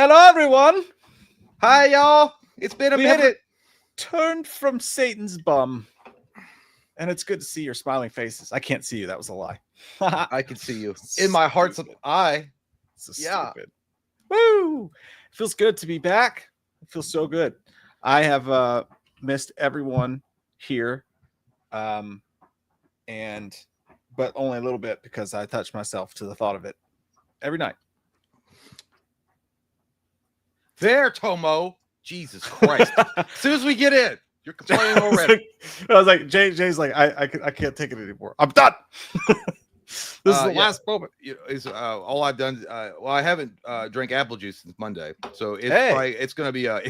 Hello, everyone. Hi, y'all. It's been a We have minute. Turned from Satan's bum, and it's good to see your smiling faces. I can't see you. That was a lie. I can see you in my heart's eye. So Yeah. stupid. Woo! It feels good to be back. It feels so good. I have missed everyone here, and but only a little bit because I touched myself to the thought of it every night. There, Tomo. Jesus Christ. As soon as we get in, you're complaining already. I was like, Jay's like, I can't take it anymore. I'm done. This is the last moment. You know, all I've done. Well, I haven't drank apple juice since Monday, so it's Hey. probably it's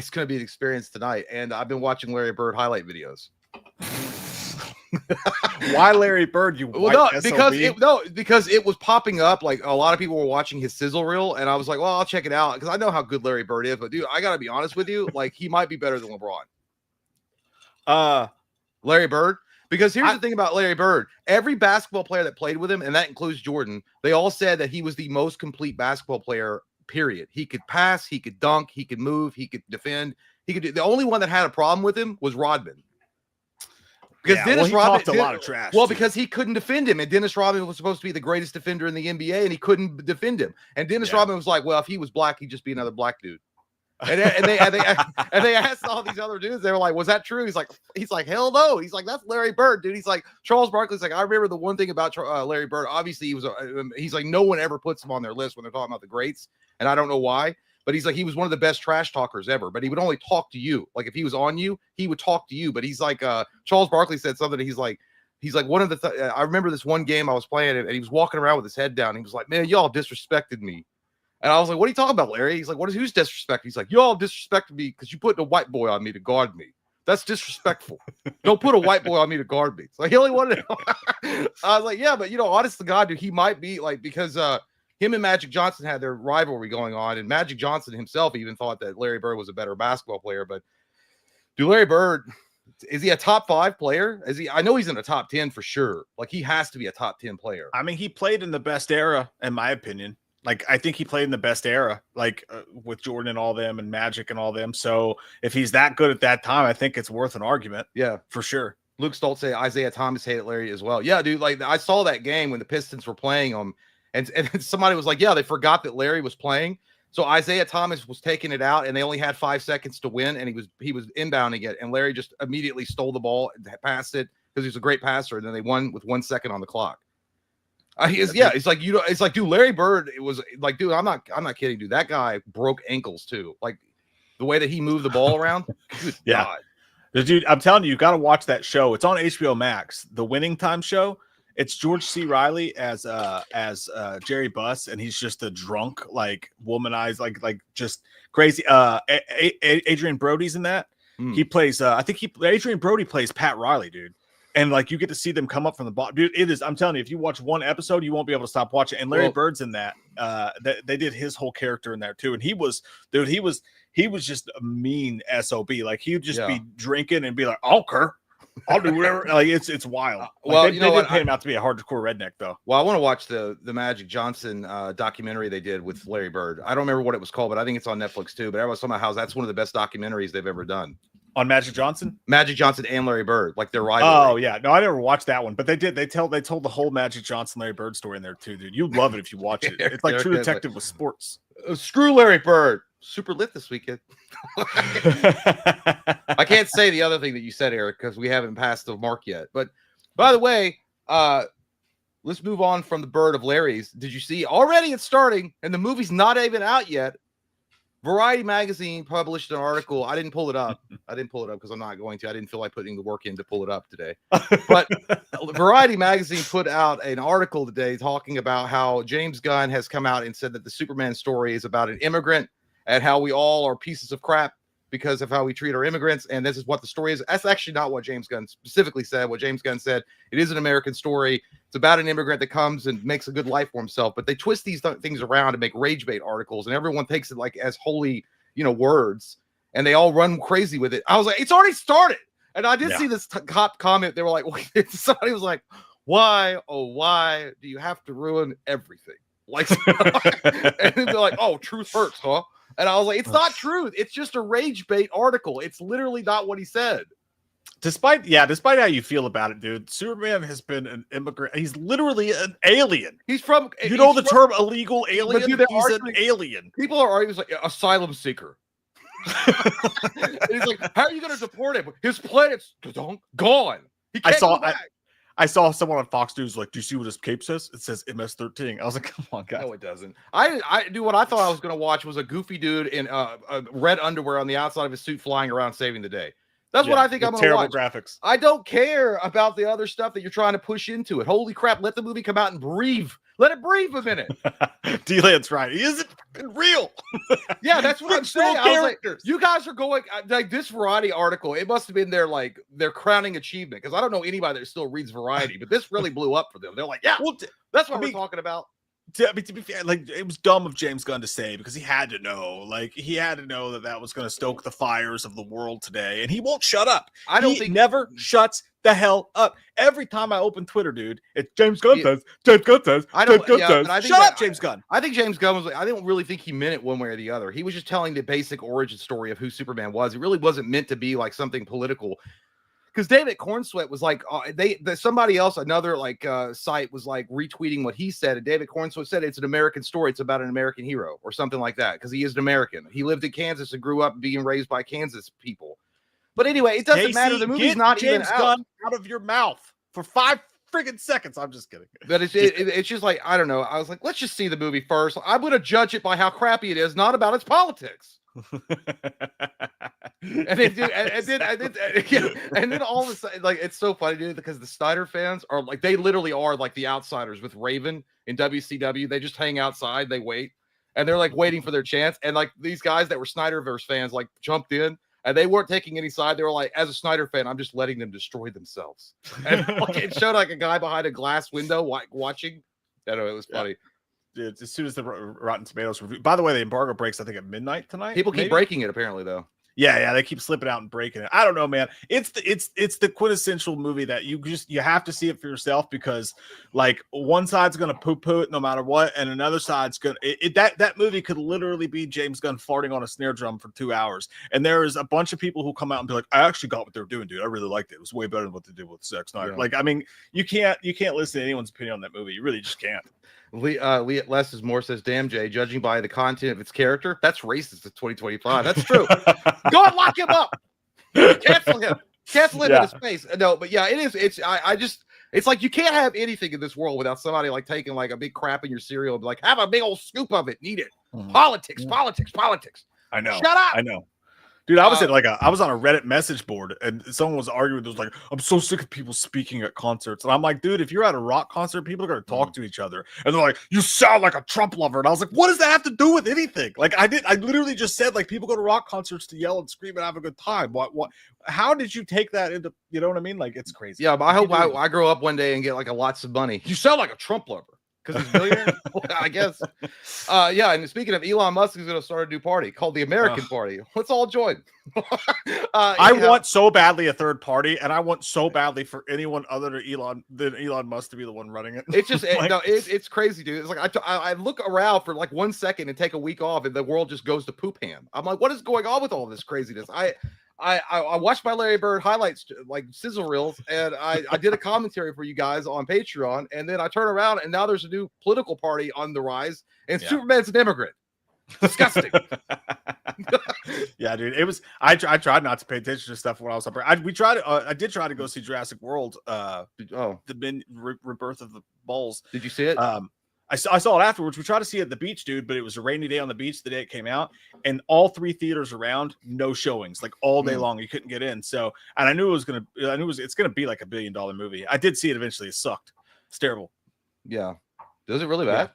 gonna be an experience tonight. And I've been watching Larry Bird highlight videos. Why Larry Bird? You Well, white because it was popping up. Like a lot of people were watching his sizzle reel, and I was like, well, I'll check it out because I know how good Larry Bird is. But dude, I gotta be honest with you, like he might be better than LeBron. Larry Bird. Because here's the thing about Larry Bird. Every basketball player that played with him, and that includes Jordan, they all said that he was the most complete basketball player, period. He could pass, he could dunk, he could move, he could defend. He could do. The only one that had a problem with him was Rodman. Because Dennis Rodman talked a lot of trash. Well, because he couldn't defend him, and Dennis Rodman was supposed to be the greatest defender in the NBA, and he couldn't defend him. And Dennis Rodman was like, "Well, if he was black, he'd just be another black dude." And they asked all these other dudes. They were like, "Was that true?" He's like, "Hell no." He's like, "That's Larry Bird, dude." He's like, Charles Barkley's like, "I remember the one thing about Larry Bird. Obviously, he's like, no one ever puts him on their list when they're talking about the greats, and I don't know why." But he's like, he was one of the best trash talkers ever. But he would only talk to you. Like if he was on you, he would talk to you. But he's like, Charles Barkley said something. He's like one of the. I remember this one game I was playing, and he was walking around with his head down. He was like, "Man, y'all disrespected me." And I was like, "What are you talking about, Larry?" He's like, "Who's disrespecting?" He's like, "Y'all disrespected me because you put a white boy on me to guard me. That's disrespectful. Don't put a white boy on me to guard me." So he only wanted to. I was like, "Yeah, but honest to God, dude, he might be like because him and Magic Johnson had their rivalry going on, and Magic Johnson himself even thought that Larry Bird was a better basketball player. But dude, Larry Bird, is he a top 5 player? Is he? I know he's in the top 10 for sure. Like he has to be a top 10 player. I mean, he played in the best era, in my opinion. Like, I think he played in the best era, like with Jordan and all them and Magic and all them. So if he's that good at that time, I think it's worth an argument. Yeah, for sure. Luke Stoltz say Isaiah Thomas hated Larry as well. Yeah, dude. Like I saw that game when the Pistons were playing him, and somebody was like, "Yeah, they forgot that Larry was playing." So Isaiah Thomas was taking it out, and they only had 5 seconds to win, and he was inbounding it, and Larry just immediately stole the ball, and passed it because he was a great passer, and then they won with 1 second on the clock. It's like it's like, dude, Larry Bird. It was like, dude, I'm not kidding, dude. That guy broke ankles too. Like the way that he moved the ball around. Good God. Dude, I'm telling you got to watch that show. It's on HBO Max, the Winning Time show. It's George C. Riley as Jerry Buss, and he's just a drunk, like womanized, like just crazy. Adrian Brody's in that. He plays. Adrian Brody plays Pat Riley, dude. And like you get to see them come up from the bottom, dude. It is. I'm telling you, if you watch one episode, you won't be able to stop watching. And Larry Bird's in that. They did his whole character in there too. And he was just a mean SOB. Like he would just be drinking and be like, "I'll care. I'll do whatever." Like it's wild. Like, they did pay him out to be a hardcore redneck though. Well, I want to watch the Magic Johnson documentary they did with Larry Bird. I don't remember what it was called, but I think it's on Netflix too. But everyone's talking about how that's one of the best documentaries they've ever done. On Magic Johnson and Larry Bird, like their rivalry. Oh yeah, no, I never watched that one, but they did. They told the whole Magic Johnson Larry Bird story in there too, dude. You'd love it if you watch it. It's like True Detective with sports. Screw Larry Bird. Super lit this weekend. I can't say the other thing that you said, Eric, because we haven't passed the mark yet. But by the way, let's move on from the Bird of Larry's. Did you see already? It's starting, and the movie's not even out yet. Variety magazine published an article. I didn't pull it up because I'm not going to. I didn't feel like putting the work in to pull it up today. But Variety magazine put out an article today talking about how James Gunn has come out and said that the Superman story is about an immigrant and how we all are pieces of crap because of how we treat our immigrants. And this is what the story is. That's actually not what James Gunn specifically said. What James Gunn said, it is an American story. It's about an immigrant that comes and makes a good life for himself. But they twist these things around and make rage bait articles. And everyone takes it like as holy, words. And they all run crazy with it. I was like, it's already started. And I did see this top comment. They were like, somebody was like, why do you have to ruin everything? Like, and they're like, oh, truth hurts, huh? And I was like, it's not true. It's just a rage bait article. It's literally not what he said. Despite how you feel about it, dude, Superman has been an immigrant. He's literally an alien. He's from, the term illegal alien? Dude, he's an alien. People are arguing like asylum seeker. And he's like, how are you going to deport him? His planet's gone. He can't go back. I saw someone on Fox News like, do you see what his cape says? It says MS-13. I was like, come on, guys. No, it doesn't. I do what I thought I was going to watch was a goofy dude in red underwear on the outside of his suit flying around saving the day. That's what I think I'm going to watch. Terrible graphics. I don't care about the other stuff that you're trying to push into it. Holy crap. Let the movie come out and breathe. Let it breathe a minute. D-Land's right. He isn't real. Yeah, that's what I'm saying. I was like, you guys are going like this Variety article. It must have been their crowning achievement because I don't know anybody that still reads Variety, but this really blew up for them. They're like, yeah, well, that's what we're talking about. To be fair, like it was dumb of James Gunn to say because he had to know, that was going to stoke the fires of the world today, and he won't shut up. He never shuts the hell up. Every time I open Twitter, dude, it's James Gunn says. Shut up, James Gunn. I think James Gunn I don't really think he meant it one way or the other. He was just telling the basic origin story of who Superman was. It really wasn't meant to be like something political. Because David Cornsweet was like, somebody else, another site was like retweeting what he said, and David Cornsweet said it's an American story. It's about an American hero or something like that. Because he is an American. He lived in Kansas and grew up being raised by Kansas people. But anyway, it doesn't matter. The movie's not James even Gunn out of your mouth for 5 friggin' seconds. I'm just kidding. But it's just like, I don't know. I was like, let's just see the movie first. I'm going to judge it by how crappy it is, not about its politics. And then all of a sudden, like, it's so funny, dude, because the Snyder fans are like, they literally are like the outsiders with Raven in WCW. They just hang outside, they wait, and they're like waiting for their chance. And like these guys that were Snyderverse fans like jumped in, and they weren't taking any side. They were like, as a Snyder fan, I'm just letting them destroy themselves. And it showed like a guy behind a glass window watching. I don't know, it was funny. Dude, as soon as the Rotten Tomatoes review. By the way, the embargo breaks, I think, at midnight tonight. People keep breaking it, apparently, though. Yeah, they keep slipping out and breaking it. I don't know, man. It's the quintessential movie that you have to see it for yourself because, like, one side's gonna poo-poo it no matter what, and another side's gonna that movie could literally be James Gunn farting on a snare drum for 2 hours. And there is a bunch of people who come out and be like, I actually got what they were doing, dude. I really liked it. It was way better than what they did with Zack Snyder. Yeah. Like, I mean, you can't listen to anyone's opinion on that movie. You really just can't. Less is more says, damn, Jay, judging by the content of its character, that's racist in 2025. That's true. Go and lock him up. Cancel him in his face. No, but yeah, it is. It's like you can't have anything in this world without somebody like taking like a big crap in your cereal and be like, have a big old scoop of it. Need it. Politics. I know. Shut up. I know. Dude, I was I was on a Reddit message board and someone was arguing. It was like, I'm so sick of people speaking at concerts. And I'm like, dude, if you're at a rock concert, people are going to talk to each other. And they're like, you sound like a Trump lover. And I was like, what does that have to do with anything? Like, I literally just said, like, people go to rock concerts to yell and scream and have a good time. What, how did you take that into, you know what I mean? Like, it's crazy. Yeah, but I hope I grow up one day and get like lots of money. You sound like a Trump lover. Because he's a billionaire, I guess. Yeah, and speaking of, Elon Musk is going to start a new party called the American Party. Let's all join. I want so badly a third party, and I want so badly for anyone other than Elon Musk to be the one running it. It's just it's crazy, dude. It's like I look around for like 1 second and take a week off, and the world just goes to poop ham. I'm like, what is going on with all this craziness? I watched my Larry Bird highlights, like sizzle reels, and I did a commentary for you guys on Patreon, and then I turn around and now there's a new political party on the rise, and Superman's an immigrant. Disgusting. Yeah, dude. It was. I tried not to pay attention to stuff when I was up there. I did try to go see Jurassic World. The rebirth of the balls. Did you see it? I saw it afterwards. We tried to see it at the beach, dude, but it was a rainy day on the beach the day it came out, and all 3 theaters around, no showings, like all day long. You couldn't get in. So, and I knew it's gonna be like $1 billion movie. I did see it eventually. It sucked. It's terrible. Yeah. Does it really bad?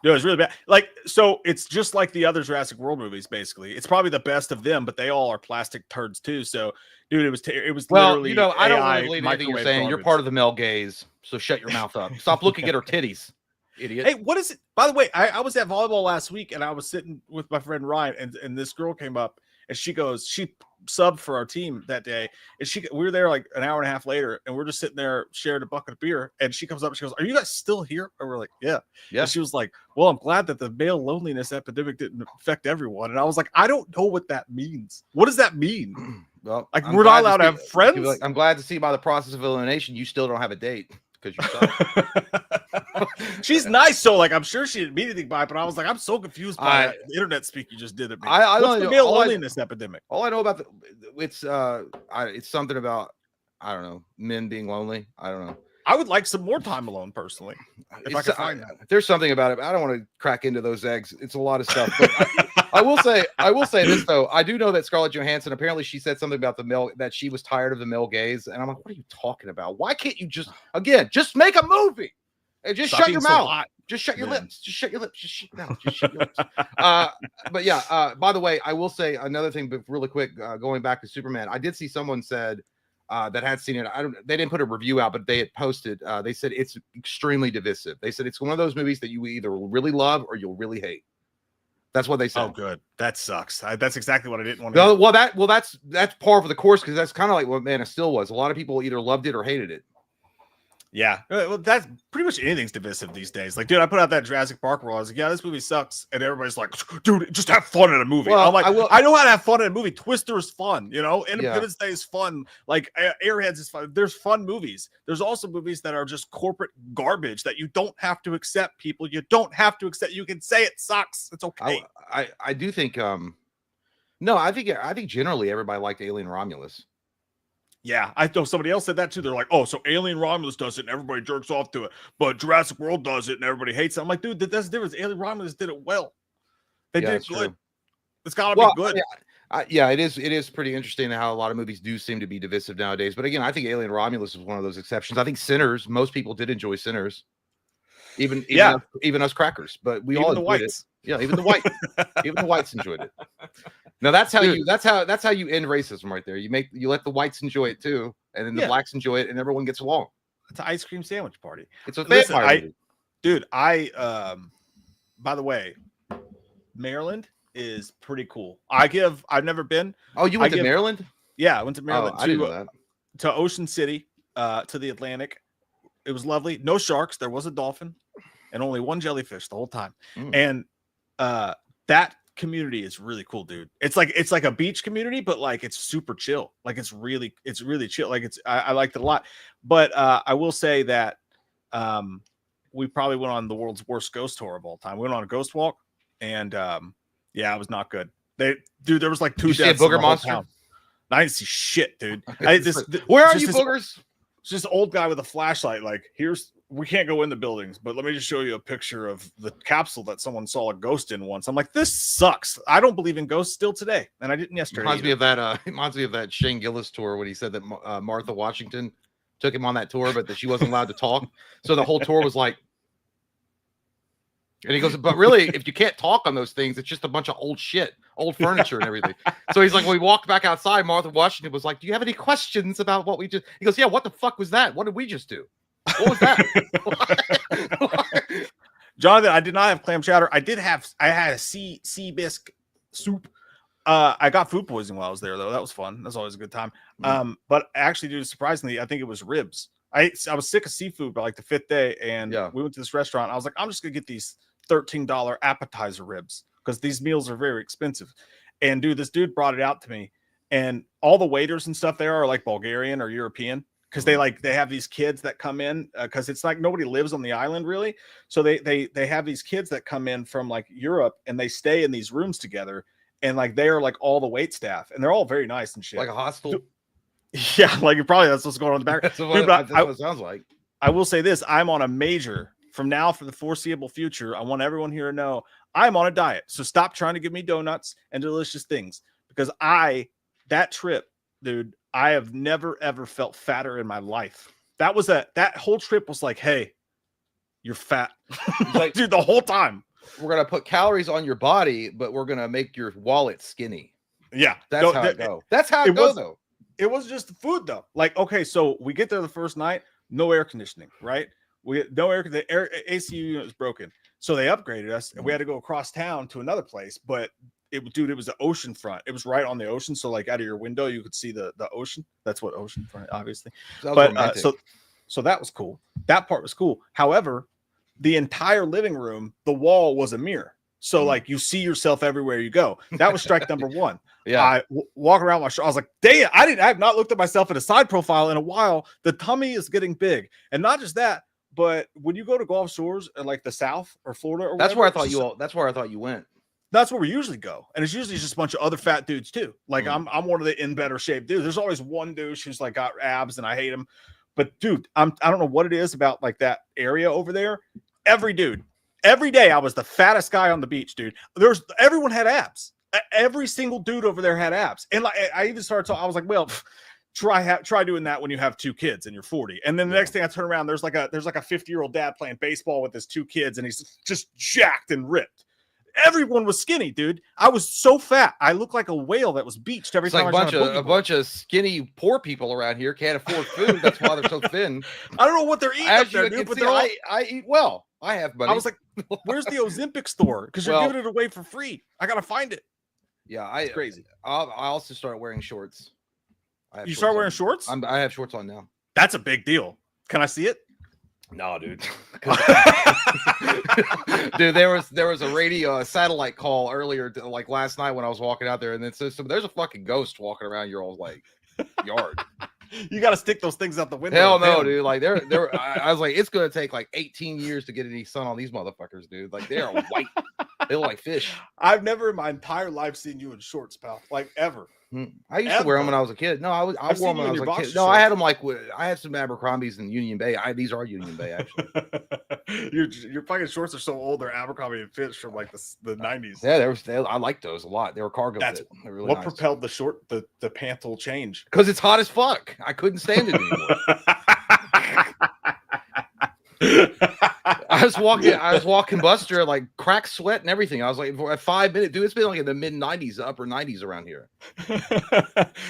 No, it's really bad. Like, so it's just like the other Jurassic World movies. Basically, it's probably the best of them, but they all are plastic turds too. So, dude, it was literally. You know, I don't really believe anything you're saying. Garbage. You're part of the male gaze, so shut your mouth up. Stop looking at her titties. Idiot. Hey, what is it? By the way, I was at volleyball last week and I was sitting with my friend Ryan, and this girl came up and she goes, she subbed for our team that day, and we were there like an hour and a half later, and we're just sitting there sharing a bucket of beer, and she comes up and she goes, "Are you guys still here?" And we're like, "Yeah." And she was like, "Well, I'm glad that the male loneliness epidemic didn't affect everyone." And I was like, "I don't know what that means. What does that mean?" Well, like, we're not allowed to have friends. Like, I'm glad to see by the process of elimination, you still don't have a date because you suck. She's nice, so like I'm sure she didn't mean anything by it, but I was like, I'm so confused by that internet speak you just did at me. What's the male loneliness epidemic? All I know about it's something about, I don't know, men being lonely. I don't know. I would like some more time alone personally. If I could find that. There's something about it. I don't want to crack into those eggs. It's a lot of stuff. But I will say this though. I do know that Scarlett Johansson, apparently she said something about the male, that she was tired of the male gaze. And I'm like, what are you talking about? Why can't you just make a movie and just shut your mouth? Just shut your lips. Just shut your lips. Just shut your lips. But yeah, by the way, I will say another thing, but really quick, going back to Superman, I did see someone said that had seen it. They didn't put a review out, but they had posted. They said it's extremely divisive. They said it's one of those movies that you either really love or you'll really hate. That's what they said. Oh, good. That sucks. That's exactly what I didn't want to. Well, that's par for the course, because that's kind of like what Man of Steel was. A lot of people either loved it or hated it. Yeah, well, that's pretty much anything's divisive these days. Like, dude, I put out that Jurassic Park where I was like, yeah, this movie sucks. And everybody's like, dude, just have fun in a movie. Well, I'm like, I know how to have fun in a movie. Twister is fun, you know? Independence Day is fun. Like, Airheads is fun. There's fun movies. There's also movies that are just corporate garbage that you don't have to accept, people. You don't have to accept. You can say it sucks. It's okay. I do think, no, I think generally everybody liked Alien Romulus. Yeah, I know somebody else said that too. They're like, oh, so Alien Romulus does it and everybody jerks off to it, but Jurassic World does it and everybody hates it. I'm like, dude, that's the difference. Alien Romulus did it well. They did it good. True. It's got to be good. Yeah, it is pretty interesting how a lot of movies do seem to be divisive nowadays. But again, I think Alien Romulus is one of those exceptions. I think Sinners, most people did enjoy Sinners. Even us crackers, but we all enjoyed it. Yeah, even the whites enjoyed it. Now that's how you end racism right there. You let the whites enjoy it too, and then the blacks enjoy it, and everyone gets along. It's an ice cream sandwich party. It's a vampire movie. Dude, by the way, Maryland is pretty cool. I've never been. Oh, you went to Maryland? Yeah, I went to Maryland. I didn't know that. To Ocean City, to the Atlantic. It was lovely. No sharks. There was a dolphin, and only one jellyfish the whole time. And that community is really cool, dude. It's like a beach community, but like it's super chill. Like it's really chill. Like I liked it a lot. But I will say that we probably went on the world's worst ghost tour of all time. We went on a ghost walk, and it was not good. There was like 2 deaths. Booger monster. I didn't see shit, dude. Where are you, boogers? It's just an old guy with a flashlight. Like, we can't go in the buildings, but let me just show you a picture of the capsule that someone saw a ghost in once. I'm like, this sucks. I don't believe in ghosts still today, and I didn't yesterday. Reminds me of that Shane Gillis tour when he said that Martha Washington took him on that tour, but that she wasn't allowed to talk. So the whole tour was like, and he goes, but really, if you can't talk on those things, it's just a bunch of old shit, old furniture and everything. So he's like, when we walked back outside, Martha Washington was like, do you have any questions about what we just, he goes, yeah, what the fuck was that? What did we just do? What was that? Jonathan, I did not have clam chowder. I had a sea bisque soup. I got food poisoning while I was there, though. That was fun. That's always a good time. But actually, dude, surprisingly, I think it was ribs. I was sick of seafood by like the 5th day, and we went to this restaurant. I was like, I'm just gonna get these $13 appetizer ribs because these meals are very expensive. And dude, this dude brought it out to me, and all the waiters and stuff there are like Bulgarian or European, because they have these kids that come in, because it's like nobody lives on the island really. So they have these kids that come in from like Europe, and they stay in these rooms together, and like they are like all the wait staff, and they're all very nice and shit. Like a hostel. Yeah, like probably that's what's going on in the back. That's what it sounds like. I will say this: I'm on a major from now for the foreseeable future. I want everyone here to know I'm on a diet. So stop trying to give me donuts and delicious things, because that trip, dude, I have never ever felt fatter in my life. That whole trip was like, hey, you're fat, like, dude, the whole time. We're gonna put calories on your body, but we're gonna make your wallet skinny. Yeah, that's how it goes. That's how it goes, though. It was just the food, though. Like, okay, so we get there the first night, no air conditioning, right? The AC unit was broken. So they upgraded us, and we had to go across town to another place. But dude, it was the ocean front. It was right on the ocean. So like out of your window, you could see the ocean. That's what ocean front, obviously. But so that was cool. That part was cool. However, the entire living room, the wall was a mirror. So like you see yourself everywhere you go. That was strike number one. Yeah. I walk around my show. I was like, damn, I have not looked at myself in a side profile in a while. The tummy is getting big. And not just that, but when you go to Gulf Shores in like the South or Florida or that's where I thought you went. That's where we usually go. And it's usually just a bunch of other fat dudes too. Like I'm one of the in better shape dudes. There's always one douche who's like got abs and I hate him. But dude, I don't know what it is about like that area over there. Every day I was the fattest guy on the beach, dude. Everyone had abs. Every single dude over there had abs. And like I even started talking, I was like, well, try doing that when you have 2 kids and you're 40. And then the next thing I turn around, there's like a 50-year-old dad playing baseball with his 2 kids, and he's just jacked and ripped. Everyone was skinny, dude. I was so fat. I looked like a whale that was beached every time. Like a bunch of skinny poor people around here can't afford food. That's why they're so thin. I don't know what they're eating up there, dude. But I eat well. I have money. I was like, where's the Ozempic store? Because you're giving it away for free. I gotta find it. Yeah, it's crazy. I also started wearing shorts. You start wearing shorts? I have shorts on now. That's a big deal. Can I see it? No, dude. Dude, there was a satellite call earlier, like last night when I was walking out there, and then there's a fucking ghost walking around your old like yard. You got to stick those things out the window. Hell no, dude. Like I was like, it's gonna take like 18 years to get any sun on these motherfuckers, dude. Like they are white. They look like fish. I've never in my entire life seen you in shorts, pal. Like ever. I used to wear them when I was a kid. No, I wore them when I was a kid. No, I had them like I had some Abercrombie's in Union Bay. These are Union Bay actually. Your fucking shorts are so old. They're Abercrombie and Fitch from like the 90s. Yeah, I liked those a lot. They were cargo fit. Really what nice. Propelled the pantle change? Because it's hot as fuck. I couldn't stand it anymore. I was walking Buster like crack sweat and everything. I was like, for a 5 minute, dude, it's been like in the mid 90s, upper 90s around here.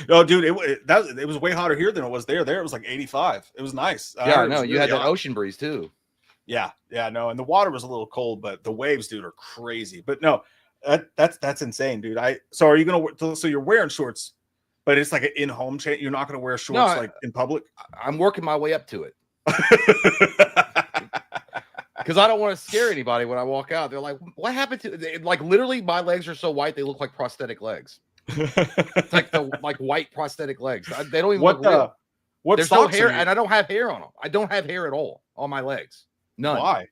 No, dude, it was way hotter here than it was there. There it was like 85. It was nice. Yeah, I know. You had that ocean breeze too. Yeah, no, and the water was a little cold, but the waves, dude, are crazy. But no, that's insane, dude. So are you gonna? So you're wearing shorts, but it's like an in-home change. You're not gonna wear shorts like in public. I'm working my way up to it. Because I don't want to scare anybody when I walk out. They're like, what happened to like literally my legs are so white they look like prosthetic legs. It's like white prosthetic legs. They don't even look real. There's no hair, and I don't have hair on them. I don't have hair at all on my legs. None. Why?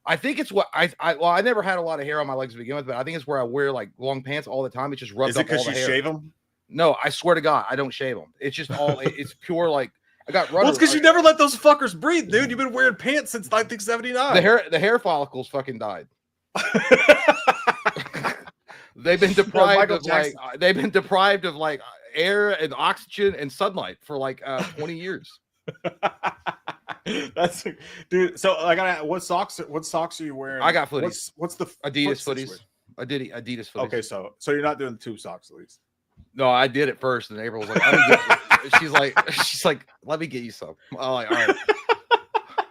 I think it's what I never had a lot of hair on my legs to begin with, but I think it's where I wear like long pants all the time. It just rubs up all the hair. Is it because you shave them? No, I swear to God, I don't shave them. It's just all it's pure like I got rubber. Well, it's because you never let those fuckers breathe, dude. You've been wearing pants since 1979. The hair follicles fucking died. They've been deprived of like air and oxygen and sunlight for like 20 years. That's dude. So I got what socks are you wearing? I got footies. What's the Adidas footies? Adidas footies. Okay, so you're not doing the tube socks at least. No, I did it first, and April was like, she's like, let me get you some. I'm like, all right.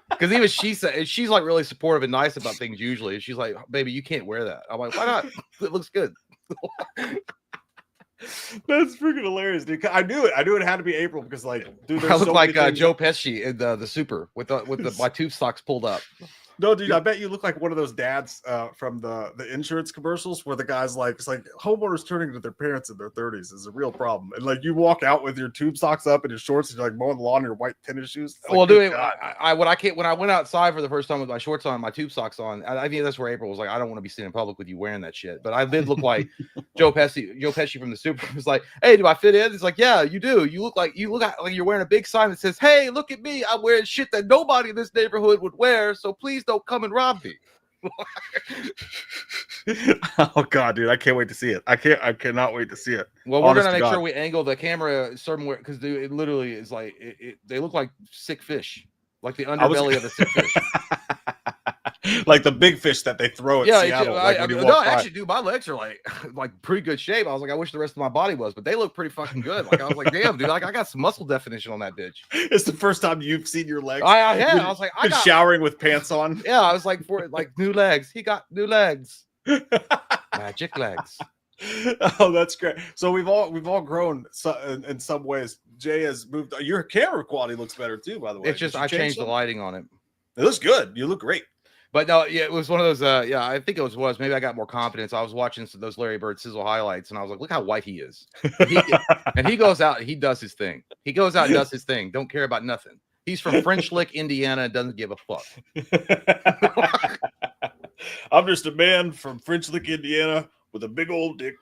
Because even she said she's like really supportive and nice about things usually. She's like, baby, you can't wear that. I'm like, why not? It looks good. That's freaking hilarious, dude. I knew it. I knew it had to be April because, like, dude, I look like Joe Pesci in the Super with my tube socks pulled up. No, dude, I bet you look like one of those dads from the insurance commercials where the guy's like, it's like homeowners turning to their parents in their 30s is a real problem. And like you walk out with your tube socks up and your shorts and you're like mowing the lawn in your white tennis shoes. Like, well, dude, when I went outside for the first time with my shorts on, my tube socks on, I think that's where April was like, I don't want to be seen in public with you wearing that shit. But I did look like Joe Pesci from the Super was like, hey, do I fit in? It's like, yeah, you do. You look like you're wearing a big sign that says, hey, look at me. I'm wearing shit that nobody in this neighborhood would wear. So please don't come and rob me. Oh god, dude, I can't wait to see it. I cannot wait to see it. Well, we're gonna make sure we angle the camera somewhere because it literally is like they look like sick fish, like the underbelly of a sick fish. Like the big fish that they throw at Seattle. Actually, dude, my legs are like pretty good shape. I was like, I wish the rest of my body was, but they look pretty fucking good. Like I was like, damn, dude, like I got some muscle definition on that bitch. It's the first time you've seen your legs. I was like, I got showering with pants on. Yeah, I was like, for like new legs. He got new legs, magic legs. Oh, that's great. So we've all grown in some ways. Jay has moved. Your camera quality looks better too, by the way. It's just I changed the lighting on it. It looks good. You look great. But no, yeah, it was one of those. Yeah, I think it was. Maybe I got more confidence. I was watching those Larry Bird sizzle highlights, and I was like, look how white he is. And he goes out, he does his thing. He goes out and does his thing. Don't care about nothing. He's from French Lick, Indiana, and doesn't give a fuck. I'm just a man from French Lick, Indiana, with a big old dick.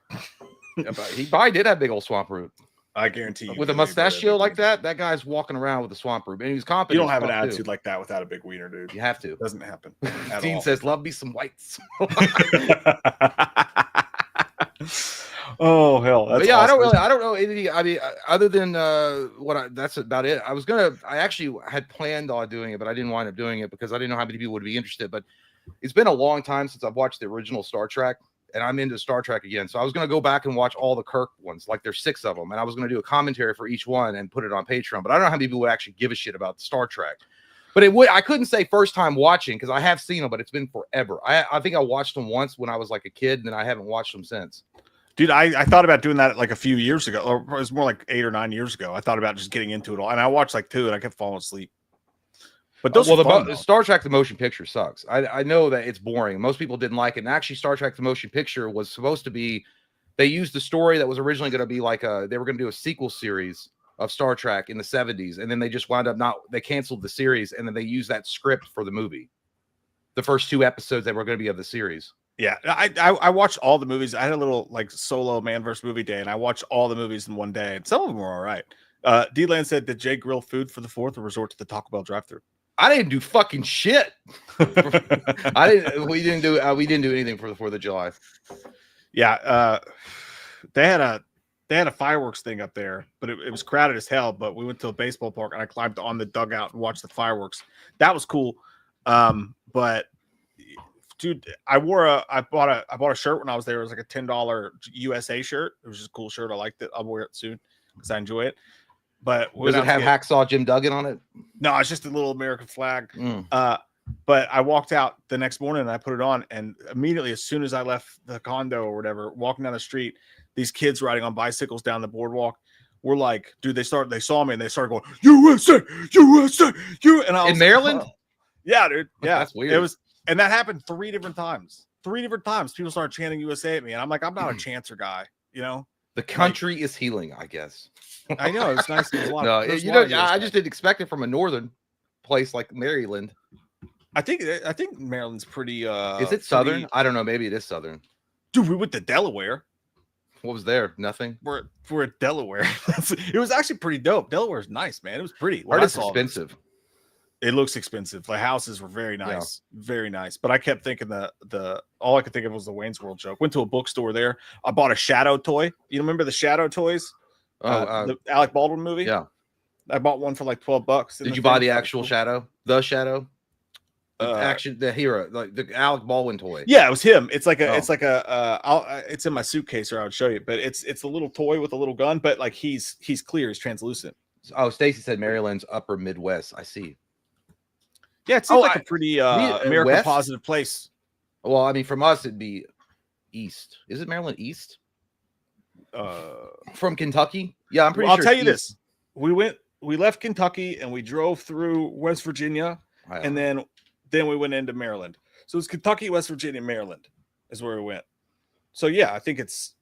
Yeah, but he probably did have big old swamp root. I guarantee you. With a mustachio like that guy's walking around with a swamp root. And he was confident. You don't have an attitude like that without a big wiener, dude. You have to. It doesn't happen. Dean says, love me some whites. Oh, hell. That's yeah, awesome. I don't know anything. I mean, other than that's about it. I actually had planned on doing it, but I didn't wind up doing it because I didn't know how many people would be interested. But it's been a long time since I've watched the original Star Trek. And I'm into Star Trek again. So I was going to go back and watch all the Kirk ones. Like there's 6 of them. And I was going to do a commentary for each one and put it on Patreon. But I don't know how many people would actually give a shit about Star Trek. But I couldn't say first time watching because I have seen them, but it's been forever. I think I watched them once when I was like a kid, and then I haven't watched them since. Dude, I thought about doing that like a few years ago. Or it was more like 8 or 9 years ago. I thought about just getting into it all. And I watched like 2 and I kept falling asleep. But those the Star Trek the motion picture sucks. I know that it's boring. Most people didn't like it. And actually, Star Trek the motion picture was supposed to be. They used the story that was originally going to be like they were going to do a sequel series of Star Trek in the 70s, and then they just wound up they canceled the series, and then they used that script for the movie. The first 2 episodes that were going to be of the series. Yeah, I watched all the movies. I had a little like solo man versus movie day, and I watched all the movies in one day, and some of them were all right. D-Land said, did Jay grill food for the 4th or resort to the Taco Bell drive-thru? I didn't do fucking shit. We didn't do anything for the 4th of July. Yeah, they had a fireworks thing up there, but it was crowded as hell. But we went to a baseball park and I climbed on the dugout and watched the fireworks. That was cool. But dude, I bought a shirt when I was there. It was like a $10 USA shirt. It was just a cool shirt. I liked it. I'll wear it soon because I enjoy it. But does it have Hacksaw Jim Duggan on it? No, it's just a little American flag. But I walked out the next morning and I put it on, and immediately as soon as I left the condo or whatever, walking down the street, these kids riding on bicycles down the boardwalk were like, dude, they saw me and they started going, USA, USA, you. And I was in Maryland? Oh. Yeah, dude. Yeah, that's weird. It was, and that happened 3 different times. 3 different times, people started chanting USA at me, and I'm like, I'm not a chanter guy, you know. The country is healing, I guess. I know it's nice. No, I just didn't expect it from a northern place like Maryland. I think Maryland's pretty. Is it southern? I don't know. Maybe it is southern. Dude, we went to Delaware. What was there? Nothing. We're at Delaware. It was actually pretty dope. Delaware's nice, man. It was pretty. Heard it's expensive. It looks expensive. The houses were very nice, very nice. But I kept thinking the all I could think of was the Wayne's World joke. Went to a bookstore there. I bought a Shadow toy. You remember the Shadow toys? The Alec Baldwin movie. Yeah, I bought one for like $12. Did you buy the actual Shadow? The Shadow. The hero, like the Alec Baldwin toy. Yeah, it was him. It's like it's in my suitcase, or I would show you. But it's a little toy with a little gun, but like he's clear, he's translucent. Oh, Stacy said Maryland's upper Midwest. I see. Yeah, it seems like a pretty American positive place. Well, I mean, from us it'd be east. Is it Maryland east? From Kentucky? Yeah, I'm pretty sure. I'll tell you this: we left Kentucky and we drove through West Virginia, and then we went into Maryland. So it's Kentucky, West Virginia, Maryland is where we went. So yeah, I think it's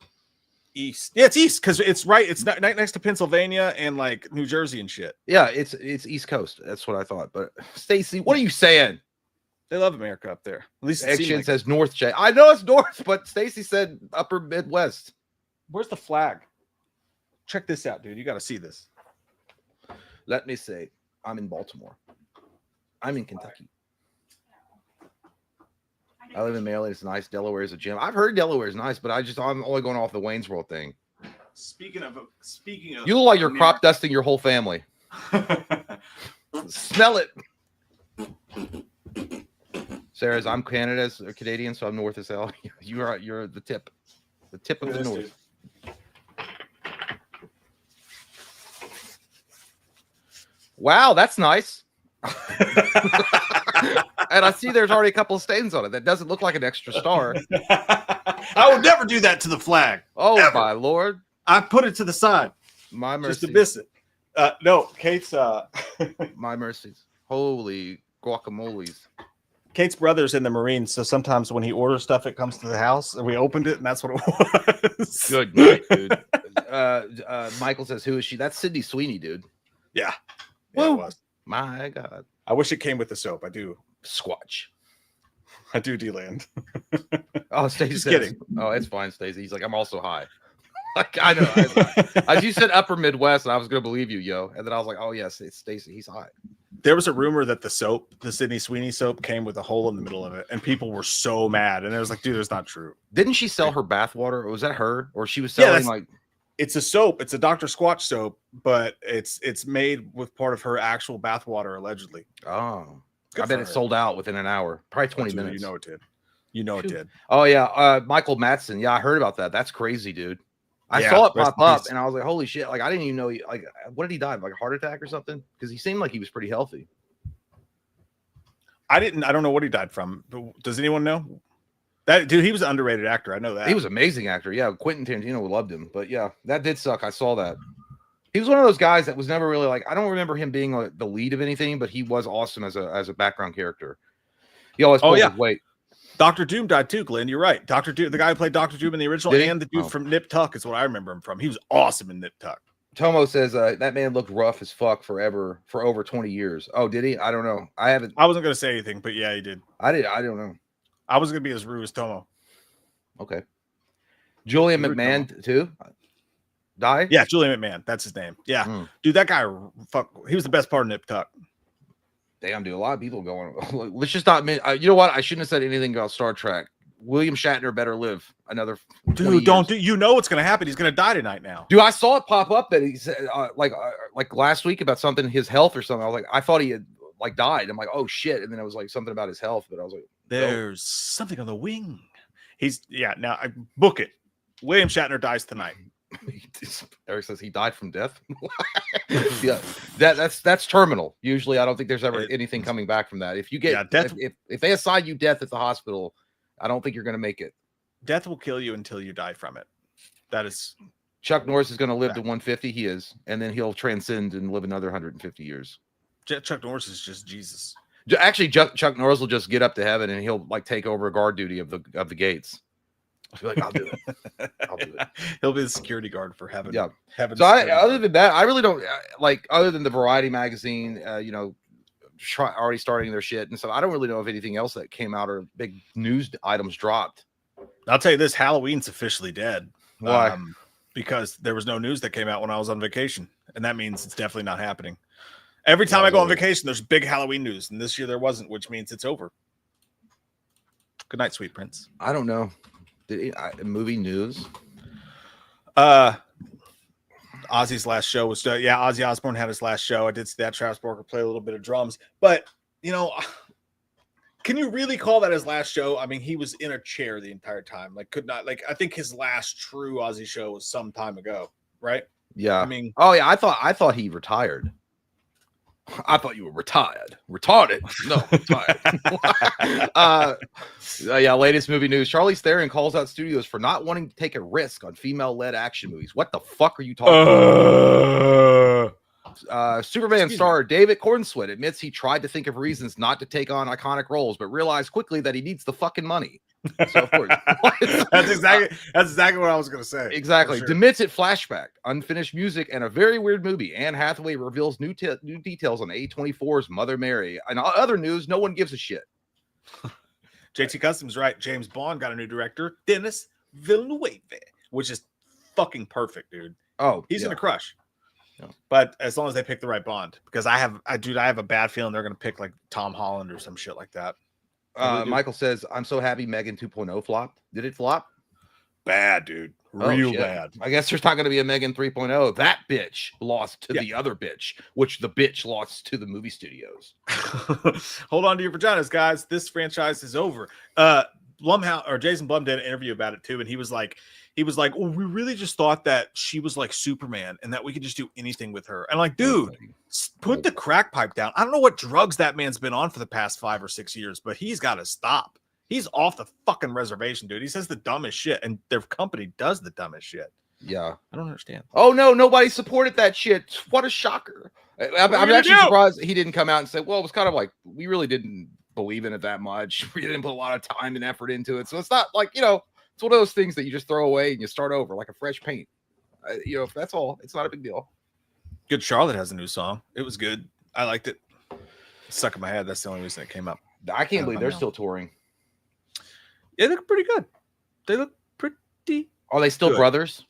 east. Yeah, it's east because it's right. It's not next to Pennsylvania and like New Jersey and shit. Yeah, it's East Coast. That's what I thought. But Stacy, what are you saying? They love America up there. At least Action says North. Jay, I know it's North, but Stacy said upper Midwest. Where's the flag? Check this out, dude. You got to see this. Let me say, I'm in Baltimore. I'm in Kentucky. I live in Maryland. It's nice. Delaware is a gym. I've heard Delaware is nice, but I'm only going off the Wayne's World thing. Speaking of, you look like you're crop dusting your whole family. Smell it. Sarah's, I'm Canadian, so I'm north as hell. You're the tip of the north. Wow, that's nice. And I see there's already a couple of stains on it. That doesn't look like an extra star. I would never do that to the flag. Oh, ever. my Lord. I put it to the side. My mercy. Just to miss it. No, Kate's my mercies. Holy guacamoles. Kate's brother's in the Marines, so sometimes when he orders stuff, it comes to the house, and we opened it, and that's what it was. Good night, dude. Michael says, "Who is she?" That's Sydney Sweeney, dude. Yeah, Woo. it was. My God. I wish it came with the soap. I do. Squatch. I do, D-Land. Oh, Stacey Just says, kidding. "Oh, it's fine, Stacey." He's like, "I'm also high." Like, I know. As you said, Upper Midwest, and I was gonna believe you, yo. And then I was like, "Oh yes, it's Stacey. He's high." There was a rumor that the soap, the Sydney Sweeney soap, came with a hole in the middle of it, and people were so mad. And I was like, "Dude, that's not true." Didn't she sell her bathwater, or was that her? Or she was selling like it's a soap. It's a Dr. Squatch soap, but it's made with part of her actual bathwater, allegedly. Oh, Good I bet for it her. sold out within an hour, probably 20 minutes. You know it did. You know it did. Oh yeah, Michael Madsen. Yeah, I heard about that. That's crazy, dude. I Yeah, saw it rest pop in up, peace. and I was like, "Holy shit!" Like, I didn't even know. Like, what did he die of? Like a heart attack or something? Because he seemed like he was pretty healthy. I don't know what he died from. But does anyone know? That dude, he was an underrated actor. I know that. He was an amazing actor. Yeah, Quentin Tarantino loved him. But yeah, that did suck. I saw that. He was one of those guys that was never really like. I don't remember him being like the lead of anything, but he was awesome as a background character. He always pulled his weight. Dr. Doom died too, Glenn. You're right. Dr. Doom, the guy who played Dr. Doom in the original, Did he? and the dude from Nip Tuck is what I remember him from. He was awesome in Nip Tuck. Tomo says that man looked rough as fuck for over 20 years. Oh, did he? I don't know. I wasn't gonna say anything, but yeah, he did. I don't know. I was gonna be as rude as Tomo. Okay. Julian McMahon too. Die? Yeah, Julian McMahon. That's his name. Yeah, dude, that guy. He was the best part of Nip Tuck. Damn, dude, a lot of people going. Let's just not admit. You know what? I shouldn't have said anything about Star Trek. William Shatner better live another. Dude, don't do. You know what's gonna happen? He's gonna die tonight now. Dude, I saw it pop up that he said like last week about something, his health or something. I was like, I thought he had like died. I'm like, oh shit, and then it was like something about his health. But I was like, there's something on the wing. Now I book it. William Shatner dies tonight. Eric says he died from death. Yeah, that's terminal. Usually, I don't think there's ever anything coming back from that. If you get death, if they assign you death at the hospital, I don't think you're going to make it. Death will kill you until you die from it. That is. Chuck Norris is going to live to 150. He is, and then he'll transcend and live another 150 years. Chuck Norris is just Jesus. Actually, Chuck Norris will just get up to heaven and he'll like take over guard duty of the gates. I'll be like, I'll do it. I'll do it. He'll be the security guard for heaven. Yeah. Heaven. So other than that, I really don't like, other than the Variety magazine, already starting their shit. And so I don't really know of anything else that came out or big news items dropped. I'll tell you this, Halloween's officially dead. Why? Because there was no news that came out when I was on vacation. And that means it's definitely not happening. Every time I go on vacation, there's big Halloween news. And this year there wasn't, which means it's over. Good night, sweet prince. I don't know. Movie news? Ozzy's last show was Ozzy Osbourne had his last show. I did see that. Travis Barker play a little bit of drums, but can you really call that his last show? I mean, he was in a chair the entire time. Like, could not I think his last true Ozzy show was some time ago, right? Yeah. I mean, I thought he retired. I thought you were retired. Retarded. No, retired. Latest movie news. Charlize Theron calls out studios for not wanting to take a risk on female-led action movies. What the fuck are you talking about? Superman star David Cornsweet admits he tried to think of reasons not to take on iconic roles, but realized quickly that he needs the fucking money. So of course, that's exactly what I was going to say. Exactly. Sure. Demits it flashback, unfinished music, and a very weird movie. Anne Hathaway reveals new details on A24's Mother Mary. And other news, no one gives a shit. JT Customs right. James Bond got a new director, Denis Villeneuve, which is fucking perfect, dude. Oh, he's gonna crush. Yeah. But as long as they pick the right Bond, because I have a bad feeling they're gonna pick like Tom Holland or some shit like that. Michael says, I'm so happy Megan 2.0 flopped. Did it flop? Bad, dude. Real bad. I guess there's not going to be a Megan 3.0. That bitch lost to the other bitch, which the bitch lost to the movie studios. Hold on to your vaginas, guys. This franchise is over. Blumhouse or Jason Blum did an interview about it too, and he was like, he was like, well, we really just thought that she was like Superman and that we could just do anything with her. And like, dude, put the crack pipe down. I don't know what drugs that man's been on for the past 5 or 6 years, but he's got to stop. He's off the fucking reservation, dude. He says the dumbest shit, and their company does the dumbest shit. Yeah. I don't understand. Oh, no, nobody supported that shit. What a shocker. I'm actually surprised he didn't come out and say, well, it was kind of like, we really didn't believe in it that much. We didn't put a lot of time and effort into it. So it's not like, you know, it's one of those things that you just throw away and you start over like a fresh paint. You know, if that's all, it's not a big deal. Good Charlotte has a new song. It was good. I liked it. It's stuck in my head. That's the only reason it came up. I can't believe they're still touring. Yeah, they look pretty good. They look pretty. Are they still brothers?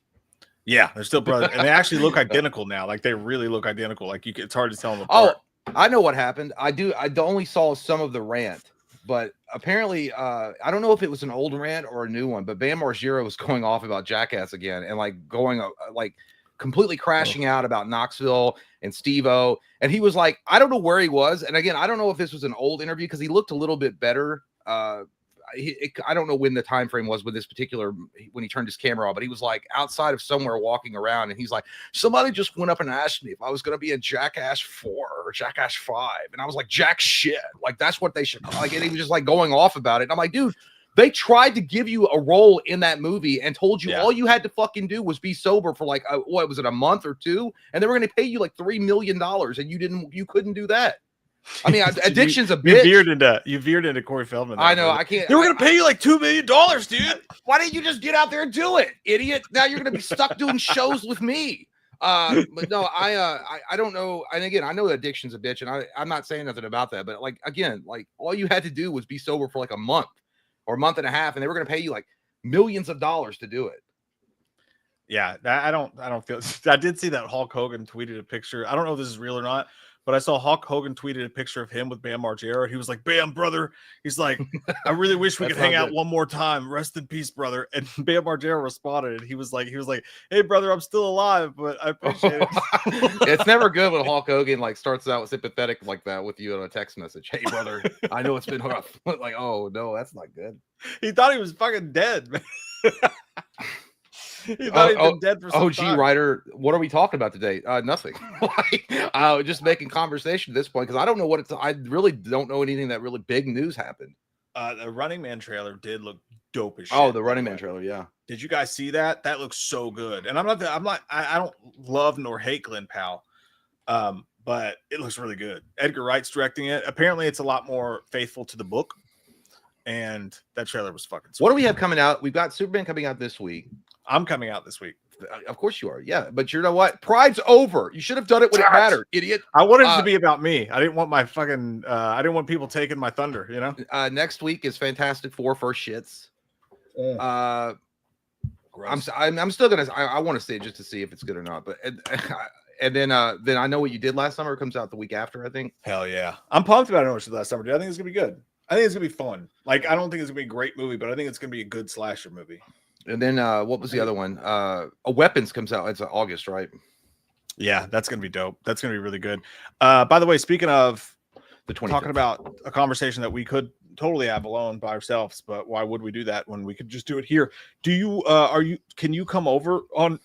Yeah, they're still brothers, and they actually look identical now. Like they really look identical. Like it's hard to tell them apart. Oh, I know what happened. I only saw some of the Rant, but apparently, I don't know if it was an old Rant or a new one. But Bam Margera was going off about Jackass again, and like going like completely crashing out about Knoxville and Steve-O. And he was like, I don't know where he was. And again, I don't know if this was an old interview because he looked a little bit better. I don't know when the time frame was with this particular when he turned his camera on, but he was like outside of somewhere walking around, and he's like, somebody just went up and asked me if I was going to be in Jackass 4 or Jackass 5, and I was like, jack shit, like that's what they should like. And he was just like going off about it. And I'm like, dude, they tried to give you a role in that movie and told you all you had to fucking do was be sober for like what was it, a month or two, and they were going to pay you like $3 million, and you couldn't do that. I mean, addiction's a bitch. You veered into Corey Feldman. I know. I can't. They were going to pay you like $2 million, dude. Why didn't you just get out there and do it, idiot? Now you're going to be stuck doing shows with me. But no, I don't know. And again, I know that addiction's a bitch, and I'm not saying nothing about that. But like again, like all you had to do was be sober for like a month or a month and a half, and they were going to pay you like millions of dollars to do it. Yeah, I don't feel. I did see that Hulk Hogan tweeted a picture. I don't know if this is real or not. But I saw Hulk Hogan tweeted a picture of him with Bam Margera. He was like, Bam, brother. He's like, I really wish we could hang out one more time. Rest in peace, brother. And Bam Margera responded. He was like, hey, brother, I'm still alive, but I appreciate it. It's never good when Hulk Hogan like starts out sympathetic like that with you on a text message. Hey, brother, I know it's been rough. Like, oh, no, that's not good. He thought he was fucking dead, man. He thought he'd been dead for some time. Writer, what are we talking about today? Nothing. Just making conversation at this point because I don't know what it's. I really don't know anything that really big news happened. The Running Man trailer did look dope as shit. Oh, the Running Man trailer, yeah. Did you guys see that? That looks so good. And I don't love nor hate Glenn Powell, but it looks really good. Edgar Wright's directing it. Apparently, it's a lot more faithful to the book. And that trailer was fucking sweet. What do we have coming out? We've got Superman coming out this week. I'm coming out this week. Of course you are. Yeah. But you know what? Pride's over. You should have done it when it mattered, idiot. I wanted it to be about me. I didn't want my fucking I didn't want people taking my thunder, you know? Next week is Fantastic Four First Shits. I'm still gonna I want to see it just to see if it's good or not. But and then I Know What You Did Last Summer comes out the week after, I think. Hell yeah. I'm pumped about I Know What You Did Last Summer, dude. I think it's gonna be good. I think it's gonna be fun. Like I don't think it's gonna be a great movie, but I think it's gonna be a good slasher movie. And then what was the other one? A Weapons comes out. It's August, right? Yeah, that's gonna be dope. That's gonna be really good. By the way, speaking of the 25th. Talking about a conversation that we could totally have alone by ourselves, but why would we do that when we could just do it here? Do you can you come over on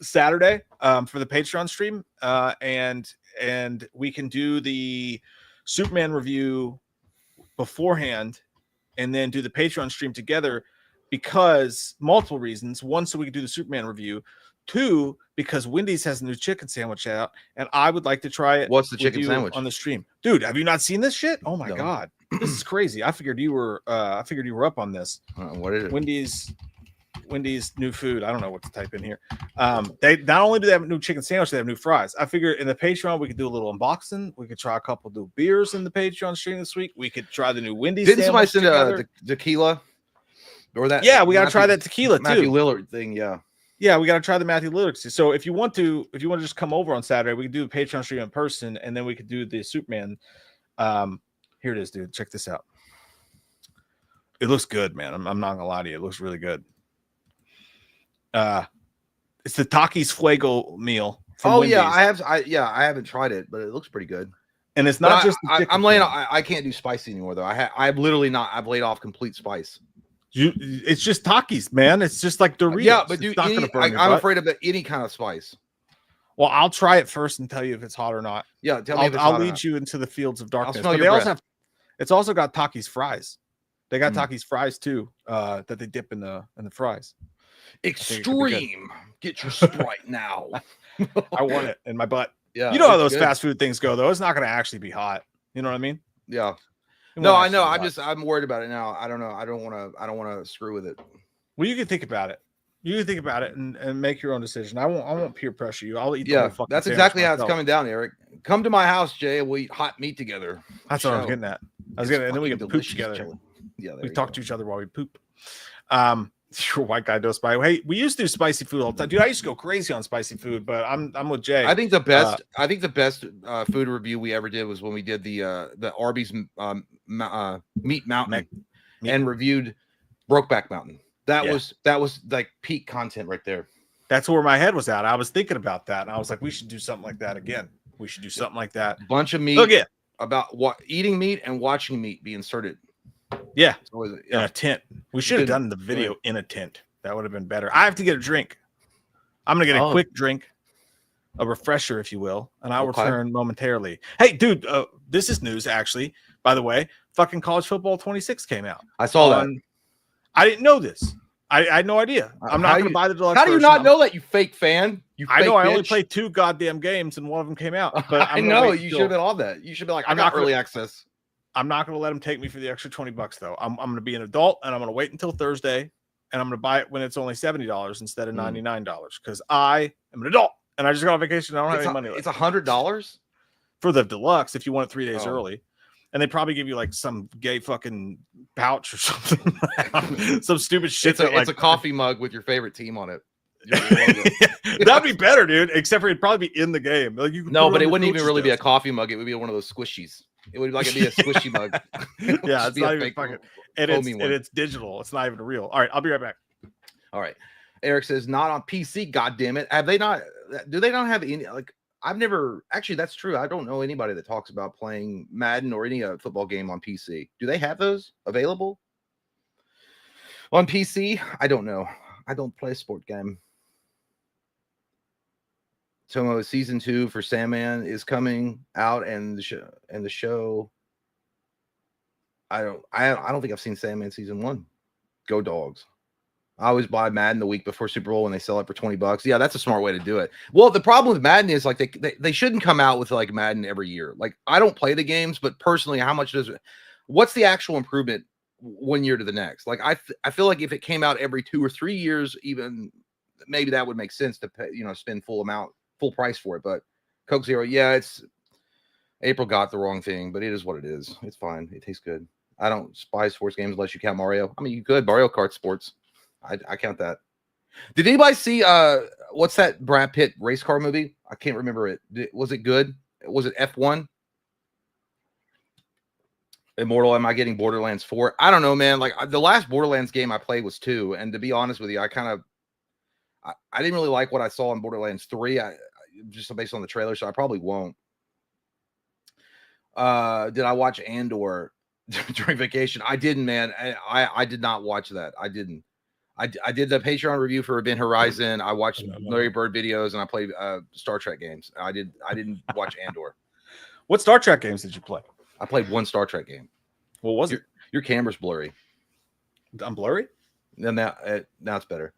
Saturday for the Patreon stream and we can do the Superman review beforehand and then do the Patreon stream together because multiple reasons. One, so we can do the Superman review. Two, because Wendy's has a new chicken sandwich out and I would like to try it. What's the chicken sandwich on the stream? Dude, have you not seen this shit? Oh my God. This is crazy. I figured you were up on this. What is it? Wendys New Food. I don't know what to type in here. They not only do they have a new chicken sandwich, they have new fries. I figured in the Patreon we could do a little unboxing. We could try a couple new beers in the Patreon stream this week. We could try the new Wendy's. Didn't somebody send a tequila or that? Yeah, we gotta try that tequila Matthew too. Lillard thing. Yeah. Yeah, we gotta try the Matthew Lillard. So if you want to just come over on Saturday, we could do the Patreon stream in person, and then we could do the Superman. Here it is, dude. Check this out. It looks good, man. I'm not gonna lie to you. It looks really good. It's the Takis Fuego meal. Oh Wendy's. yeah, I haven't tried it, but it looks pretty good. And it's not just I'm laying. I can't do spicy anymore though. I've literally not. I've laid off complete spice. It's just Takis, man. It's just like Doritos. Yeah, but it's not gonna burn your I'm butt. afraid of any kind of spice. Well, I'll try it first and tell you if it's hot or not. Yeah, tell me if it's I'll hot or lead not. you into the fields of darkness. smell But your they also breath. have. It's also got Takis fries. They got Mm. Takis fries too. That they dip in the fries. Extreme. Get your Sprite now. I want it in my butt. Yeah, You know how it's those good. fast food things go, though. It's not going to actually be hot. You know what I mean? Yeah. It No, won't I know. actually be hot. I'm worried about it now. I don't know. I don't want to screw with it. Well, you can think about it. You can think about it and make your own decision. I won't peer pressure you. I'll eat the whole fucking that's sandwich exactly how myself. it's coming down, Eric. Come to my house, Jay, and we'll eat hot meat together. That's what I was getting at. And then we can poop together. Jelly. Yeah, We talk to each other while we poop. Sure, white guy does spicy. Hey, we used to do spicy food all the time, dude. I used to go crazy on spicy food, but I'm with Jay. I think the best food review we ever did was when we did the Arby's Meat Mountain and reviewed Brokeback Mountain. That was like peak content right there. That's where my head was at. I was thinking about that, and I was like, we should do something like that again. We should do something like that. Bunch of meat. Again. About eating meat and watching meat be inserted. Yeah. In a tent. We should have done the video in a tent. That would have been better. I have to get a drink. I'm going to get a quick drink, a refresher, if you will, and I'll return momentarily. Hey, dude, this is news, actually. By the way, fucking College Football 26 came out. I saw that. I didn't know this. I had no idea. I'm not going to buy the deluxe How do you not know that, you fake fan? I know. I only played 2 goddamn games, and one of them came out. But I know. You should have been on that. You should be like, I got early access. I'm not going to let them take me for the extra $20, though. I'm going to be an adult, and I'm going to wait until Thursday, and I'm going to buy it when it's only $70 instead of $99 because I am an adult, and I just got on vacation. And I don't have any money left. It's $100 for the deluxe if you want it 3 days early. And they probably give you like some gay fucking pouch or something, some stupid shit. It's a coffee mug with your favorite team on it. That'd be better, dude. Except for it'd probably be in the game. Like but it wouldn't even really be a coffee mug. It would be one of those squishies. It would be a squishy mug. Yeah, it's not even fucking. And it's digital. It's not even real. All right, I'll be right back. All right. Eric says not on PC. God damn it! Have they not? Do they not have any like? I've never actually. That's true. I don't know anybody that talks about playing Madden or any football game on PC. Do they have those available on PC? I don't know. I don't play a sport game. Tomo season 2 for Sandman is coming out, and the show. I don't think I've seen Sandman season 1. Go Dogs. I always buy Madden the week before Super Bowl when they sell it for $20. Yeah, that's a smart way to do it. Well, the problem with Madden is like they shouldn't come out with like Madden every year. Like I don't play the games, but personally, what's the actual improvement 1 year to the next? Like I feel like if it came out every 2 or 3 years, even maybe that would make sense to pay, spend full price for it. But Coke Zero, yeah, it's April got the wrong thing, but it is what it is. It's fine. It tastes good. I don't buy sports games unless you count Mario. I mean, you could Mario Kart sports. I count that. Did anybody see what's that Brad Pitt race car movie? I can't remember it. Was it good? Was it F1? Immortal? Am I getting Borderlands 4? I don't know, man. Like the last Borderlands game I played was 2, and to be honest with you, I didn't really like what I saw in Borderlands 3. I just based on the trailer, so I probably won't. Did I watch Andor during vacation? I didn't, man. I did not watch that. I didn't. I did the Patreon review for Event Horizon. I watched Larry Bird videos, and I played Star Trek games. I didn't watch Andor. What Star Trek games did you play? I played 1 Star Trek game. What was it? Your camera's blurry. I'm blurry? And now it's better.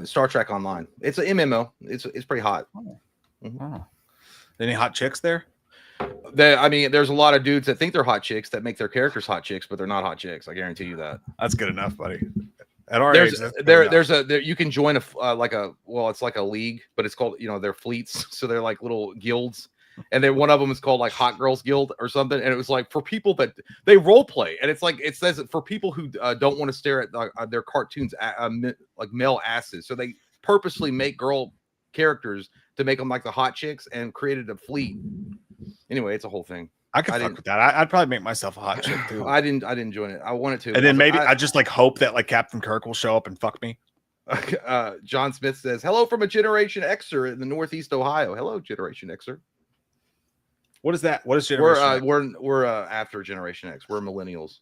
Star Trek Online. It's an MMO. It's pretty hot. Oh. Mm-hmm. Oh. Any hot chicks there? There's a lot of dudes that think they're hot chicks that make their characters hot chicks, but they're not hot chicks. I guarantee you that. That's good enough, buddy. At our age, there you can join it's like a league, but it's called they're fleets, so they're like little guilds, and then one of them is called like Hot Girls Guild or something, and it was like for people that they role play, and it's like it says it for people who don't want to stare at their cartoons like male asses, so they purposely make girl characters to make them like the hot chicks and created a fleet. Anyway, it's a whole thing. I could fuck with that. I'd probably make myself a hot chick too. I didn't join it. I wanted to. And then maybe I just like hope that like Captain Kirk will show up and fuck me. John Smith says, hello from a Generation Xer in the Northeast Ohio. Hello, Generation Xer. What is that? What is Generation X? We're after Generation X. We're millennials.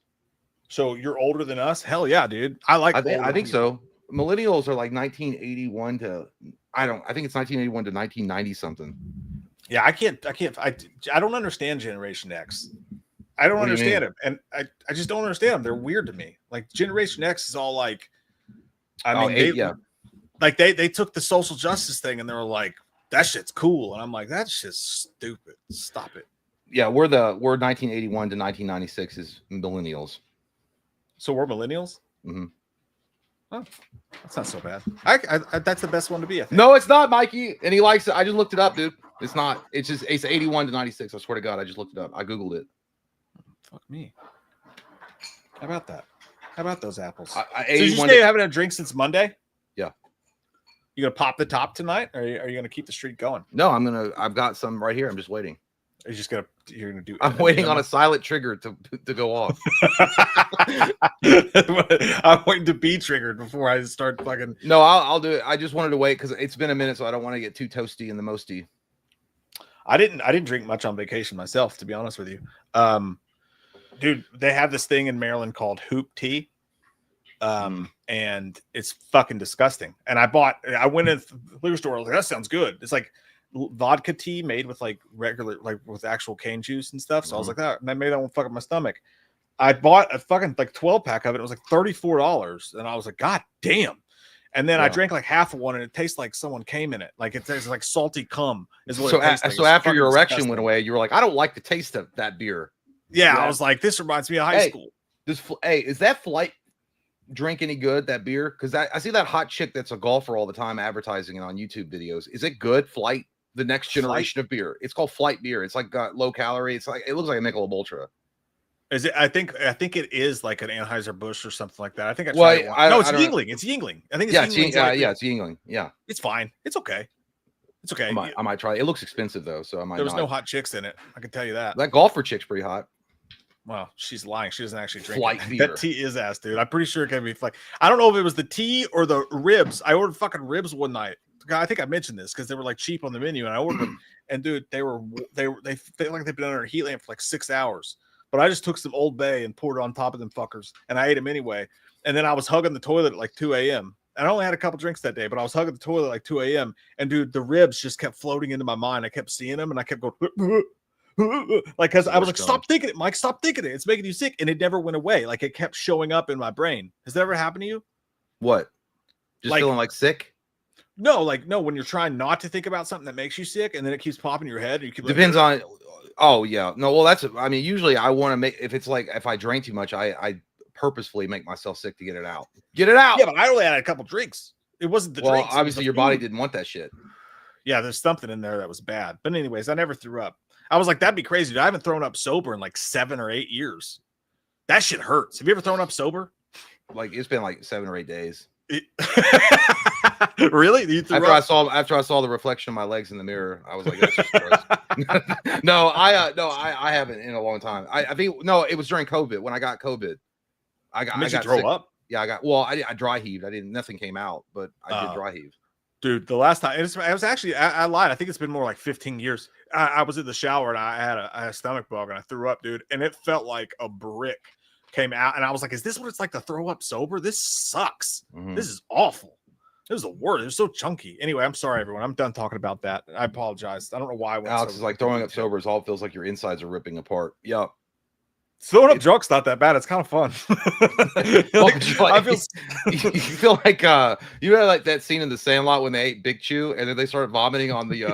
So you're older than us? Hell yeah, dude. I think so. Millennials are like 1981 to I think it's 1981 to 1990 something. Yeah, I don't understand Generation X. I don't understand it. And I just don't understand them. They're weird to me. Like Generation X is all like, like they took the social justice thing and they were like, that shit's cool. And I'm like, that's just stupid. Stop it. Yeah, we're 1981 to 1996 is millennials. So we're millennials? Mm-hmm. Oh, that's not so bad. I that's the best one to be. I think. No, it's not, Mikey. And he likes it. I just looked it up, dude. It's not. It's 81 to 96. I swear to God, I just looked it up. I Googled it. Fuck me. How about that? How about those apples? So you say you haven't had a drink since Monday? Yeah. You gonna pop the top tonight, or are you gonna keep the streak going? No, I've got some right here. I'm just waiting. You're gonna do. I'm waiting on a silent trigger to go off. I'm waiting to be triggered before I start fucking. No, I'll do it. I just wanted to wait because it's been a minute, so I don't want to get too toasty in the mosty. I didn't drink much on vacation myself, to be honest with you. Dude, they have this thing in Maryland called hoop tea. And it's fucking disgusting. And I went in the liquor store. I was like, that sounds good. It's like vodka tea made with like regular, like with actual cane juice and stuff. So I was like, that, and I made that one fuck up my stomach. I bought a fucking like 12 pack of it. It was like $34. And I was like, God damn. And then I drank like half of one and it tastes like someone came in it. Like it tastes like salty cum is what it tastes like. So after your erection went away, you were like, I don't like the taste of that beer. Yeah. I was like, this reminds me of high school. Is that Flight drink any good, that beer? Because I see that hot chick that's a golfer all the time advertising it on YouTube videos. Is it good? Flight, the next generation of beer. It's called Flight beer. It's like got low calorie. It's like, it looks like a Michelob Ultra. Is it? I think it is like an Anheuser-Busch or something like that. I think I tried it. No, it's Yingling. It's Yingling. I think it's Yingling. It's Yingling. Yeah. It's fine. It's okay. It's okay. I might try it. It looks expensive though, so I might. There was no hot chicks in it. I can tell you that. That golfer chick's pretty hot. Well, she's lying. She doesn't actually drink Flight beer. That tea is ass, dude. I'm pretty sure it can be like, I don't know if it was the tea or the ribs. I ordered fucking ribs one night. I think I mentioned this because they were like cheap on the menu, and I ordered them. And dude, they felt like they've been under a heat lamp for like 6 hours. But I just took some Old Bay and poured it on top of them fuckers, and I ate them anyway. And then I was hugging the toilet at like 2 a.m. And I only had a couple drinks that day, but I was hugging the toilet at like 2 a.m. And dude, the ribs just kept floating into my mind. I kept seeing them, and I kept going. Like, because I was like, stop thinking it, Mike, stop thinking it. It's making you sick. And it never went away. Like, it kept showing up in my brain. Has that ever happened to you? What? Just feeling like sick? No, when you're trying not to think about something that makes you sick, and then it keeps popping in your head. And you keep depends on. Oh yeah, no. Well, usually I want to make, if I drink too much, I purposefully make myself sick to get it out. Get it out. Yeah, but I only had a couple drinks. It wasn't the drinks. Well, obviously your body didn't want that shit. Yeah, there's something in there that was bad. But anyways, I never threw up. I was like, that'd be crazy, dude. I haven't thrown up sober in like 7 or 8 years. That shit hurts. Have you ever thrown up sober? Like, it's been like 7 or 8 days. Really? After I saw the reflection of my legs in the mirror, I was like, that's just gross. No, I haven't in a long time. I think it was during COVID when I got COVID. I got throw sick. up. Yeah, I dry heaved. Nothing came out, but I did dry heave. Dude, the last time it was actually, I lied. I think it's been more like 15 years. I was in the shower and I had a stomach bug and I threw up, dude. And it felt like a brick came out. And I was like, is this what it's like to throw up sober? This sucks. Mm-hmm. This is awful. It was the worst. It was so chunky. Anyway, I'm sorry, everyone. I'm done talking about that. I apologize. I don't know why. Alex is like, throwing up sober is all feels like your insides are ripping apart. Yep. Throwing up drunk's not that bad. It's kind of fun. You feel like you had like that scene in The Sandlot when they ate Big Chew and then they started vomiting on the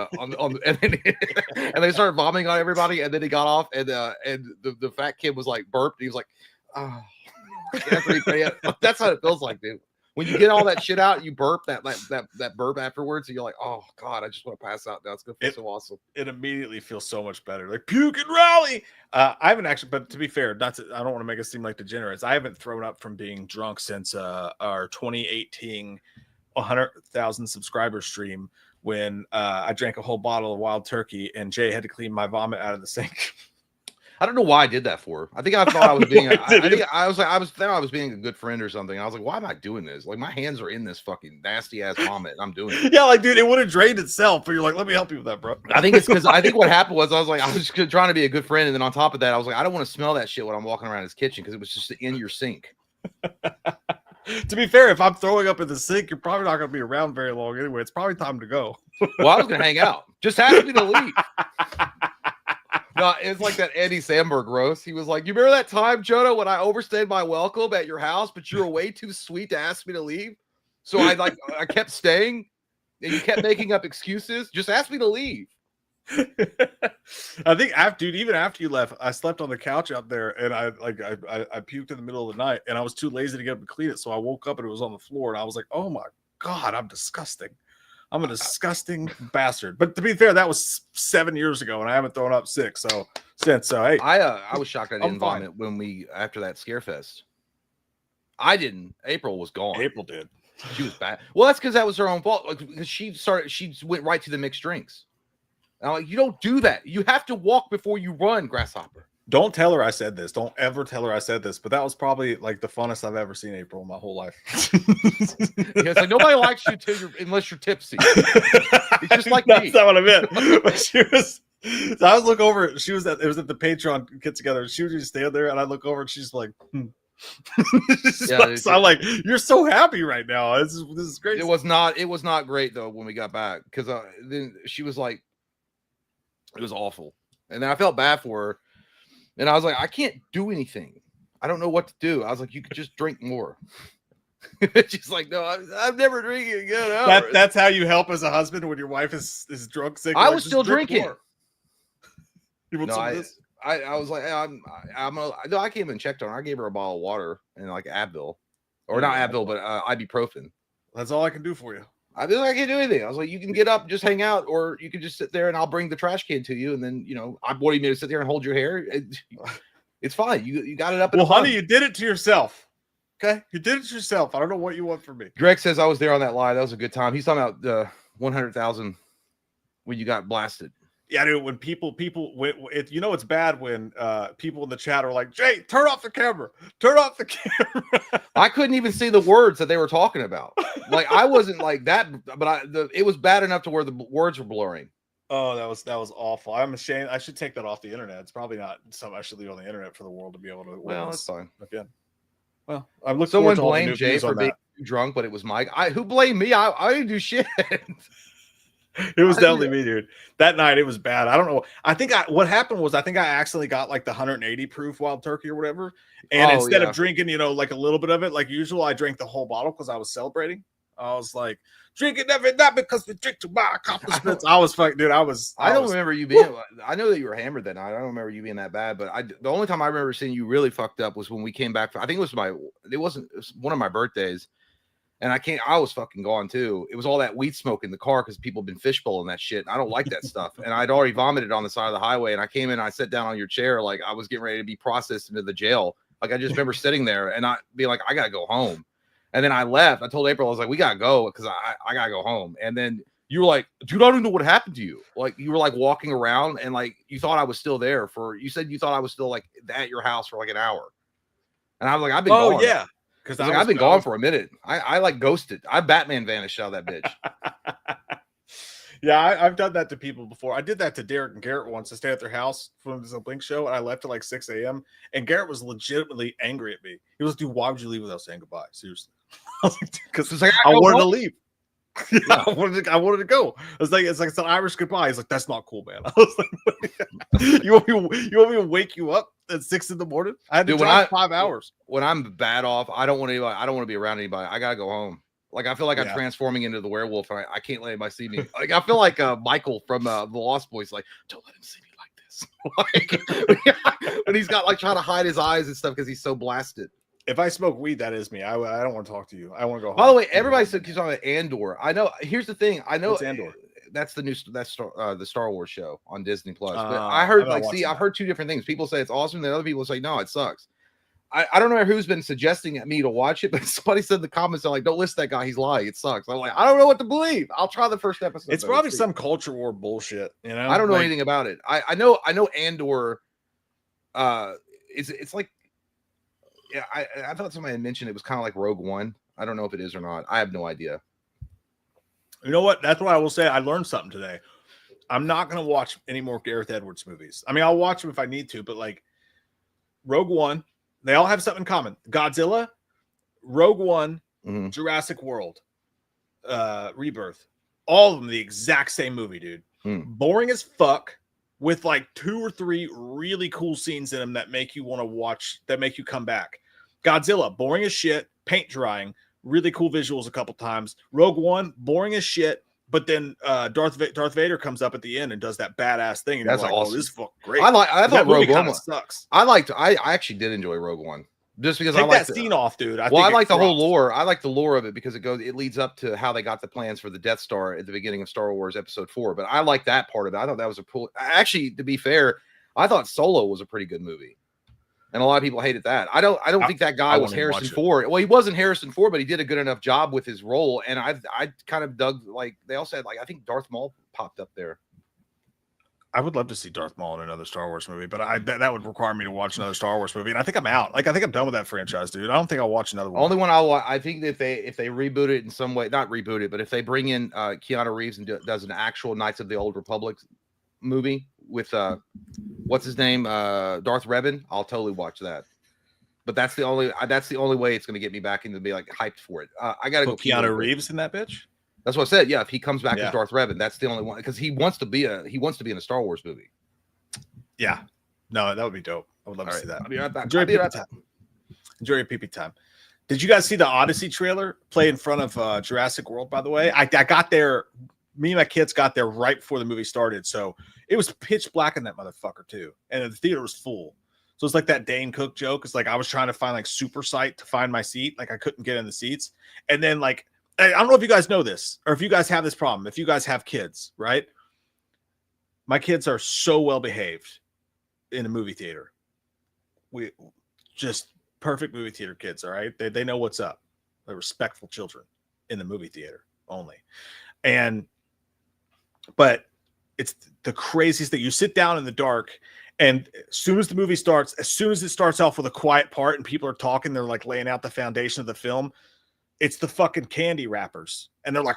and they started vomiting on everybody, and then he got off and the fat kid was like burped. He was like, oh. That's how it feels like, dude. When you get all that shit out, you burp that burp afterwards, and you're like, oh God, I just want to pass out now. It's gonna feel so awesome. It immediately feels so much better. Like puke and rally. I haven't actually, but to be fair, I don't want to make us seem like degenerates. I haven't thrown up from being drunk since our 2018 100,000 subscriber stream when I drank a whole bottle of wild turkey and Jay had to clean my vomit out of the sink. I don't know why I did that for. I think I thought I was being. I was being a good friend or something. I was like, why am I doing this? Like my hands are in this fucking nasty ass vomit, and I'm doing it. Yeah, like dude, it would have drained itself. But you're like, let me help you with that, bro. I think it's because I think what happened was I was just trying to be a good friend, and then on top of that, I was like, I don't want to smell that shit when I'm walking around his kitchen because it was just in your sink. To be fair, if I'm throwing up in the sink, you're probably not going to be around very long anyway. It's probably time to go. Well, I was going to hang out. Just ask me to leave. No, it's like that Andy Samberg roast. He was like, you remember that time, Jonah, when I overstayed my welcome at your house, but you were way too sweet to ask me to leave? So I kept staying, and you kept making up excuses. Just ask me to leave. I think even after you left, I slept on the couch out there, and I puked in the middle of the night, and I was too lazy to get up and clean it. So I woke up and it was on the floor, and I was like, oh my God, I'm disgusting. I'm a disgusting bastard. But to be fair, that was 7 years ago, and I haven't thrown up since. So hey, I was shocked I didn't vomit when after that Scarefest. I didn't. April was gone. April did. She was bad. Well, that's because that was her own fault. Like, because she went right to the mixed drinks. And I'm like, you don't do that. You have to walk before you run, Grasshopper. Don't tell her I said this. Don't ever tell her I said this. But that was probably like the funnest I've ever seen April in my whole life. Yeah, it's like nobody likes you unless you're tipsy. It's just like That's me. not what I meant. But she was. So I was looking over. It was at the Patreon get together. She would just stand there, and I look over, and she's like, So I'm like, you're so happy right now. This is great. It was not great though when we got back because then she was like, it was awful, and then I felt bad for her. And I was like, I can't do anything. I don't know what to do. I was like, you could just drink more. She's like, no, I'm never drinking again. That's how you help as a husband when your wife is drunk. Sick. I was still drinking. You want some of this? I was like, I came and checked on her. I gave her a bottle of water and like Advil, or not Advil, but ibuprofen. That's all I can do for you. I can't do anything. I was like, you can get up, just hang out, or you can just sit there and I'll bring the trash can to you. And then, I'm wanting me to sit there and hold your hair. It's fine. You got it up. Well, honey, you did it to yourself. Okay. You did it to yourself. I don't know what you want from me. Greg says I was there on that live. That was a good time. He's talking about the 100,000 when you got blasted. Yeah, dude, when people it's bad when people in the chat are like, Jay, turn off the camera. Turn off the camera. I couldn't even see the words that they were talking about. Like I wasn't like that, but it was bad enough to where the words were blurring. Oh, that was awful. I'm ashamed. I should take that off the internet. It's probably not something I should leave on the internet for the world to be able to. Well, that's fine. Again. Well, I'm looking. Someone blamed Jay for being too drunk, but it was Mike. Who blamed me? I didn't do shit. It was definitely me, dude. That night it was bad. I don't know. What happened was I accidentally got like the 180 proof wild turkey or whatever. And instead of drinking, like a little bit of it, like usual, I drank the whole bottle because I was celebrating. I was like, drinking not because we drink to my accomplishments. I was fucking, dude. I don't remember you being. I know that you were hammered that night. I don't remember you being that bad, but the only time I remember seeing you really fucked up was when we came back. I think it was one of my birthdays. And I was fucking gone too. It was all that weed smoke in the car because people have been fishbowling that shit. And I don't like that stuff. And I'd already vomited on the side of the highway. And I came in and I sat down on your chair like I was getting ready to be processed into the jail. Like I just remember sitting there and not being like, I gotta go home. And then I left. I told April, I was like, we gotta go because I gotta go home. And then you were like, dude, I don't know what happened to you. Like you were like walking around and like you thought I was still there you said you thought I was still like at your house for like an hour. And I was like, I've been gone. Oh yeah. Because I've been gone for a minute. I like ghosted. I Batman vanished out of that bitch. Yeah, I've done that to people before. I did that to Derek and Garrett once. I stayed at their house from the Blink show, and I left at like 6 a.m. And Garrett was legitimately angry at me. He was like, dude, why would you leave without saying goodbye? Seriously. I was like, because I wanted to leave. Yeah, I wanted to go. It's like it's an Irish goodbye. He's like, that's not cool, man. I was like, you want me to wake you up at 6 a.m? I had to drive 5 hours. When I'm bad off, I don't want to be around anybody. I gotta go home. Like I feel like I'm transforming into the werewolf, and I can't let anybody see me. Like I feel like Michael from the Lost Boys. Like, don't let him see me like this. Like, when he's got like trying to hide his eyes and stuff because he's so blasted. If I smoke weed, that is me. I don't want to talk to you. I want to go home. By the way, everybody said he's on Andor. I know. Here's the thing. I know. What's Andor? That's the Star Wars show on Disney Plus. But I heard I've heard two different things. People say it's awesome, and other people say no, it sucks. I don't know who's been suggesting at me to watch it, but somebody said in the comments, they're like, don't listen to that guy. He's lying. It sucks. I'm like, I don't know what to believe. I'll try the first episode. It's probably some culture war bullshit. I don't know anything about it. I know Andor it's like, yeah, I thought somebody had mentioned it was kind of like Rogue One. I don't know if it is or not. I have no idea. You know what? That's what I will say. I learned something today. I'm not going to watch any more Gareth Edwards movies. I mean, I'll watch them if I need to, but like Rogue One, they all have something in common. Godzilla, Rogue One, Jurassic World, Rebirth, all of them the exact same movie, dude. Boring as fuck, with like 2 or 3 really cool scenes in them that make you want to watch, that make you come back. Godzilla, boring as shit, paint drying, really cool visuals a couple times. Rogue One, boring as shit, but then Darth Vader comes up at the end and does that badass thing. And that's you're like, awesome. Oh, this is fucking great. I thought Rogue One sucks. I actually did enjoy Rogue One. Just because Take I like that scene off, dude. I like the whole lore. I like the lore of it because it leads up to how they got the plans for the Death Star at the beginning of Star Wars Episode 4. But I like that part of it. I thought that was actually, to be fair, I thought Solo was a pretty good movie, and a lot of people hated that. I don't think that guy was Harrison Ford. Well, he wasn't Harrison Ford, but he did a good enough job with his role. And I kind of dug, like they all said, like I think Darth Maul popped up there. I would love to see Darth Maul in another Star Wars movie, but that would require me to watch another Star Wars movie, and I think I'm out. Like I think I'm done with that franchise, dude. I don't think I'll watch another one. Only one I think that if they reboot it in some way, not reboot it, but if they bring in Keanu Reeves and does an actual Knights of the Old Republic movie with what's his name, Darth Revan, I'll totally watch that. But that's the only way it's going to get me back into be like hyped for it. I got to go. Keanu Reeves in that bitch. That's what I said. Yeah, if he comes back as Darth Revan, that's the only one because he wants to be in a Star Wars movie. Yeah, no, that would be dope. I would love to see that. I'll be right back. Enjoy your pee time. Did you guys see the Odyssey trailer play in front of Jurassic World? By the way, I got there. Me and my kids got there right before the movie started, so it was pitch black in that motherfucker too, and the theater was full. So it's like that Dane Cook joke. It's like I was trying to find like Super Sight to find my seat, like I couldn't get in the seats, and then like. I don't know if you guys know this or if you guys have this problem. If you guys have kids, right? My kids are so well behaved in a movie theater. We just perfect movie theater kids. All right. They know what's up. They're respectful children in the movie theater only. But it's the craziest thing. You sit down in the dark and as soon as the movie starts, as soon as it starts off with a quiet part and people are talking, they're like laying out the foundation of the film. It's the fucking candy wrappers. And they're like,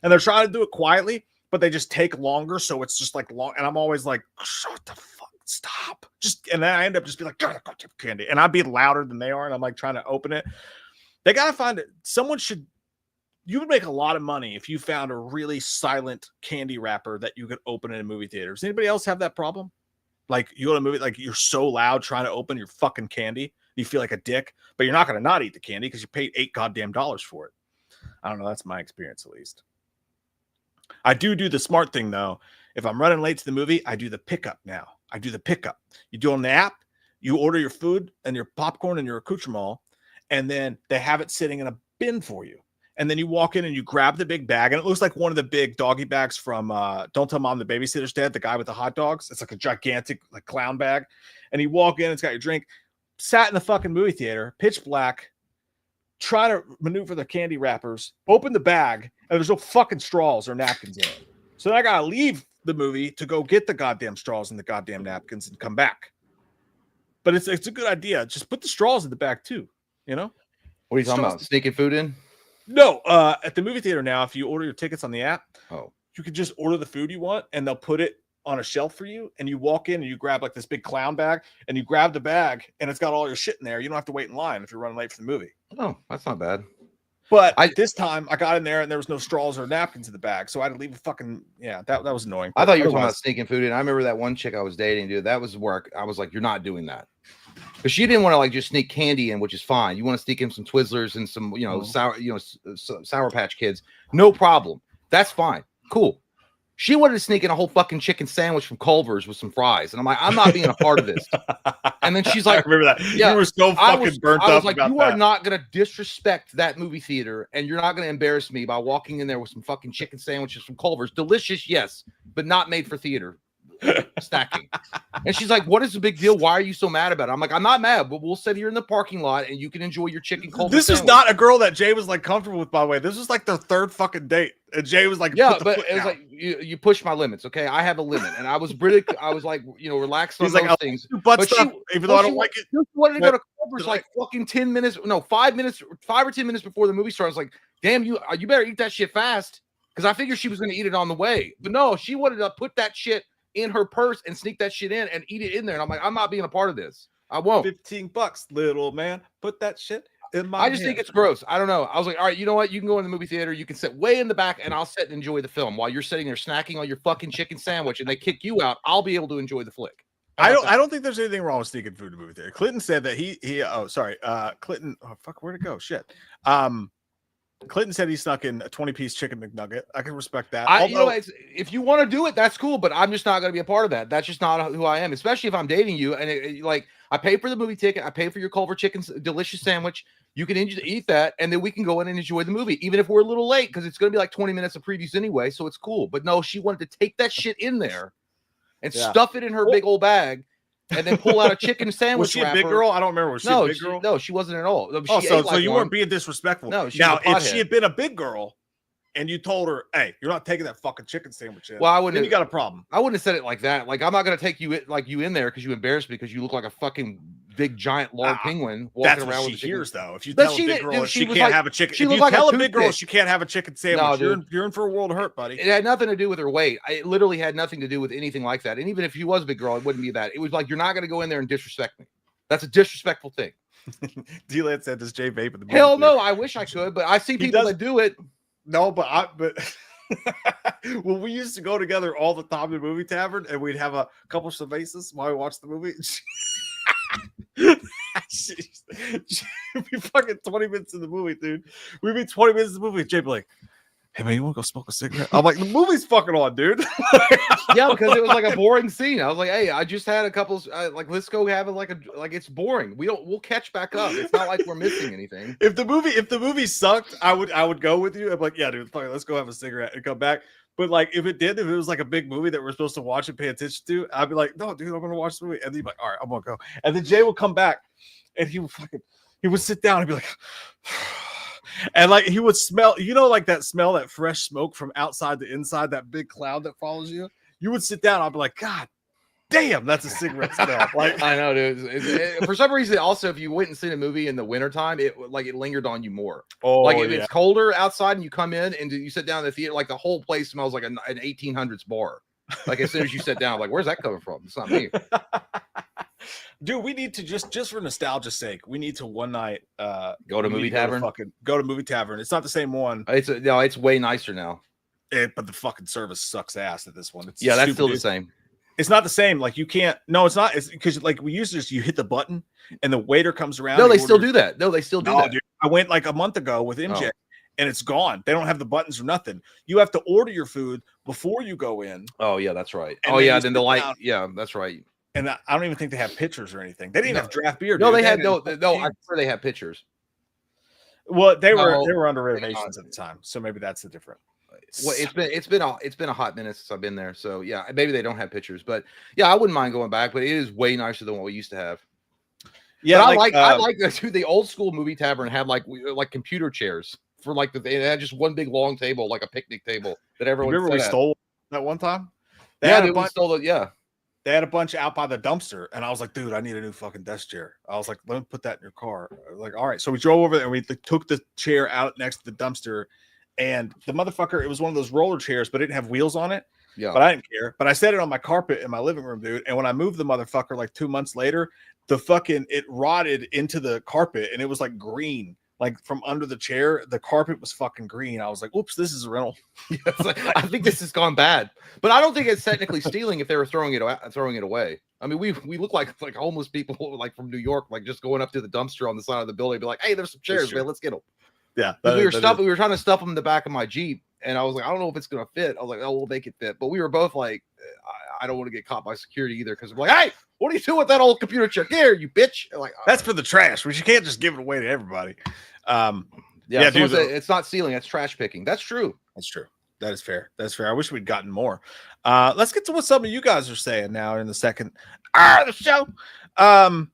and they're trying to do it quietly, but they just take longer. So it's just like long. And I'm always like, shut the fuck, stop. And then I end up just being like, candy. And I'd be louder than they are. And I'm like trying to open it. They got to find it. You would make a lot of money if you found a really silent candy wrapper that you could open in a movie theater. Does anybody else have that problem? Like you go to a movie, like you're so loud trying to open your fucking candy. You feel like a dick, but you're not going to not eat the candy because you paid $8 goddamn for it. I don't know. That's my experience, at least. I do the smart thing, though. If I'm running late to the movie, I do the pickup now. I do the pickup. You do it on the app. You order your food and your popcorn and your accoutrement, and then they have it sitting in a bin for you. And then you walk in and you grab the big bag, and it looks like one of the big doggy bags from Don't Tell Mom the Babysitter's Dead, the guy with the hot dogs. It's like a gigantic like clown bag. And you walk in, it's got your drink. Sat in the fucking movie theater, pitch black, try to maneuver the candy wrappers, open the bag, and there's no fucking straws or napkins in it. So then I gotta leave the movie to go get the goddamn straws and the goddamn napkins and come back. But it's a good idea. Just put the straws in the bag too, you know? What are you talking about? Sneaking food in? No, at the movie theater now, if you order your tickets on the app, you can just order the food you want and they'll put it on a shelf for you, and you walk in and you grab like this big clown bag and you grab the bag and it's got all your shit in there. You don't have to wait in line if you're running late for the movie. Oh, that's not bad. But this time I got in there and there was no straws or napkins in the bag, so I had to leave a fucking that was annoying. I thought you were talking about sneaking food in. I remember that one chick I was dating, dude. That was work. I was like, you're not doing that. Because she didn't want to like just sneak candy in, which is fine. You want to sneak in some Twizzlers and some, Sour Patch Kids. No problem. That's fine. Cool. She wanted to sneak in a whole fucking chicken sandwich from Culver's with some fries. And I'm like, I'm not being a part of this. And then she's like, I remember that. Yeah, you were so fucking burnt up. I was like, you are not going to disrespect that movie theater. And you're not going to embarrass me by walking in there with some fucking chicken sandwiches from Culver's. Delicious, yes, but not made for theater. snacking. And she's like, what is the big deal? Why are you so mad about it? I'm like, I'm not mad, but we'll sit here in the parking lot and you can enjoy your chicken cold. This is not a girl that Jay was like comfortable with, by the way. This was like their third fucking date. And Jay was like, yeah, but it was like, you push my limits. Okay. I have a limit. And I was I was like, relaxed on those things. But stuff, even though I don't like it. She wanted to go to Culver's like fucking 10 minutes. No, 5 or 10 minutes before the movie started. I was like, damn, you better eat that shit fast. Because I figured she was going to eat it on the way. But no, she wanted to put that shit in her purse and sneak that shit in and eat it in there. And I'm like, I'm not being a part of this. I won't. $15, little man. Put that shit in my I just think it's gross. I don't know. I was like, all right, you know what? You can go in the movie theater. You can sit way in the back and I'll sit and enjoy the film while you're sitting there snacking on your fucking chicken sandwich and they kick you out. I'll be able to enjoy the flick. I don't think there's anything wrong with sneaking food in the movie theater. Clinton said that Clinton, where'd it go? Shit. Clinton said he snuck in a 20-piece chicken McNugget. I can respect that. If you want to do it, that's cool, but I'm just not going to be a part of that. That's just not who I am, especially if I'm dating you. And I pay for the movie ticket. I pay for your Culver Chicken's delicious sandwich. You can eat that, and then we can go in and enjoy the movie, even if we're a little late, because it's going to be like 20 minutes of previews anyway, so it's cool. But no, she wanted to take that shit in there and stuff it in her big old bag. And then pull out a chicken sandwich. Was she a big girl? I don't remember. Was she a big girl? No, she wasn't at all. So you weren't being disrespectful. No, now if she had been a big girl and you told her, "Hey, you're not taking that fucking chicken sandwich in," well, I wouldn't. Then you got a problem. I wouldn't have said it like that. Like, I'm not going to take you in there because you embarrassed me because you look like a fucking big giant lord penguin walking around with a chicken. Hears though. If you tell a big girl she can't have a chicken, if you tell a big girl she can't have a chicken sandwich, you're in for a world of hurt, buddy. It had nothing to do with her weight. It literally had nothing to do with anything like that. And even if she was a big girl, it wouldn't be that. It was like, you're not going to go in there and disrespect me. That's a disrespectful thing. D-Lance said, "Does Jay vape in the movie?" Hell no. I wish I could, but I see people that do it. No, but well, we used to go together all the time to the movie tavern, and we'd have a couple cervezas while we watched the movie. We'd be fucking 20 minutes in the movie, dude. We'd be 20 minutes in the movie. Jay be like, "Hey man, you want to go smoke a cigarette?" I'm like, "The movie's fucking on, dude." Yeah, because it was like a boring scene. I was like, "Hey, I just had a couple. Let's go have it like it's boring. We'll catch back up. It's not like we're missing anything." If the movie sucked, I would go with you. I'm like, "Yeah, dude, fuck, let's go have a cigarette and come back." But like, if it was like a big movie that we're supposed to watch and pay attention to, I'd be like, "No, dude, I'm gonna watch the movie." And then he'd be like, "All right, I'm gonna go." And then Jay will come back, and he would sit down and be like. And like he would smell, like that smell, that fresh smoke from outside to inside, that big cloud that follows you. You would sit down. I'd be like, "God damn, that's a cigarette smell." Like, I know, dude. For some reason, also, if you went and seen a movie in the wintertime, it lingered on you more. Oh, like if it's colder outside and you come in and you sit down in the theater, like the whole place smells like an 1800s bar. Like as soon as you sit down, like, where's that coming from? It's not me. Dude, we need to just for nostalgia's sake, we need to one night go to movie tavern. Go to movie tavern. It's not the same one. It's way nicer now. But the fucking service sucks ass at this one. That's still the same. It's not the same. Like you can't. No, it's not. It's because like we used to. You hit the button and the waiter comes around. No, they still do that. No, they still do that. Dude, I went like a month ago with MJ. And it's gone. They don't have the buttons or nothing. You have to order your food before you go in. Oh yeah, that's right. And then the light. Yeah, that's right. And I don't even think they have pictures or anything. They didn't have draft beer. No, they had no. I'm sure they have pictures. Well, they were under renovations at the time, so maybe that's the difference. Well, it's been a hot minute since I've been there, so yeah, maybe they don't have pictures, but yeah, I wouldn't mind going back. But it is way nicer than what we used to have. Yeah, I like the old school movie tavern had like computer chairs for like they had just one big long table, like a picnic table that everyone. Remember we stole that one time? We stole it. Yeah. They had a bunch out by the dumpster, and I was like, "Dude, I need a new fucking desk chair." I was like, "Let me put that in your car." I was like, all right. So we drove over there and we took the chair out next to the dumpster, and the motherfucker, it was one of those roller chairs, but it didn't have wheels on it. Yeah. But I didn't care. But I set it on my carpet in my living room, dude. And when I moved the motherfucker like 2 months later, it rotted into the carpet, and it was like green. Like from under the chair, the carpet was fucking green. I was like, "Oops, this is a rental." I think this has gone bad, but I don't think it's technically stealing if they were throwing it away. I mean, we look like homeless people, like from New York, like just going up to the dumpster on the side of the building, be like, "Hey, there's some chairs, man. Let's get them." Yeah, we were trying to stuff them in the back of my Jeep, and I was like, "I don't know if it's gonna fit." I was like, "Oh, we'll make it fit," but we were both like, I don't want to get caught by security either, because we're like, "Hey, what are you doing with that old computer chair? Here, you bitch!" Like, that's for the trash. You can't just give it away to everybody. Dude, it's not stealing. That's trash picking. That's true. That's true. That is fair. That's fair. I wish we'd gotten more. Let's get to what some of you guys are saying now in the second the show. Byron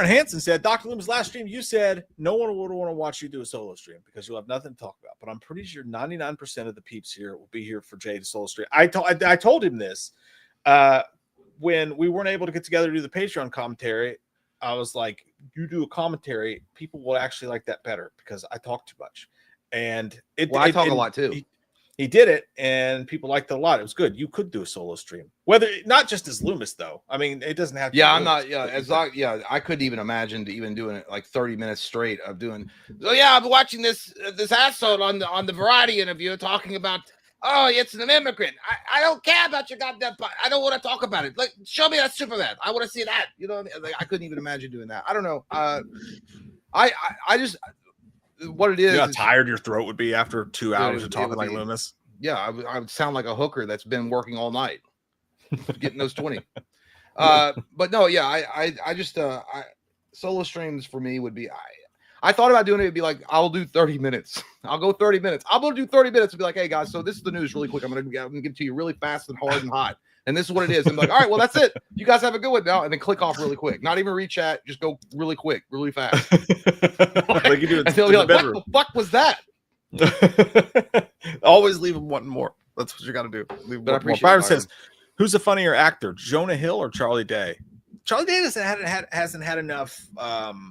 Hansen said, Dr. Loomis, last stream, you said no one would want to watch you do a solo stream because you'll have nothing to talk about. But I'm pretty sure 99% of the peeps here will be here for Jay to solo stream. I told him this when we weren't able to get together to do the Patreon commentary. I was like, you do a commentary, people will actually like that better because I talk too much. And I talk a lot too. He did it, and people liked it a lot. It was good. You could do a solo stream, whether not just as Loomis though. I mean, it doesn't have to. Yeah, I'm not. Yeah, I couldn't even imagine even doing it like 30 minutes straight of doing. So yeah, I've been watching this asshole on the Variety interview talking about. Oh, it's an immigrant. I don't care about your goddamn. I don't want to talk about it. Like, show me that Superman. I want to see that. You know, like, I couldn't even imagine doing that. I don't know. I just what it is. You know how tired your throat would be after 2 hours of talking like Loomis. Yeah, I would sound like a hooker that's been working all night, getting those 20. But no, yeah, I just solo streams for me would be. I thought about doing it. It'd be like, I'll do 30 minutes. I'll go 30 minutes. I'm going to do 30 minutes and be like, hey, guys, so this is the news really quick. I'm going to give it to you really fast and hard and hot. And this is what it is. I'm like, all right, well, that's it. You guys have a good one now. And then click off really quick. Not even re-chat. Just go really quick, really fast. Like you do and they'll be like, what the fuck was that? Always leave them wanting more. That's what you got to do. But I appreciate Byron says, who's the funnier actor, Jonah Hill or Charlie Day? Charlie Day hasn't had enough.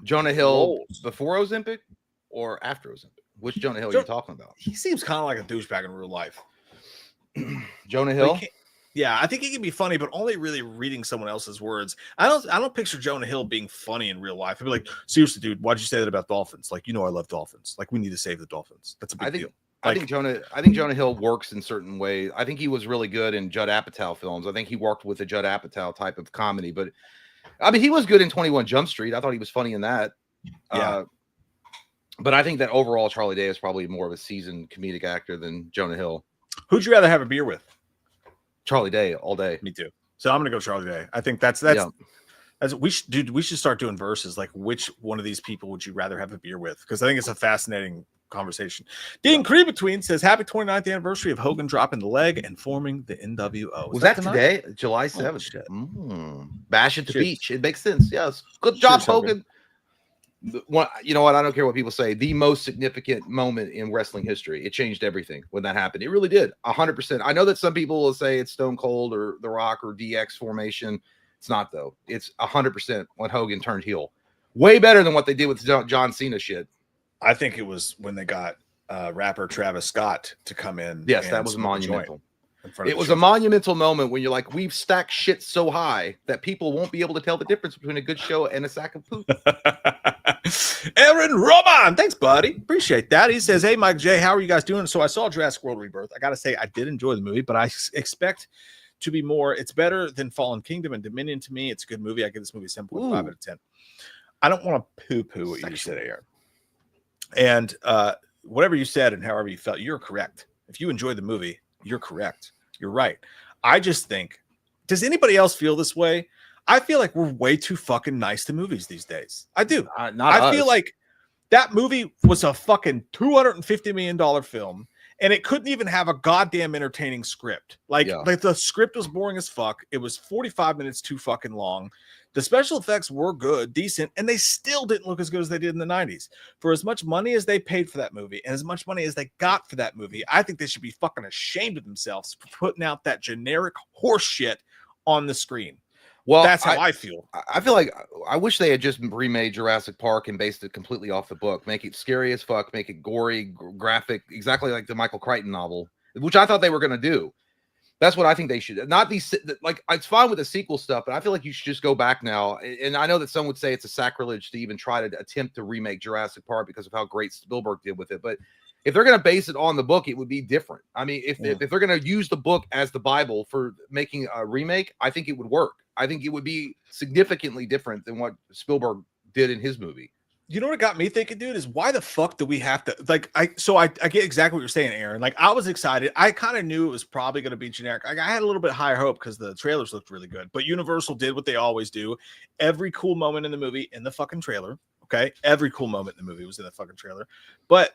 Jonah Hill roles. before Ozempic or after Ozempic? Which Jonah Hill are you talking about? He seems kind of like a douchebag in real life. Jonah Hill? Yeah, I think he can be funny, but only really reading someone else's words. I don't picture Jonah Hill being funny in real life. I'd be like, seriously, dude, why'd you say that about dolphins? Like, I love dolphins. Like, we need to save the dolphins. That's a big deal. I think Jonah Hill works in certain ways. I think he was really good in Judd Apatow films. I think he worked with a Judd Apatow type of comedy, but I mean, he was good in 21 Jump Street. I thought he was funny in that. Yeah. But I think that overall Charlie Day is probably more of a seasoned comedic actor than Jonah Hill. Who'd you rather have a beer with? Charlie Day all day. Me too. So I'm gonna go Charlie Day. I think that's we should start doing verses. Like, which one of these people would you rather have a beer with? Because I think it's a fascinating conversation. Dean Cree Between says, happy 29th anniversary of Hogan dropping the leg and forming the NWO. Was that today? July 7th. Bash at the beach. It makes sense. Yes. Good job, Hogan. You know what? I don't care what people say. The most significant moment in wrestling history. It changed everything when that happened. It really did. 100%. I know that some people will say it's Stone Cold or The Rock or DX formation. It's not, though. It's 100% when Hogan turned heel. Way better than what they did with John Cena shit. I think it was when they got rapper Travis Scott to come in. Yes, that was monumental. It was a monumental moment when you're like, we've stacked shit so high that people won't be able to tell the difference between a good show and a sack of poop. Aaron Roman, thanks, buddy. Appreciate that. He says, hey, Mike J, how are you guys doing? So I saw Jurassic World Rebirth. I got to say, I did enjoy the movie, but I expect to be more. It's better than Fallen Kingdom and Dominion to me. It's a good movie. I give this movie 7.5 out of 10. I don't want to poo-poo what you said, Aaron. And whatever you said and however you felt, you're correct. If you enjoyed the movie, you're correct. You're right. I just think, does anybody else feel this way? I feel like we're way too fucking nice to movies these days. I do. I feel like that movie was a fucking $250 million film, and it couldn't even have a goddamn entertaining script. Like the script was boring as fuck. It was 45 minutes too fucking long. The special effects were good, decent, and they still didn't look as good as they did in the 90s. For as much money as they paid for that movie and as much money as they got for that movie, I think they should be fucking ashamed of themselves for putting out that generic horse shit on the screen. Well, that's how I feel. I feel like I wish they had just remade Jurassic Park and based it completely off the book. Make it scary as fuck, make it gory, graphic, exactly like the Michael Crichton novel, which I thought they were going to do. That's what I think they should. Not these, like, it's fine with the sequel stuff, but I feel like you should just go back now. And I know that some would say it's a sacrilege to even try to attempt to remake Jurassic Park because of how great Spielberg did with it. But if they're going to base it on the book, it would be different. I mean, if they're going to use the book as the Bible for making a remake, I think it would work. I think it would be significantly different than what Spielberg did in his movie. You know what got me thinking, dude, is why the fuck do we have to I get exactly what you're saying, Aaron. Like, I was excited. I kind of knew it was probably going to be generic. I had a little bit higher hope because the trailers looked really good, but Universal did what they always do. Every cool moment in the movie in the fucking trailer. Okay. Every cool moment in the movie was in the fucking trailer. But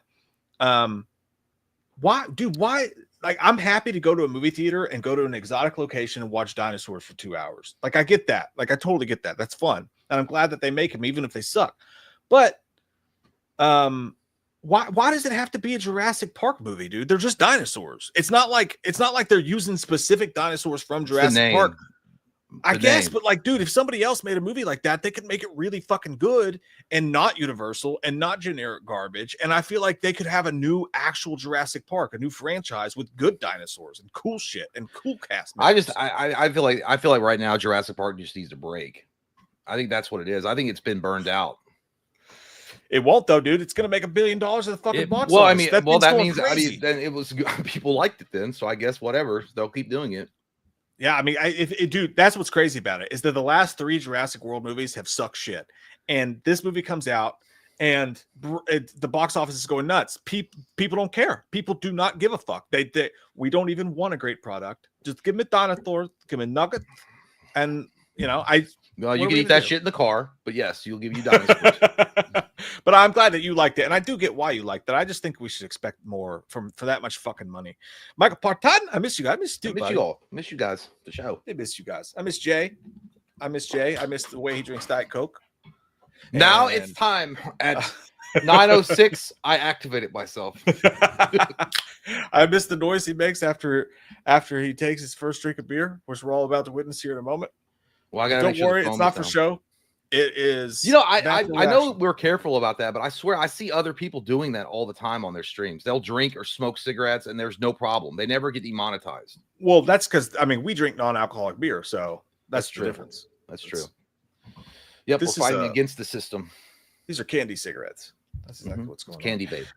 Why, dude? Why? Like, I'm happy to go to a movie theater and go to an exotic location and watch dinosaurs for 2 hours. Like, I get that. Like, I totally get that. That's fun, and I'm glad that they make them, even if they suck. But, why does it have to be a Jurassic Park movie, dude? They're just dinosaurs. It's not like they're using specific dinosaurs from Jurassic Park. I guess, but like, dude, if somebody else made a movie like that, they could make it really fucking good and not Universal and not generic garbage. And I feel like they could have a new actual Jurassic Park, a new franchise with good dinosaurs and cool shit and cool cast members. I feel like right now Jurassic Park just needs a break. I think that's what it is. I think it's been burned out. It won't though, dude. It's gonna make $1 billion at the fucking box office. Well, I mean, that means then it was people liked it then. So I guess whatever, they'll keep doing it. Yeah, I mean, dude, that's what's crazy about it is that the last 3 Jurassic World movies have sucked shit, and this movie comes out, and the box office is going nuts. People don't care. People do not give a fuck. We don't even want a great product. Just give me dinosaurs, give me nuggets, and you know, Well, you can eat that shit in the car, but yes, you'll give you dinosaurs. But I'm glad that you liked it, and I do get why you liked it. I just think we should expect more for that much fucking money. Michael Parton, I miss you guys. I miss you, you all. Miss you guys. The show. I miss you guys. I miss Jay. I miss the way he drinks Diet Coke. Now it's time at 9:06. I activated myself. I miss the noise he makes after he takes his first drink of beer, which we're all about to witness here in a moment. Well, I gotta don't worry, it's not for show. It is. You know, I know we're careful about that, but I swear I see other people doing that all the time on their streams. They'll drink or smoke cigarettes, and there's no problem. They never get demonetized. Well, that's because we drink non-alcoholic beer, so that's the difference. That's true. Yep, we're fighting against the system. These are candy cigarettes. That's exactly what's going on. Candy babe.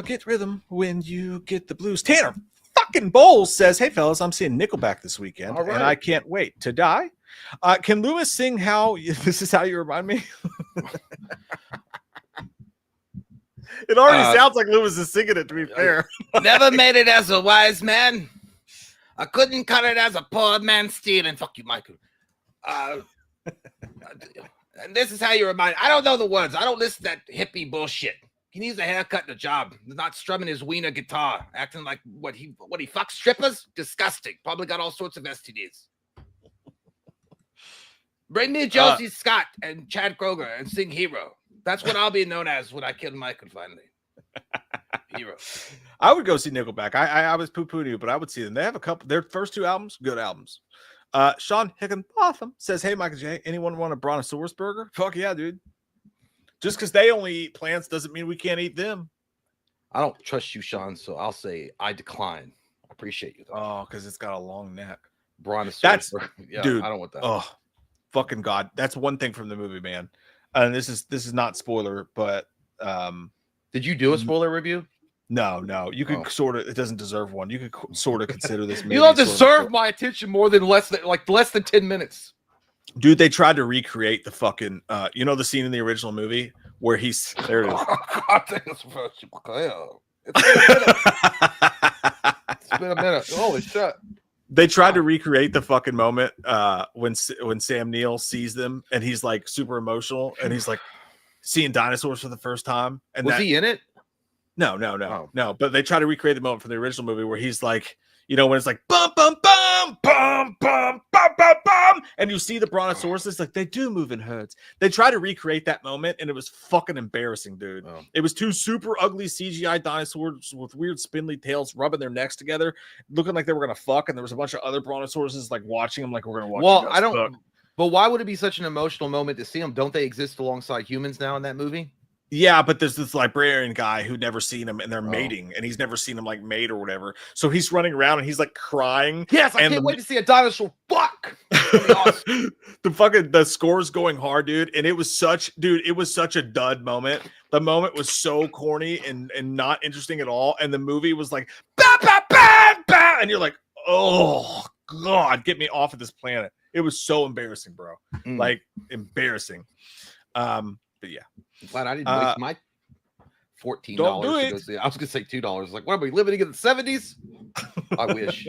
Get rhythm when you get the blues. Tanner fucking Bowles says, "Hey fellas, I'm seeing Nickelback this weekend, and I can't wait to die. Can Lewis sing how this is how you remind me?" It already sounds like Lewis is singing it, to be fair. Never made it as a wise man. I couldn't cut it as a poor man stealing. Fuck you, Michael. And this is how you remind. I don't know the words. I don't listen to that hippie bullshit. He needs a haircut and a job. He's not strumming his wiener guitar, acting like what he fucks strippers. Disgusting. Probably got all sorts of STDs. Bring me Josie Scott and Chad Kroger and sing Hero. That's what I'll be known as when I kill Michael finally. Hero. I would go see Nickelback. I was poo-pooing you, but I would see them. They have a couple. Their first 2 albums, good albums. Sean Higginbotham says, "Hey, Michael J, anyone want a Brontosaurus burger?" Fuck yeah, dude. Just because they only eat plants doesn't mean we can't eat them. I don't trust you, Sean, so I'll say I decline. I appreciate you, though. Oh, because it's got a long neck. Brontosaurus. Dude. I don't want that. Oh, fucking God. That's one thing from the movie, man. And this is not spoiler, but did you do a spoiler review? No. You could sort of. It doesn't deserve one. You could sort of consider this movie. You don't deserve my attention more than less than 10 minutes. Dude, they tried to recreate the fucking the scene in the original movie where he's there. It is. It's been a minute. Holy shit. They tried to recreate the fucking moment when Sam Neill sees them and he's like super emotional and he's like seeing dinosaurs for the first time. And was he in it? No. But they try to recreate the moment from the original movie where he's like, when it's like bum bum bum bum bum bum bum bum, and you see the Brontosaurus, like they do move in herds. They try to recreate that moment, and it was fucking embarrassing, dude. Oh. It was 2 super ugly CGI dinosaurs with weird spindly tails rubbing their necks together, looking like they were gonna fuck, and there was a bunch of other Brontosauruses like watching them, like we're gonna watch. Well, I don't. Fuck. But why would it be such an emotional moment to see them? Don't they exist alongside humans now in that movie? Yeah, but there's this librarian guy who'd never seen him, and they're mating, and he's never seen him like mate or whatever. So he's running around and he's like crying. Yes, I can't wait to see a dinosaur. Fuck. Awesome. The score's going hard, dude. And it was such a dud moment. The moment was so corny and not interesting at all. And the movie was like, bah, bah, bah, bah, and you're like, oh God, get me off of this planet. It was so embarrassing, bro. Like embarrassing. But yeah. I'm glad I didn't waste my $14 to go see it. I was gonna say $2. Like, what are we living in the 70s? I wish.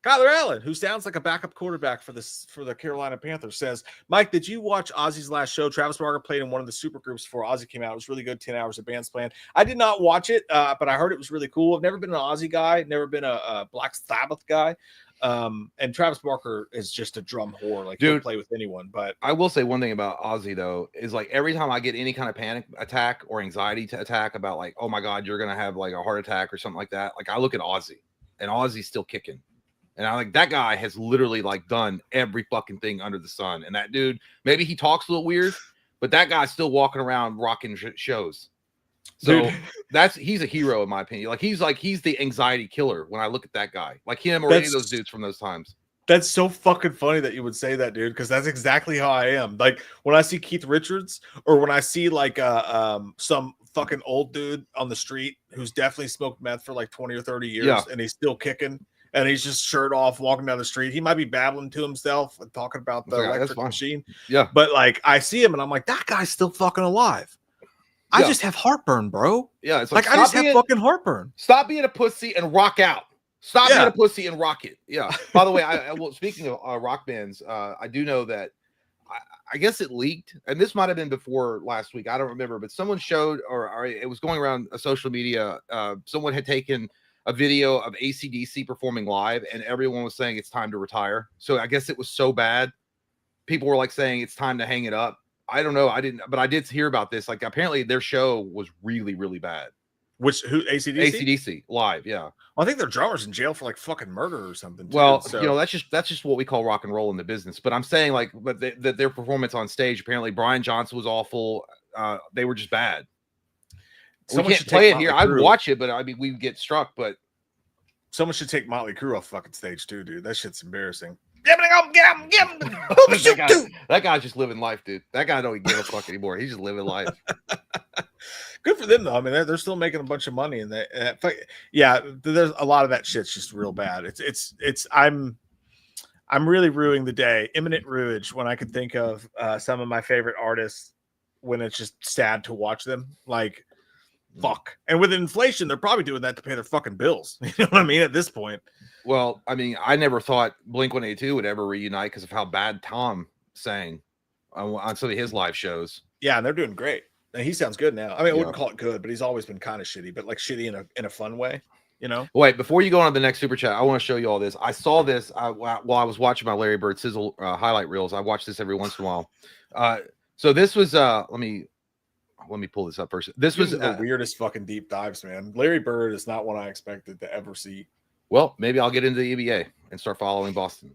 Kyler Allen, who sounds like a backup quarterback for the Carolina Panthers, says, Mike, did you watch Ozzy's last show? Travis Barker played in one of the super groups before Ozzy came out. It was really good, 10 hours of band's playing. I did not watch it, but I heard it was really cool. I've never been an Ozzy guy, never been a Black Sabbath guy. And Travis Barker is just a drum whore. Like, he'll play with anyone. But I will say one thing about Ozzy, though, is like every time I get any kind of panic attack or anxiety attack about like, oh my God, you're going to have like a heart attack or something like that. Like, I look at Ozzy, and Ozzy's still kicking. And I like that guy has literally like done every fucking thing under the sun. And that dude, maybe he talks a little weird, but that guy's still walking around rocking shows. So he's a hero in my opinion. Like he's the anxiety killer when I look at that guy, like him or any of those dudes from those times. That's so fucking funny that you would say that, dude, because that's exactly how I am. Like when I see Keith Richards or when I see like some fucking old dude on the street who's definitely smoked meth for like 20 or 30 years and he's still kicking. And he's just shirt off walking down the street. He might be babbling to himself and talking about the electric machine. Yeah. But like I see him and I'm like, that guy's still fucking alive. I just have heartburn, bro. Yeah. It's like I just have fucking heartburn. Stop being a pussy and rock out. Stop being a pussy and rock it. Yeah. By the way, well, speaking of rock bands, I do know that I guess it leaked, and this might have been before last week. I don't remember, but someone showed, or it was going around social media. Someone had taken a video of AC/DC performing live, and everyone was saying it's time to retire. So I guess it was so bad. People were like saying it's time to hang it up. I don't know. I didn't, but I did hear about this. Like apparently their show was really, really bad. Who AC/DC? AC/DC live, yeah. Well, I think their drummer's in jail for like fucking murder or something. Well, so. You know, that's just what we call rock and roll in the business. But I'm saying like, but their performance on stage, apparently Brian Johnson was awful. They were just bad. Someone we can't play it here. I'd watch it, but I mean, we get struck. But someone should take Motley Crue off fucking stage too, dude. That shit's embarrassing. Get him! That guy's just living life, dude. That guy don't even give a fuck anymore. He's just living life. Good for them though. I mean, they're still making a bunch of money, and there's a lot of that shit's just real bad. I'm really ruining the day, imminent ruinage, when I could think of some of my favorite artists when it's just sad to watch them. Like, fuck. And with inflation, they're probably doing that to pay their fucking bills. You know what I mean? At this point. Well, I mean, I never thought Blink-182 would ever reunite because of how bad Tom sang on some of his live shows. Yeah, and they're doing great. And he sounds good now. I mean, I wouldn't call it good, but he's always been kind of shitty, but like shitty in a fun way, you know? Wait, before you go on to the next super chat, I want to show you all this. I saw this while I was watching my Larry Bird Sizzle highlight reels. I watch this every once in a while. So this was let me pull this up first. This was the weirdest fucking deep dives, man. Larry Bird is not one I expected to ever see. Well, maybe I'll get into the EBA and start following Boston.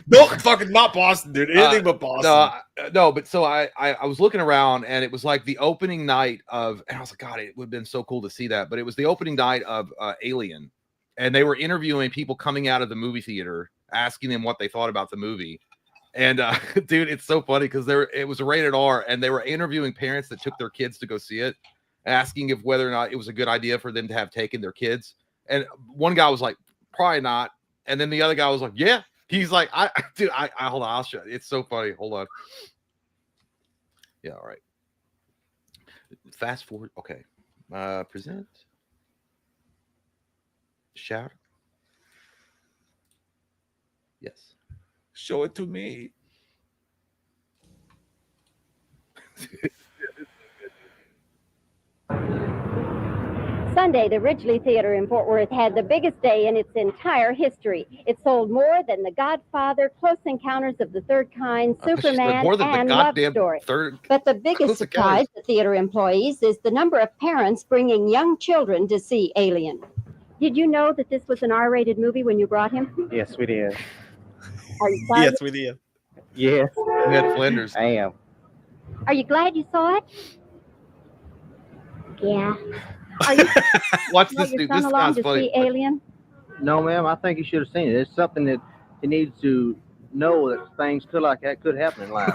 No, fucking not Boston, dude. Anything but Boston. No, but so I was looking around, and it was like the opening night of, and I was like, God, it would have been so cool to see that. But it was the opening night of Alien, and they were interviewing people coming out of the movie theater, asking them what they thought about the movie. And dude, it's so funny because it was a rated R, and they were interviewing parents that took their kids to go see it, asking if whether or not it was a good idea for them to have taken their kids. And one guy was like, probably not. And then the other guy was like, yeah. He's like, I hold on, I'll show you. It's so funny. Hold on. Yeah, all right. Fast forward. Okay. Present. Shout. Yes. Show it to me. Sunday, the Ridgely Theater in Fort Worth had the biggest day in its entire history. It sold more than The Godfather, Close Encounters of the Third Kind, Superman, and Love Story. But the biggest surprise to theater employees is the number of parents bringing young children to see Alien. Did you know that this was an R-rated movie when you brought him? Yes, we did. Are you glad? Yes, we did. Yes. Ned Flanders. I am. Are you glad you saw it? Yeah. Watch this dude. This guy's funny. See Alien? No, ma'am. I think you should have seen it. It's something that he needs to know that things could happen in life.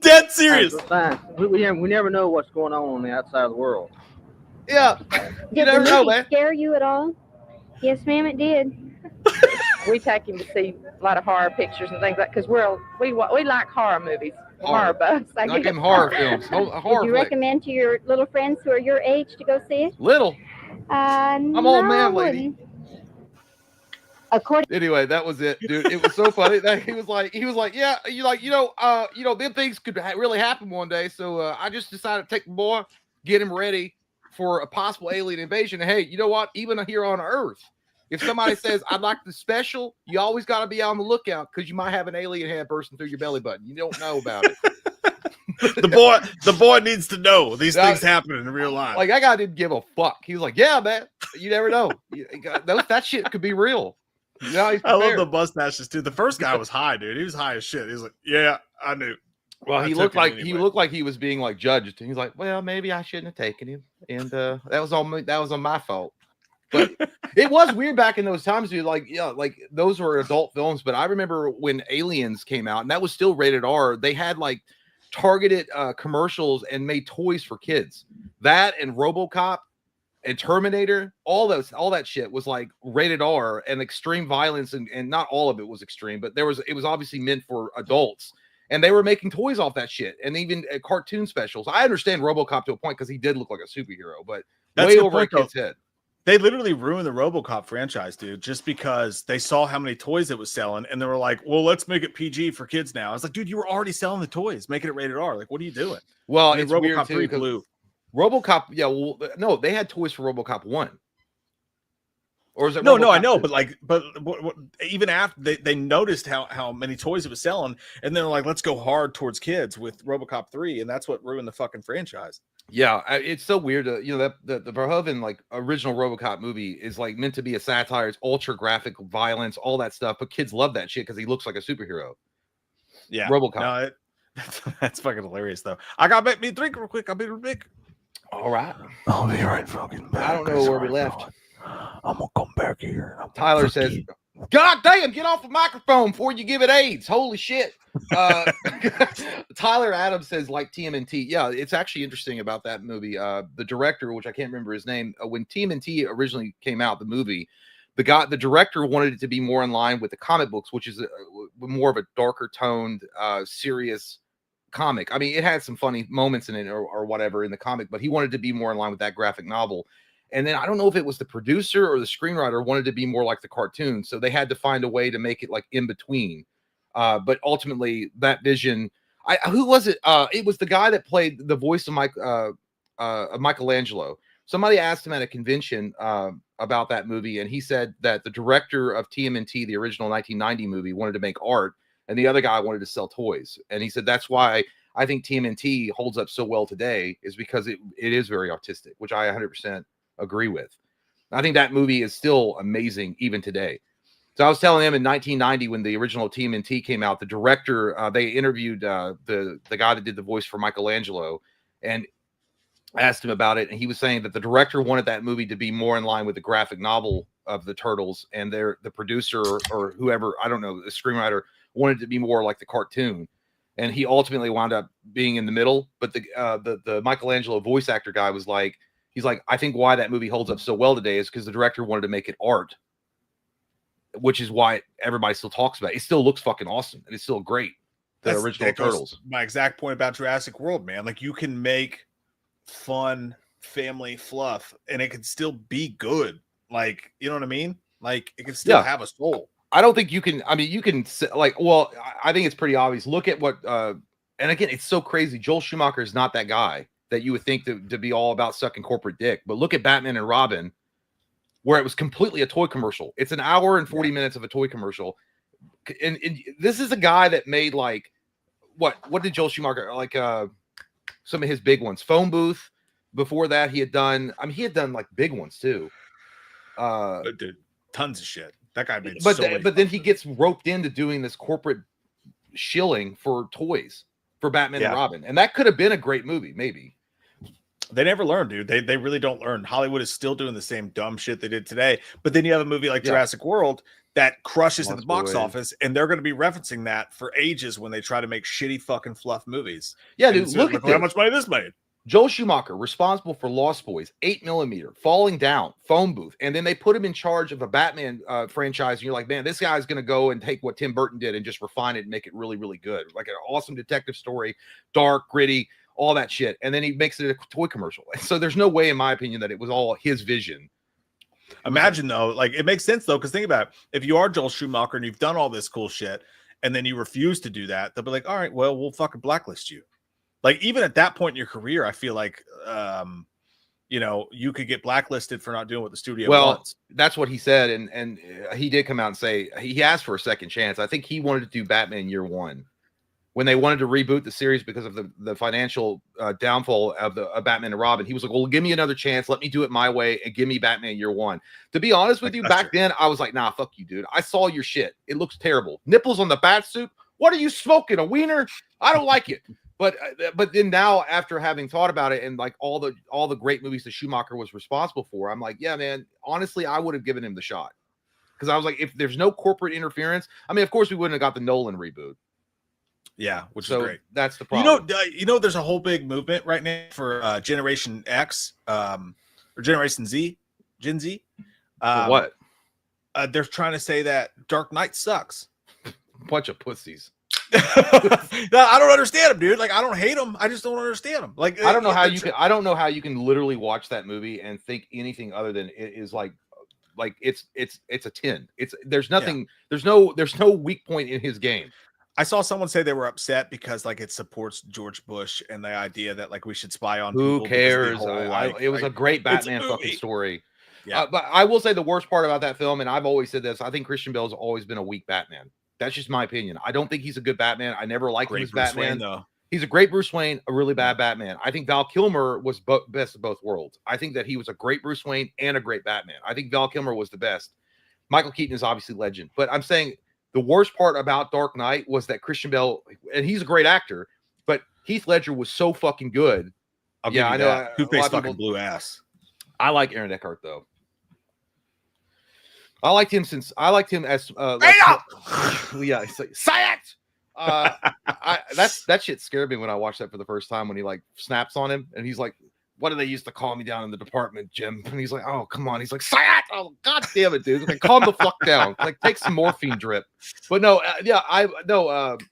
Dead serious. We never know what's going on the outside of the world. Yeah. Did the movie scare you at all? Yes, ma'am, it did. We take him to see a lot of horror pictures and things like, because we like horror movies, horror buffs. Like them horror films. Would you recommend to your little friends who are your age to go see it? Little. I'm old man, lady. According. Anyway, that was it, dude. It was so funny that he was like, yeah, them things could really happen one day. So I just decided to take the boy, get him ready for a possible alien invasion. And hey, you know what? Even here on Earth, if somebody says I'd like the special, you always got to be on the lookout because you might have an alien hand bursting through your belly button. You don't know about it. the boy needs to know these things happen in real life. Like, that guy didn't give a fuck. He was like, yeah, man, you never know. That shit could be real. I love the mustaches too. The first guy was high, dude. He was high as shit. He was like, yeah, I knew. Well, he looked like he was being like judged. He's like, well, maybe I shouldn't have taken him, and that was on me. That was on my fault. But it was weird back in those times, dude. Like, yeah, like those were adult films. But I remember when Aliens came out, and that was still rated R. They had like targeted commercials and made toys for kids. That and RoboCop and Terminator, all that shit was like rated R and extreme violence, and not all of it was extreme, but it was obviously meant for adults, and they were making toys off that shit, and even cartoon specials. I understand RoboCop to a point because he did look like a superhero, but that's way over a kid's head. They literally ruined the RoboCop franchise, dude, just because they saw how many toys it was selling, and they were like, well, let's make it PG for kids now. I was like, dude, you were already selling the toys, making it rated R. Like, what are you doing? Well, it's RoboCop weird 3 blue. RoboCop, yeah, well, no, they had toys for RoboCop 1. Or is it no, I know, 2? but even after they noticed how many toys it was selling, and then like, let's go hard towards kids with RoboCop 3, and that's what ruined the fucking franchise. Yeah, it's so weird. That the Verhoeven like original RoboCop movie is like meant to be a satire. It's ultra graphic violence, all that stuff, but kids love that shit because he looks like a superhero. Yeah, RoboCop. No, that's fucking hilarious though. I got to make me a drink real quick. I'll be right back. All right. I'll be right fucking back. I don't know where we left. I'm gonna come back here. Tyler says, God damn, get off the microphone before you give it AIDS. Holy shit. Tyler Adams says, like TMNT. Yeah, it's actually interesting about that movie. The director, which I can't remember his name, when TMNT originally came out, the movie, the director wanted it to be more in line with the comic books, which is more of a darker toned, serious comic. I mean, it had some funny moments in it or whatever in the comic, but he wanted to be more in line with that graphic novel. And then I don't know if it was the producer or the screenwriter wanted to be more like the cartoon, so they had to find a way to make it like in between. But ultimately, that vision, who was it? It was the guy that played the voice of Michelangelo. Somebody asked him at a convention about that movie, and he said that the director of TMNT, the original 1990 movie, wanted to make art, and the other guy wanted to sell toys. And he said that's why I think TMNT holds up so well today, is because it is very artistic, which I 100% agree with. I think that movie is still amazing even today. So I was telling him in 1990 when the original TMNT came out, the director, they interviewed the guy that did the voice for Michelangelo and asked him about it. And he was saying that the director wanted that movie to be more in line with the graphic novel of the Turtles, and the producer or whoever, I don't know, the screenwriter wanted it to be more like the cartoon. And he ultimately wound up being in the middle. But the Michelangelo voice actor guy was like, he's like, I think why that movie holds up so well today is because the director wanted to make it art, which is why everybody still talks about it. It still looks fucking awesome, and it's still great. The original Turtles. My exact point about Jurassic World, man. Like, you can make fun family fluff, and it can still be good. Like, you know what I mean? Like, it can still have a soul. I don't think you can. I mean, you can like. Well, I think it's pretty obvious. Look at what. And again, it's so crazy. Joel Schumacher is not that guy that you would think to be all about sucking corporate dick. But look at Batman and Robin, where it was completely a toy commercial. It's an hour and 40 minutes of a toy commercial. And this is a guy that made like, what did Joel Schumacher, like some of his big ones, Phone Booth. Before that, he had done like big ones too. Dude, tons of shit. That guy made but then he gets roped into doing this corporate shilling for toys for Batman and Robin. And that could have been a great movie, maybe. They never learn, dude. They really don't learn. Hollywood is still doing the same dumb shit they did today. But then you have a movie like Jurassic World that crushes at the box office, and they're going to be referencing that for ages when they try to make shitty fucking fluff movies. Yeah, dude, look at how much money this made. Joel Schumacher, responsible for Lost Boys, 8mm, Falling Down, Phone Booth, and then they put him in charge of a Batman franchise, and you're like, man, this guy's going to go and take what Tim Burton did and just refine it and make it really, really good. Like an awesome detective story, dark, gritty, all that shit, and then he makes it a toy commercial. So there's no way, in my opinion, that it was all his vision. Imagine though, like it makes sense though, because think about it. If you are Joel Schumacher and you've done all this cool shit, and then you refuse to do that, they'll be like, all right, well, we'll fucking blacklist you. Like even at that point in your career, I feel like you know, you could get blacklisted for not doing what the studio wants. That's what he said, and he did come out and say he asked for a second chance. I think he wanted to do Batman Year One when they wanted to reboot the series because of the financial downfall of Batman and Robin. He was like, well, give me another chance. Let me do it my way and give me Batman Year One. To be honest with you, back then, I was like, nah, fuck you, dude. I saw your shit. It looks terrible. Nipples on the bat suit. What are you smoking? A wiener? I don't like it. But then now, after having thought about it and like all the great movies that Schumacher was responsible for, I'm like, yeah, man, honestly, I would have given him the shot. Because I was like, if there's no corporate interference, I mean, of course, we wouldn't have got the Nolan reboot. Yeah, which is great. That's the problem. You know, there's a whole big movement right now for Generation X or Generation Z, Gen Z. What? They're trying to say that Dark Knight sucks. Bunch of pussies. I don't understand them, dude. Like I don't hate them. I just don't understand them. Like I don't know how you can. I don't know how you can literally watch that movie and think anything other than it is like it's a 10. There's nothing. Yeah. There's no weak point in his game. I saw someone say they were upset because like it supports George Bush and the idea that like we should spy on who people. Cares? It was a great Batman fucking story. Yeah, but I will say the worst part about that film, and I've always said this, I think Christian Bale's always been a weak Batman. That's just my opinion. I don't think he's a good Batman. I never liked him as Batman. Wayne, though. He's a great Bruce Wayne, a really bad Batman. I think Val Kilmer was best of both worlds. I think that he was a great Bruce Wayne and a great Batman. I think Val Kilmer was the best. Michael Keaton is obviously legend. But I'm saying the worst part about Dark Knight was that Christian Bale, and he's a great actor, but Heath Ledger was so fucking good. I know. Two-Face fucking blew ass. I like Aaron Eckhart, though. I liked him as yeah, say it. That shit scared me when I watched that for the first time when he like snaps on him and he's like, what do they used to call me down in the department, Jim? And he's like, oh, come on. He's like, say it. Oh, god damn it, dude. Like, calm the fuck down. Like, take some morphine drip. But no,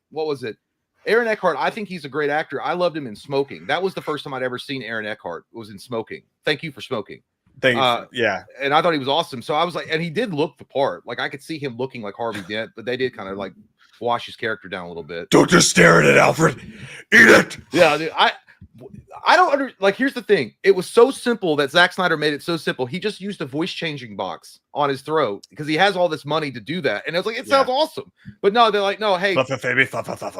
what was it? Aaron Eckhart, I think he's a great actor. I loved him in Smoking. That was the first time I'd ever seen Aaron Eckhart. Was in Smoking. Thank You for Smoking. Yeah. And I thought he was awesome. So I was like, and he did look the part. Like I could see him looking like Harvey Dent, but they did kind of like wash his character down a little bit. Don't just stare at it, Alfred. Eat it. Yeah, dude, I don't like. Here's the thing. It was so simple that Zack Snyder made it so simple. He just used a voice changing box on his throat because he has all this money to do that. And it was like, it sounds awesome. But no, they're like, no, hey,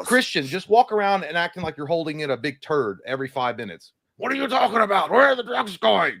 Christian, just walk around and acting like you're holding in a big turd every 5 minutes. What are you talking about? Where are the drugs going?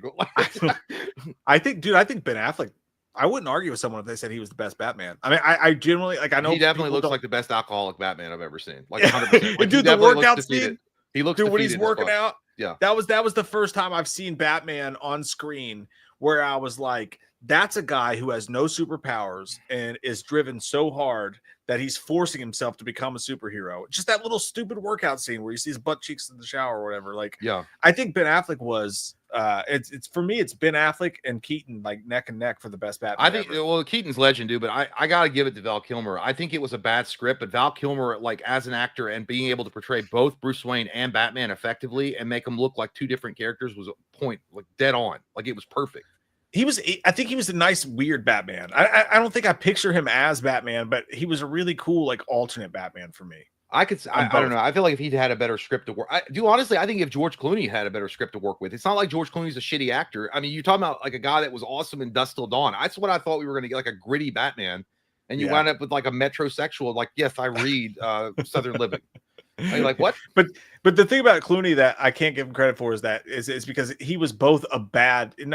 I think Ben Affleck, I wouldn't argue with someone if they said he was the best Batman. I mean, I generally, like, I know he definitely looks like the best alcoholic Batman I've ever seen. Like 100%. Like, dude, the workout scene. He looks when he's working out. Yeah. That was the first time I've seen Batman on screen where I was like, that's a guy who has no superpowers and is driven so hard that he's forcing himself to become a superhero. Just that little stupid workout scene where you see his butt cheeks in the shower or whatever. Like, yeah, I think Ben Affleck was it's for me, it's Ben Affleck and Keaton like neck and neck for the best Batman. I think well, Keaton's legend, dude, but I gotta give it to Val Kilmer. I think it was a bad script, but Val Kilmer, like as an actor and being able to portray both Bruce Wayne and Batman effectively and make them look like two different characters was a point, like dead on. Like it was perfect. I think he was a nice, weird Batman. I don't think I picture him as Batman, but he was a really cool, like alternate Batman for me. I don't know. I feel like if he'd had a better script to work, honestly, I think if George Clooney had a better script to work with, it's not like George Clooney's a shitty actor. I mean, you're talking about like a guy that was awesome in Dusk Till Dawn. That's what I thought we were going to get, like a gritty Batman, and you wound up with like a metrosexual. Like, yes, I read Southern Living. You're like, what? But the thing about Clooney that I can't give him credit for is because he was both a bad. And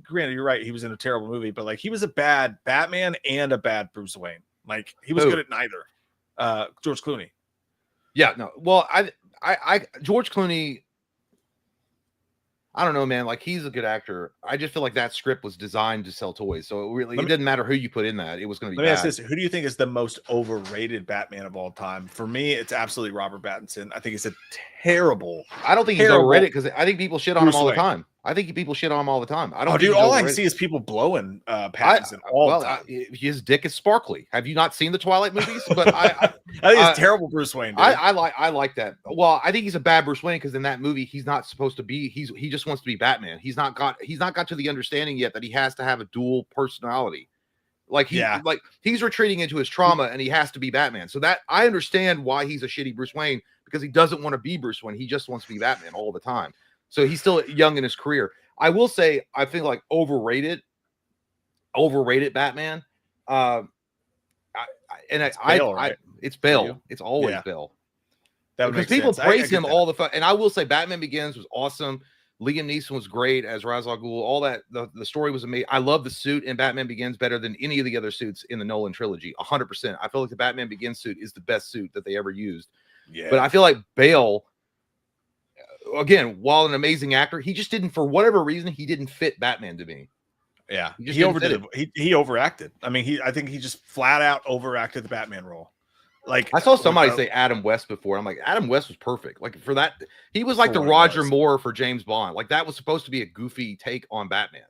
granted, you're right, he was in a terrible movie, but like he was a bad Batman and a bad Bruce Wayne. Like he was good at neither. George Clooney. Yeah, no. Well, I George Clooney. I don't know, man. Like he's a good actor. I just feel like that script was designed to sell toys, so it didn't matter who you put in that. It was going to be. Let me ask this: who do you think is the most overrated Batman of all time? For me, it's absolutely Robert Pattinson. I think he's a terrible. I don't think he's overrated because I think people shit on him all the time. I think people shit on him all the time. I don't. Oh, dude, all I see is people blowing Pattinson all the time. His dick is sparkly. Have you not seen the Twilight movies? But I think it's terrible, Bruce Wayne. Dude. I like that. Well, I think he's a bad Bruce Wayne because in that movie he's not supposed to be. He just wants to be Batman. He's not got to the understanding yet that he has to have a dual personality. Like he's retreating into his trauma and he has to be Batman. So that I understand why he's a shitty Bruce Wayne because he doesn't want to be Bruce Wayne. He just wants to be Batman all the time. So he's still young in his career. I will say, I think like overrated Batman. It's Bale, right? It's Bale. It's always Bale. Because people praise him all the time. And I will say, Batman Begins was awesome. Liam Neeson was great as Ra's al Ghul. All that the story was amazing. I love the suit in Batman Begins better than any of the other suits in the Nolan trilogy. 100%. I feel like the Batman Begins suit is the best suit that they ever used. Yeah. But I feel like Bale. Again, while an amazing actor, he just didn't, for whatever reason, he didn't fit Batman to me. Yeah, he overdid it. He overacted. I mean, I think he just flat out overacted the Batman role. Like I saw somebody say Adam West before. I'm like, Adam West was perfect. Like for that, he was like the Roger Moore for James Bond. Like that was supposed to be a goofy take on Batman.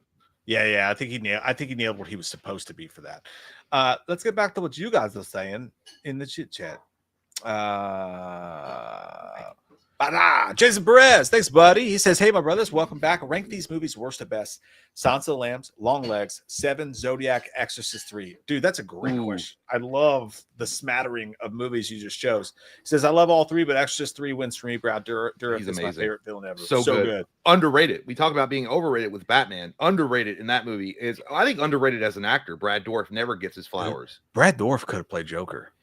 Yeah. I think he nailed what he was supposed to be for that. Let's get back to what you guys are saying in the chit chat. Jason Perez, thanks, buddy. He says, "Hey, my brothers, welcome back. Rank these movies worst to best: Silence of the Lambs, Long Legs, Seven, Zodiac, Exorcist 3." Dude, that's a great question. I love the smattering of movies you just chose. He says, "I love all three, but Exorcist 3 wins for me. Brad Dourif is my favorite villain ever. So good. Underrated. We talk about being overrated with Batman. Underrated in that movie is, I think, underrated as an actor. Brad Dourif never gets his flowers. Brad Dourif could have played Joker."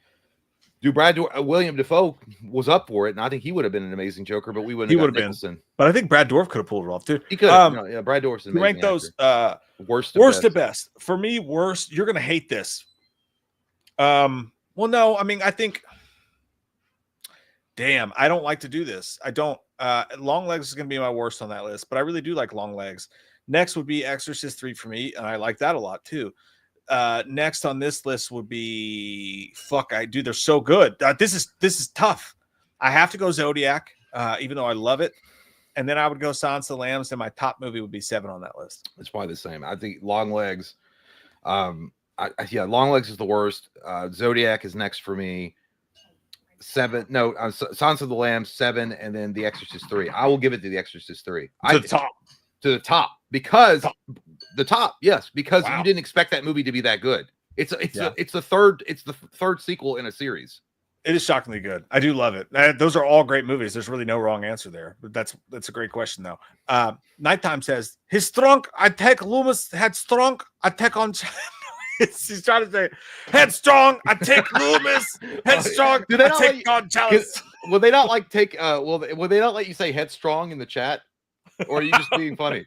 Dude, William Dafoe was up for it, and I think he would have been an amazing Joker, but we wouldn't. He would have been. But I think Brad Dourif could have pulled it off too. He could. Brad Dourif's an amazing rank those worst to best. For me, worst. You're gonna hate this. Well, no, I mean, I think. Damn, I don't like to do this. I don't. Long Legs is gonna be my worst on that list, but I really do like Long Legs. Next would be Exorcist 3 for me, and I like that a lot too. Next on this list would be they're so good. This is tough. I have to go Zodiac, even though I love it, and then I would go Silence of the Lambs, and my top movie would be 7 on that list. It's probably the same. I think Long Legs. Long Legs is the worst. Zodiac is next for me. 7. No, Silence of the Lambs 7, and then The Exorcist 3. I will give it to The Exorcist 3. To the top because because you didn't expect that movie to be that good. It's the third sequel in a series. It is shockingly good. I do love it. Those are all great movies. There's really no wrong answer there. But that's a great question though. Nighttime says his strong attack Loomis headstrong attack on. He's trying to say headstrong attack Loomis headstrong attack on Chalice. Will they not like take? Will they not let you say headstrong in the chat? Or are you just being funny?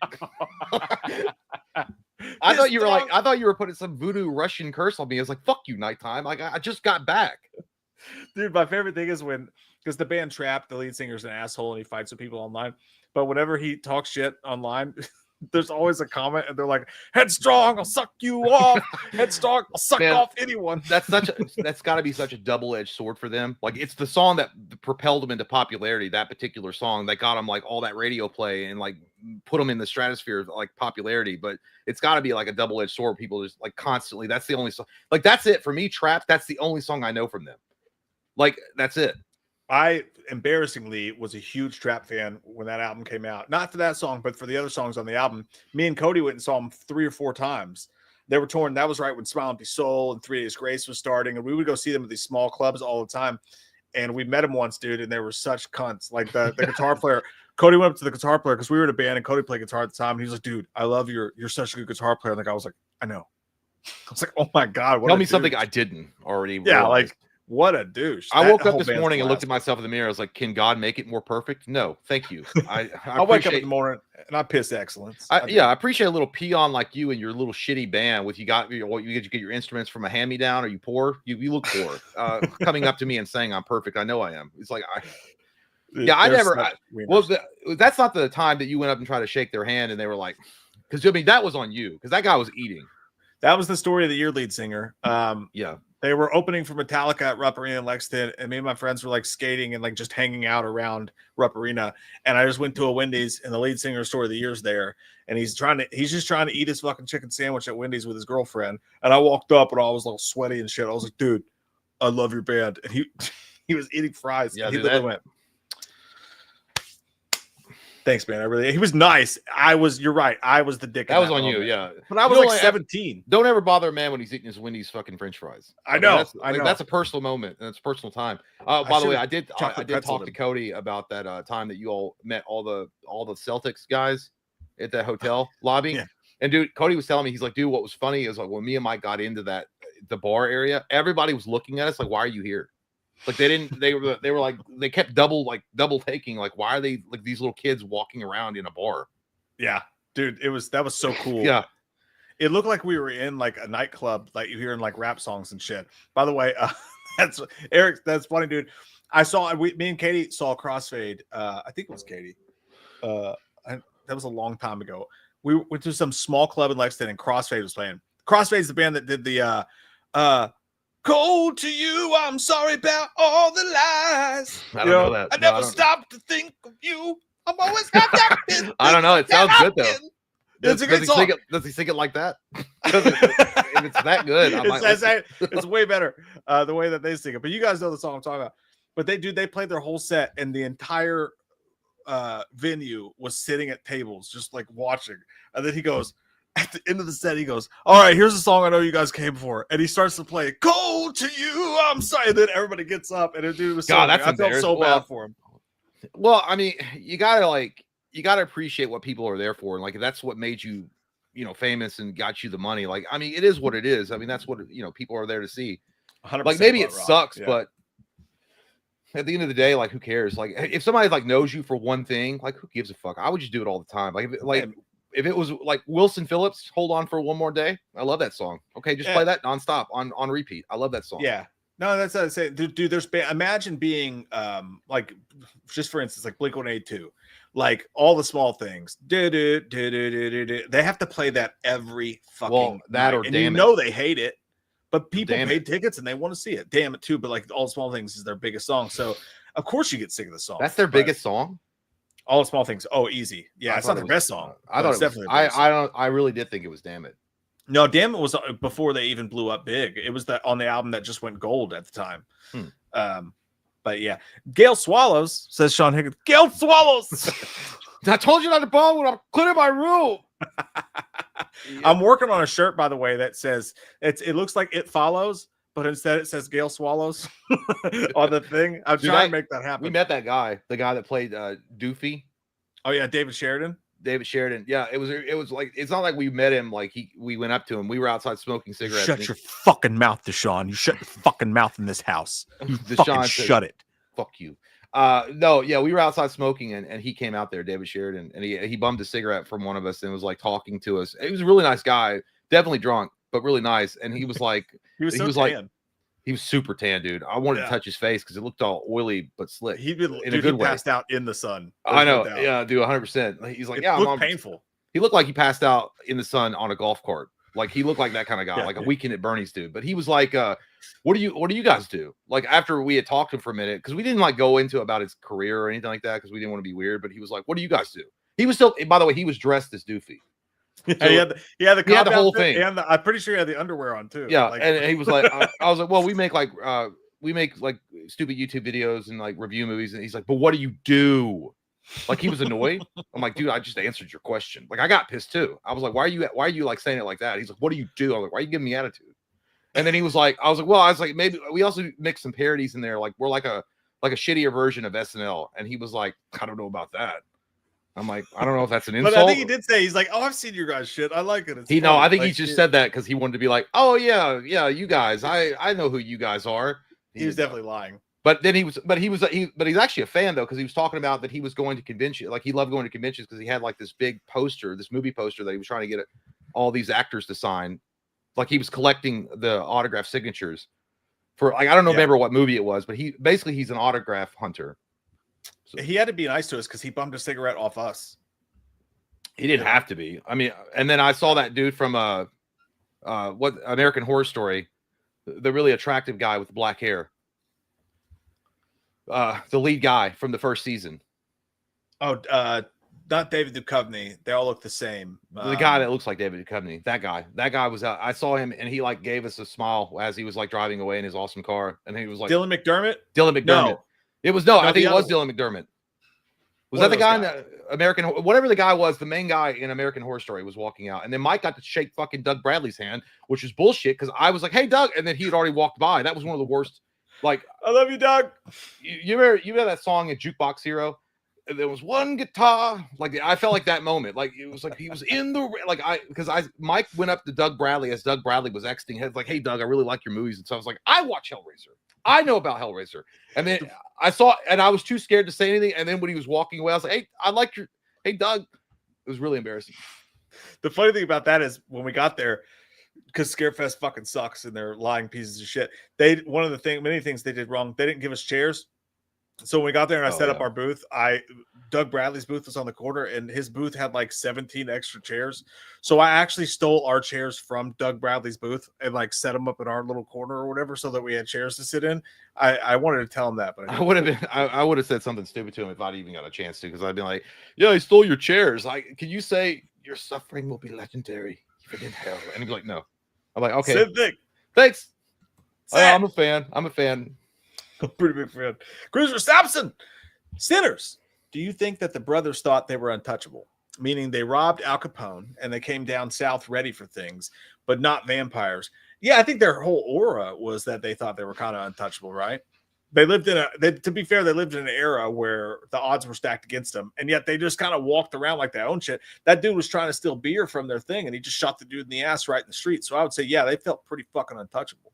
I thought you were putting some voodoo Russian curse on me. I was like, "Fuck you, Nighttime." Like I just got back, dude. My favorite thing is because the band Trap, the lead singer's an asshole and he fights with people online. But whenever he talks shit online, there's always a comment and they're like, "Headstrong, I'll suck you off. Headstrong, I'll suck off anyone." That's got to be such a double-edged sword for them. Like it's the song that propelled them into popularity. That particular song that got them like all that radio play and like put them in the stratosphere of like popularity. But it's got to be like a double-edged sword. People just like constantly. That's the only song. Like that's it for me. Trap. That's the only song I know from them. Like that's it. I embarrassingly was a huge Trap fan when that album came out. Not for that song, but for the other songs on the album. Me and Cody went and saw them 3 or 4 times. They were touring. That was right when Smile Empty Soul and 3 Days Grace was starting. And we would go see them at these small clubs all the time. And we met them once, dude, and they were such cunts. Like the guitar player, Cody went up to the guitar player because we were in a band and Cody played guitar at the time. And he was like, "Dude, I love you're such a good guitar player." And the guy was like, "I know." I was like, "Oh my God." Tell me something I didn't already realize. Yeah, like what a douche. I woke up this morning and looked at myself in the mirror. I was like, "Can God make it more perfect?" No, thank you. I wake up in the morning and I piss excellence. I appreciate a little peon like you and your little shitty band with you get your instruments from a hand-me-down. Are you poor? You look poor. Coming up to me and saying I'm perfect. I know I am. It's like that's not the time that you went up and tried to shake their hand and they were like, because I mean that was on you because that guy was eating. That was the story of the year lead singer. Yeah. They were opening for Metallica at Rupp Arena in Lexington, and me and my friends were like skating and like just hanging out around Rupp Arena. And I just went to a Wendy's, and the lead singer story of the year's there, and he's just trying to eat his fucking chicken sandwich at Wendy's with his girlfriend. And I walked up, and I was all sweaty and shit. I was like, "Dude, I love your band." And he was eating fries. Yeah, and he dude, literally went, "Thanks, man. He was nice. You're right. I was the dick. That was on you, yeah. But I was like 17. Don't ever bother a man when he's eating his Wendy's fucking French fries. I know. That's a personal moment and it's a personal time. By the way, I did talk to Cody about that time that you all met all the Celtics guys at that hotel lobby. Yeah. And dude, Cody was telling me, he's like, dude, what was funny is like when me and Mike got into the bar area, everybody was looking at us like, why are you here? Like they were like, they kept double taking, like, why are they like these little kids walking around in a bar? Yeah, dude, that was so cool. Yeah. It looked like we were in like a nightclub, like you hear in like rap songs and shit. By the way, that's Eric. That's funny, dude. Me and Katie saw Crossfade. I think it was Katie. That was a long time ago. We went to some small club in Lexington, and Crossfade was playing. Crossfade is the band that did the "Cold to You, I'm sorry about all the lies." I don't know that. I never stopped to think of you. I'm always got that. I don't know. It sounds good though. It's a good song. Does he sing it like that? If it's that good, it's way better the way that they sing it. But you guys know the song I'm talking about. But they played their whole set, and the entire venue was sitting at tables, just like watching. And then he goes, at the end of the set, he goes, "All right, here's a song I know you guys came for," and he starts to play "Cold to You, I'm sorry." And then everybody gets up, and the dude was I felt so bad for him. Well, I mean, you gotta appreciate what people are there for, and like that's what made you, famous and got you the money. Like, I mean, it is what it is. I mean, that's what people are there to see. 100% like maybe it rock. sucks, Yeah. but at the end of the day, like, who cares? Like, if somebody like knows you for one thing, like, who gives a fuck? I would just do it all the time. If it was like Wilson Phillips, "Hold On for One More Day," I love that song. Okay, just play that nonstop on repeat. I love that song. Yeah. No, that's what I say. Dude, imagine being like, just for instance, like Blink-182, like all the small things. They have to play that every fucking night. Or and they hate it, but people paid tickets and they want to see it. Damn it too. But like All the Small Things is their biggest song, so of course you get sick of the song. That's their biggest song. All the Small Things. Oh, easy. Yeah, it's not their best song. I thought definitely. I really did think it was Damn It. No, Damn It was before they even blew up big. It was on the album that just went gold at the time. But yeah, Gail Swallows, says Sean Higgins. Gail Swallows. I told you not to bother when I'm cleaning my room. I'm working on a shirt, by the way, that says it looks like It Follows, but instead it says Gail Swallows on the thing. I'm trying to make that happen. We met that guy, the guy that played Doofy. Oh yeah, David Sheridan. Yeah, it was like, it's not like we met him, like we went up to him. We were outside smoking cigarettes. Shut your fucking mouth, Deshaun. You shut your fucking mouth in this house. Deshaun, shut it. Fuck you. No, yeah, we were outside smoking and he came out there, David Sheridan, and he bummed a cigarette from one of us and was like talking to us. He was a really nice guy, definitely drunk, but really nice. And he was like, he was tan. He was super tan, dude. I wanted to touch his face because it looked all oily but slick. He passed out in the sun. I know. Yeah, dude, 100%. He's like, it looked painful. He looked like he passed out in the sun on a golf cart. Like he looked like that kind of guy, like a Weekend at Bernie's dude. But he was like, what do you guys do? Like after we had talked to him for a minute, because we didn't like go into about his career or anything like that because we didn't want to be weird. But he was like, what do you guys do? He was still, by the way, he was dressed as Doofy. So he had the whole thing, and I'm pretty sure he had the underwear on too. Yeah, and he was like, I was like, well, we make like stupid YouTube videos and like review movies, and he's like, but what do you do? Like he was annoyed. I'm like, dude, I just answered your question. Like I got pissed too. I was like, why are you like saying it like that? He's like, what do you do? I'm like, why are you giving me attitude? And then he was like, I was like, maybe we also mix some parodies in there. Like we're like a shittier version of SNL. And he was like, I don't know about that. I'm like, I don't know if that's an insult. But I think he did say, he's like, oh, I've seen your guys' shit. I like it. I think he just said that because he wanted to be like, oh yeah, you guys. I know who you guys are. He was definitely lying. But then he's actually a fan though, because he was talking about that he was going to convention. Like he loved going to conventions because he had like this big poster, this movie poster that he was trying to get all these actors to sign. Like he was collecting the autograph signatures for like, I don't remember what movie it was, but he's an autograph hunter. So, he had to be nice to us because he bummed a cigarette off us. He didn't have to be. I mean, and then I saw that dude from what American Horror Story the really attractive guy with black hair. The lead guy from the first season. Oh, not David Duchovny. They all look the same. The guy that looks like David Duchovny. That guy was out. I saw him, and he like gave us a smile as he was like driving away in his awesome car, and he was like Dylan McDermott. No. It was I think it was Dylan McDermott. Was that the guy in the American, whatever the guy was, the main guy in American Horror Story was walking out, and then Mike got to shake fucking Doug Bradley's hand, which was bullshit because I was like, "Hey, Doug," and then he had already walked by. That was one of the worst. Like, I love you, Doug. You remember that song in Jukebox Hero? There was one guitar. Like, I felt like that moment. Like, it was like he was in the Mike went up to Doug Bradley as Doug Bradley was exiting. He was like, "Hey, Doug, I really like your movies," and so I was like, "I watch Hellraiser. I know about Hellraiser." And then I saw, and I was too scared to say anything. And then when he was walking away, I was like, "Hey, I like your, hey, Doug." It was really embarrassing. The funny thing about that is when we got there, because Scarefest fucking sucks and they're lying pieces of shit. Many things they did wrong. They didn't give us chairs. So when we got there and I set up our booth, Doug Bradley's booth was on the corner and his booth had like 17 extra chairs. So I actually stole our chairs from Doug Bradley's booth and like set them up in our little corner or whatever so that we had chairs to sit in. I wanted to tell him that, but I would have said something stupid to him if I'd even got a chance to, because I'd been like, "Yeah, I stole your chairs. Can you say your suffering will be legendary even in hell?" And he'd be like, "No." I'm like, "Okay, same thing. Thanks." I'm a fan. I'm a pretty big fan. Cruiser Sampson, Sinners. Do you think that the brothers thought they were untouchable? Meaning they robbed Al Capone and they came down south ready for things, but not vampires. Yeah, I think their whole aura was that they thought they were kind of untouchable, right? They lived to be fair, they lived in an era where the odds were stacked against them, and yet they just kind of walked around like they own shit. That dude was trying to steal beer from their thing, and he just shot the dude in the ass right in the street. So I would say, yeah, they felt pretty fucking untouchable.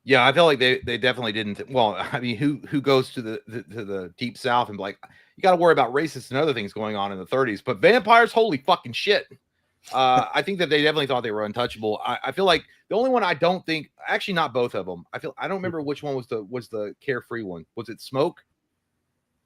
Yeah, I feel like they definitely didn't. Well, I mean, who goes to the deep south and be like, you got to worry about racists and other things going on in the 30s, but vampires, holy fucking shit. I think that they definitely thought they were untouchable. I feel like the only one I don't think, actually not both of them. I don't remember which one was the carefree one. Was it Smoke?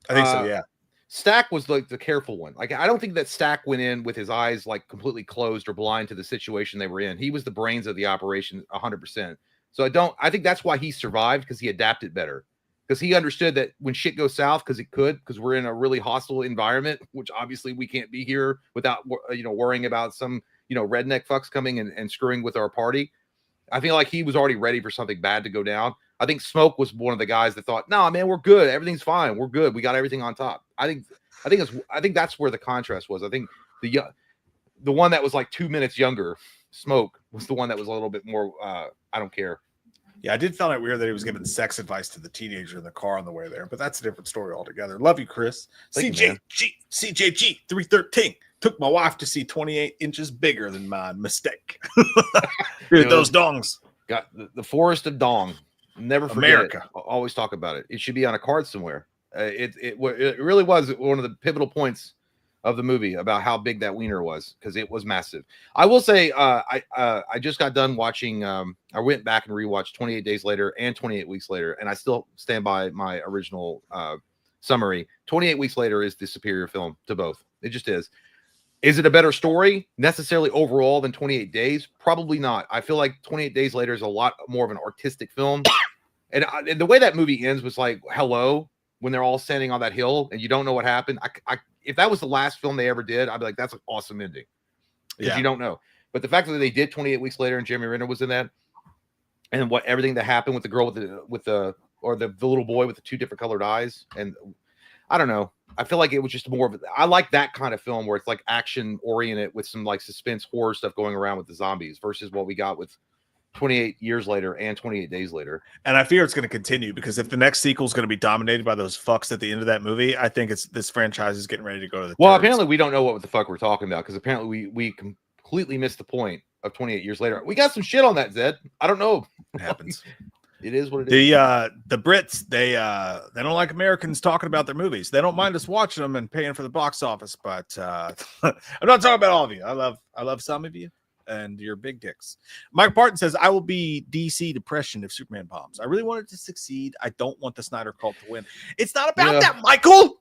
I think so. Yeah. Stack was like the careful one. Like, I don't think that Stack went in with his eyes like completely closed or blind to the situation they were in. He was the brains of the operation 100%. So I think that's why he survived, because he adapted better, because he understood that when shit goes south, because we're in a really hostile environment, which obviously we can't be here without, worrying about some, redneck fucks coming and screwing with our party. I feel like he was already ready for something bad to go down. I think Smoke was one of the guys that thought, "No, man, we're good. Everything's fine. We're good. We got everything on top." I think that's where the contrast was. I think the one that was like 2 minutes younger, Smoke, was the one that was a little bit more, I don't care. Yeah, I did find it weird that he was giving sex advice to the teenager in the car on the way there, but that's a different story altogether. Love you, Chris. CJG 313 took my wife to see 28 inches bigger than mine. Mistake. Dude, those dongs. Got the forest of dong. Never forget America. It. Always talk about it. It should be on a card somewhere. It really was one of the pivotal points of the movie about how big that wiener was, because it was massive. I will say, I just got done watching. I went back and rewatched 28 Days Later and 28 Weeks Later, and I still stand by my original summary. 28 Weeks Later is the superior film to both. It just is. Is it a better story necessarily overall than 28 Days? Probably not. I feel like 28 Days Later is a lot more of an artistic film, and the way that movie ends was like, hello, when they're all standing on that hill and you don't know what happened. If that was the last film they ever did, I'd be like, that's an awesome ending. Because you don't know. But the fact that they did 28 Weeks Later and Jeremy Renner was in that, and everything that happened with the girl with the little boy with the two different colored eyes, and I don't know. I feel like it was just more of I like that kind of film where it's like action oriented with some like suspense horror stuff going around with the zombies, versus what we got with 28 Years Later and 28 Days Later. And I fear it's going to continue, because if the next sequel is going to be dominated by those fucks at the end of that movie, I think this franchise is getting ready to go to the turds. Apparently we don't know what the fuck we're talking about, because apparently we completely missed the point of 28 Years Later. We got some shit on that, Zed. I don't know. It happens. It is what it is. The Brits, they don't like Americans talking about their movies. They don't mind us watching them and paying for the box office, but I'm not talking about all of you. I love some of you and your big dicks. Mike Barton says, I will be DC depression if Superman bombs. I really want it to succeed. I don't want the Snyder cult to win. It's not about that, Michael.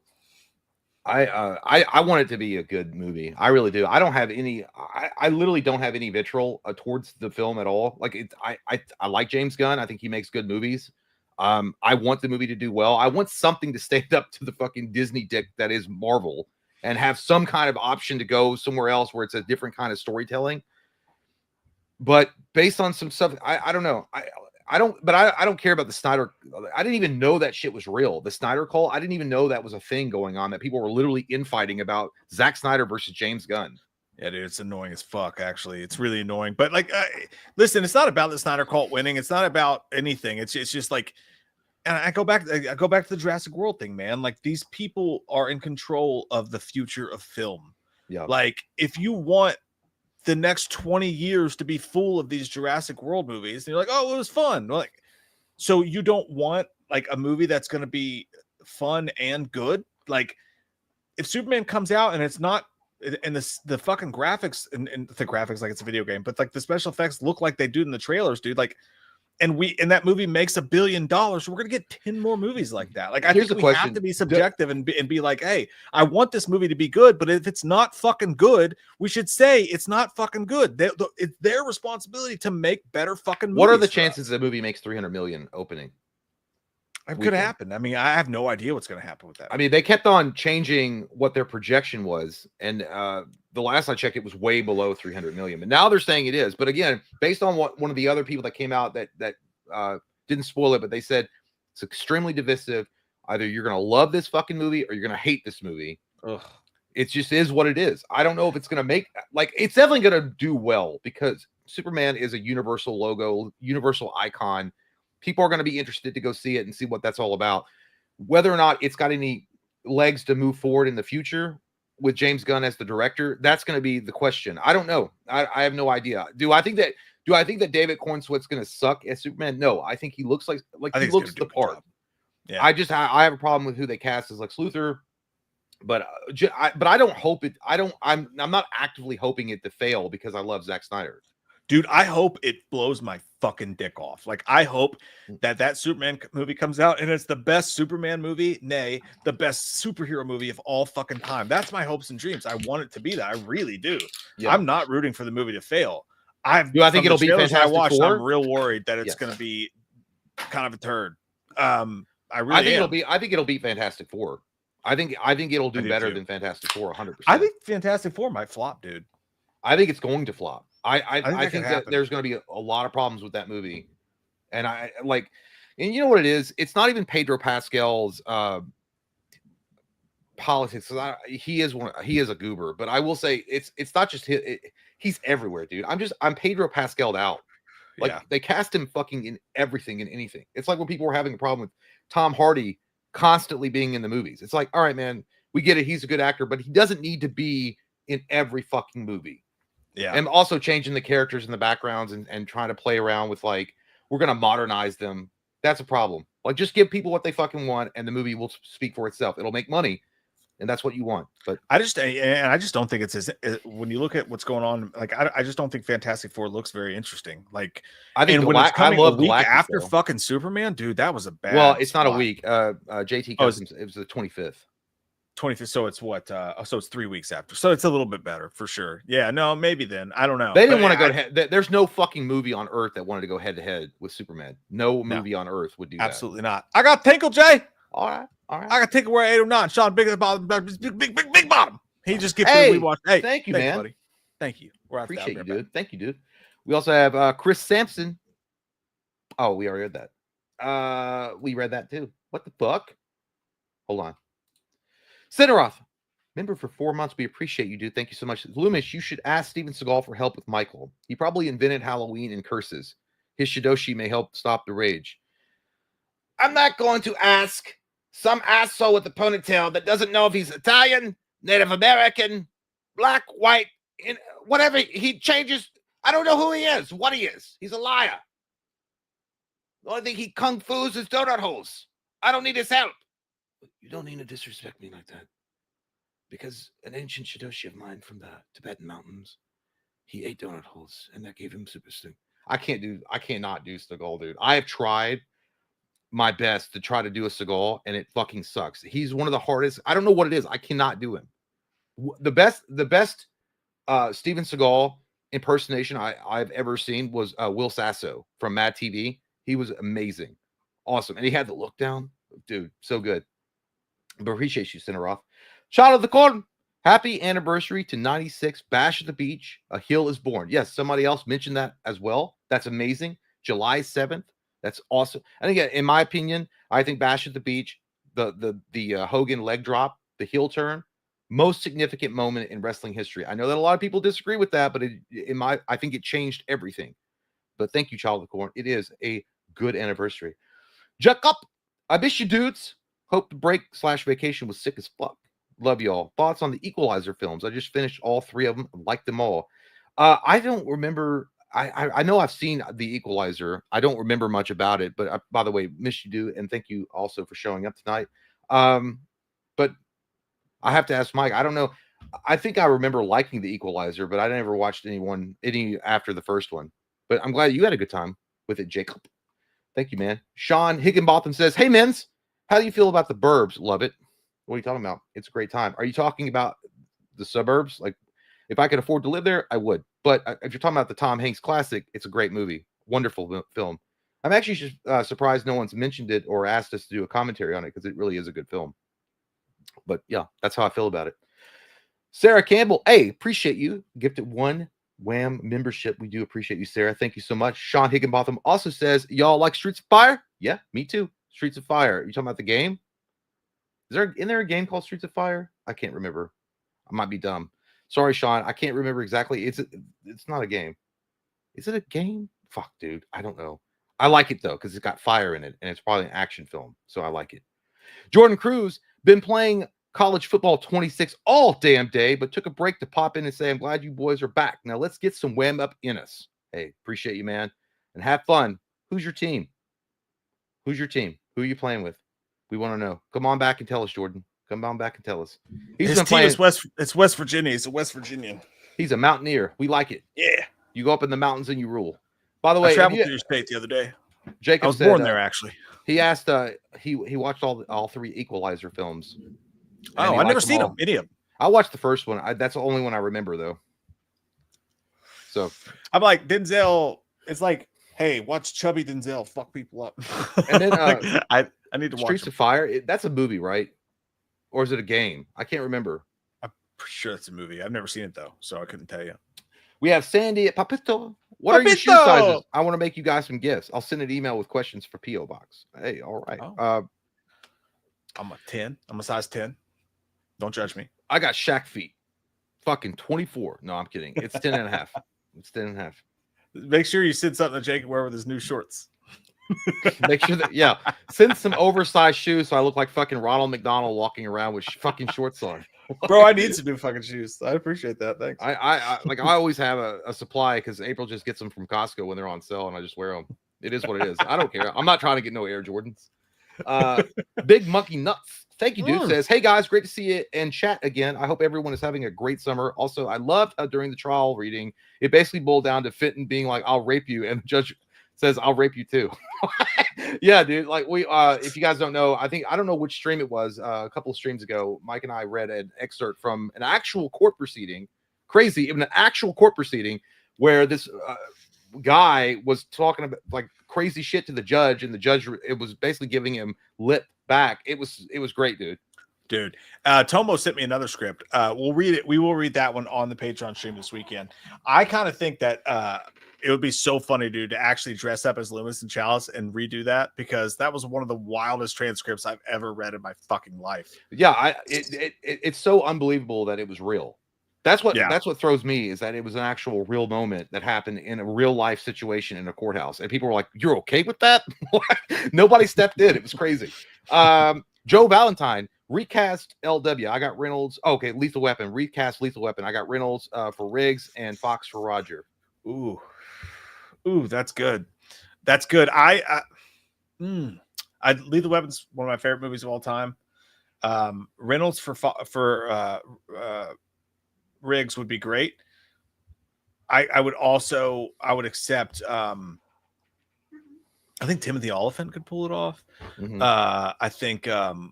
I want it to be a good movie. I really do. I don't have any. I literally don't have any vitriol towards the film at all. Like I like James Gunn. I think he makes good movies. I want the movie to do well. I want something to stand up to the fucking Disney dick that is Marvel and have some kind of option to go somewhere else where it's a different kind of storytelling. But based on some stuff, I don't know. I don't care about the Snyder. I didn't even know that shit was real. The Snyder cult. I didn't even know that was a thing going on, that people were literally infighting about Zack Snyder versus James Gunn. Yeah, dude, it's annoying as fuck. Actually, it's really annoying. But like, listen, it's not about the Snyder cult winning. It's not about anything. It's just like, and I go back to the Jurassic World thing, man. Like, these people are in control of the future of film. Yeah. Like, if you want the next 20 years to be full of these Jurassic World movies, and you're like, oh, it was fun. Like, so you don't want like a movie that's going to be fun and good. Like, if Superman comes out and it's not, and the fucking graphics and the graphics, like it's a video game, but like the special effects look like they do in the trailers, dude. Like, and that movie makes $1 billion, so we're gonna get 10 more movies like that. Like, I think we have to be subjective and be like, hey, I want this movie to be good, but if it's not fucking good, we should say it's not fucking good. It's their responsibility to make better fucking movies. What are the chances the movie makes 300 million opening? It could happen. I mean, I have no idea what's going to happen with that. I mean, they kept on changing what their projection was, and the last I checked, it was way below 300 million. But now they're saying it is. But again, based on what one of the other people that came out that didn't spoil it, but they said it's extremely divisive. Either you're going to love this fucking movie or you're going to hate this movie. Ugh. It just is what it is. I don't know if it's going to make, like, it's definitely going to do well because Superman is a universal logo, universal icon. People are going to be interested to go see it and see what that's all about. Whether or not it's got any legs to move forward in the future with James Gunn as the director, that's going to be the question. I don't know. I have no idea. Do I think that David Cornsweet's going to suck as Superman? No, I think he looks like he looks the part. Yeah. I have a problem with who they cast as Lex Luthor, but I don't hope it. I'm not actively hoping it to fail because I love Zack Snyder. Dude, I hope it blows my fucking dick off. Like, I hope that Superman movie comes out and it's the best Superman movie, nay, the best superhero movie of all fucking time. That's my hopes and dreams. I want it to be that. I really do. Yeah. I'm not rooting for the movie to fail. I think it'll be fantastic. I'm real worried that it's going to be kind of a turd. I think it'll be Fantastic Four. I think it'll do better than Fantastic Four 100%. I think Fantastic Four might flop, dude. I think it's going to flop. I think that there's going to be a lot of problems with that movie. And and you know what it is? It's not even Pedro Pascal's politics. He is a goober, but I will say it's not just he's everywhere, dude. I'm Pedro Pascal'd out. They cast him fucking in everything and anything. It's like when people were having a problem with Tom Hardy constantly being in the movies. It's like, all right, man, we get it. He's a good actor, but he doesn't need to be in every fucking movie. Yeah. And also changing the characters and the backgrounds and trying to play around with like, we're going to modernize them. That's a problem. Like, just give people what they fucking want and the movie will speak for itself. It'll make money. And that's what you want. But I just don't think it's when you look at what's going on, like, I just don't think Fantastic Four looks very interesting. Like, I think when it's coming a week after fucking Superman, dude, that was a bad. Well, it's not a week. JT Cousins, it was the 25th. 25th. So it's what? So it's 3 weeks after. So it's a little bit better for sure. Yeah. No, maybe then. I don't know. They didn't want to go ahead. There's no fucking movie on earth that wanted to go head to head with Superman. No movie on earth would do that. Absolutely not. I got Tinkle Jay. All right. I got Tinkle where 809. Sean big bottom, big bottom. He just gets we watch. Hey, thank you, man. Buddy. Thank you. Appreciate you, dude. Thank you, dude. We also have Chris Sampson. Oh, we already read that. We read that too. What the fuck? Hold on. Cineroth. Member for 4 months. We appreciate you, dude. Thank you so much. Loomis, you should ask Steven Seagal for help with Michael. He probably invented Halloween and curses. His Shidoshi may help stop the rage. I'm not going to ask some asshole with a ponytail that doesn't know if he's Italian, Native American, black, white, whatever. He changes. I don't know who he is, what he is. He's a liar. The only thing he kung fu's is donut holes. I don't need his help. You don't need to disrespect me like that. Because an ancient Shidoshi of mine from the Tibetan mountains, he ate donut holes, and that gave him super strength. I cannot do Seagal, dude. I have tried. my best to try to do a Seagal, and it fucking sucks. He's one of the hardest. I don't know what it is. I cannot do him. The best Steven Seagal impersonation I've ever seen was Will Sasso from Mad TV. He was amazing, awesome, and he had the look down, dude, so good. But appreciate you, Cineroff. Child of the Corn, happy anniversary to 96. Bash at the Beach, a hill is born. Yes, somebody else mentioned that as well. That's amazing. July 7th. That's awesome. And again, in my opinion, I think Bash at the Beach, the Hogan leg drop, the heel turn, most significant moment in wrestling history. I know that a lot of people disagree with that, but I think it changed everything. But thank you, Child of the Corn. It is a good anniversary. Jacob, I miss you, dudes. Hope the break/vacation was sick as fuck. Love y'all. Thoughts on the Equalizer films? I just finished all 3 of them. Like them all. I don't remember. I know I've seen the Equalizer. I don't remember much about it. But by the way, miss you, dude, and thank you also for showing up tonight. But I have to ask Mike. I don't know. I think I remember liking the Equalizer, but I never watched any after the first one. But I'm glad you had a good time with it, Jacob. Thank you, man. Sean Higginbotham says, "Hey, men's, how do you feel about the Burbs? Love it. What are you talking about? It's a great time. Are you talking about the suburbs? Like, if I could afford to live there, I would. But if you're talking about the Tom Hanks classic, it's a great movie. Wonderful film. I'm actually just surprised no one's mentioned it or asked us to do a commentary on it because it really is a good film. But yeah, that's how I feel about it. Sarah Campbell, hey, appreciate you. Gifted 1 Wham membership. We do appreciate you, Sarah. Thank you so much. Sean Higginbotham also says, y'all like Streets of Fire? Yeah, me too. Streets of Fire. You talking about the game? Isn't there a game called Streets of Fire? I can't remember. I might be dumb. Sorry, Sean. I can't remember exactly. It's not a game. Is it a game? Fuck, dude. I don't know. I like it though, because it's got fire in it, and it's probably an action film. So I like it. Jordan Cruz, been playing college football 26 all damn day, but took a break to pop in and say, I'm glad you boys are back. Now let's get some wham up in us. Hey, appreciate you, man. And have fun. Who's your team? Who's your team? Who are you playing with? We want to know. Come on back and tell us, Jordan. Come on back and tell us. His team is it's West Virginia. He's a West Virginian. He's a mountaineer. We like it. Yeah. You go up in the mountains and you rule. By the way, I traveled through your state the other day. Jacob I was born there, actually. He asked, he watched all 3 Equalizer films. Oh, I've never seen them. Any of them. I watched the first one. That's the only one I remember, though. So I'm like, Denzel, it's like, hey, watch chubby Denzel fuck people up. And then I need to watch Streets of Fire. That's a movie, right? Or is it a game? I can't remember. I'm pretty sure it's a movie. I've never seen it though, so I couldn't tell you. We have Sandy at Papito. What are your shoe sizes? I want to make you guys some gifts. I'll send an email with questions for P.O. Box. Hey, all right. Oh. I'm a 10. I'm a size 10. Don't judge me. I got Shaq feet. Fucking 24. No, I'm kidding. It's 10 and a half. It's 10 and a half. Make sure you send something to Jake wear with his new shorts. Make sure that, yeah, send some oversized shoes so I look like fucking Ronald McDonald walking around with fucking shorts on. Bro, I need some new fucking shoes. I appreciate that. Thanks. I always have a supply because April just gets them from Costco when they're on sale and I just wear them. It is what it is. I don't care. I'm not trying to get no Air Jordans. Big Monkey Nuts. Thank you, dude. Says, hey guys, great to see you and chat again. I hope everyone is having a great summer. Also, I loved during the trial reading, it basically boiled down to Fenton being like, I'll rape you. And the judge says, I'll rape you too. Yeah, dude. Like if you guys don't know, I don't know which stream it was. A couple of streams ago, Mike and I read an excerpt from an actual court proceeding. Crazy, even an actual court proceeding where this guy was talking about like crazy shit to the judge, and the judge, it was basically giving him lip back. It was great, dude. Tomo sent me another script. We'll read it. We will read that one on the Patreon stream this weekend. I kind of think that it would be so funny, dude, to actually dress up as Loomis and Chalice and redo that, because that was one of the wildest transcripts I've ever read in my fucking life. Yeah, it's so unbelievable that it was real. That's what throws me, is that it was an actual real moment that happened in a real life situation in a courthouse, and people were like, "You're okay with that?" Nobody stepped in. It was crazy. Joe Valentine recast LW. I got Reynolds. Okay, Lethal Weapon. Recast Lethal Weapon. I got Reynolds for Riggs and Fox for Roger. Ooh, that's good. That's good. Lethal Weapon's one of my favorite movies of all time. Reynolds for Riggs would be great. I would accept I think Timothy Oliphant could pull it off. Mhm. I think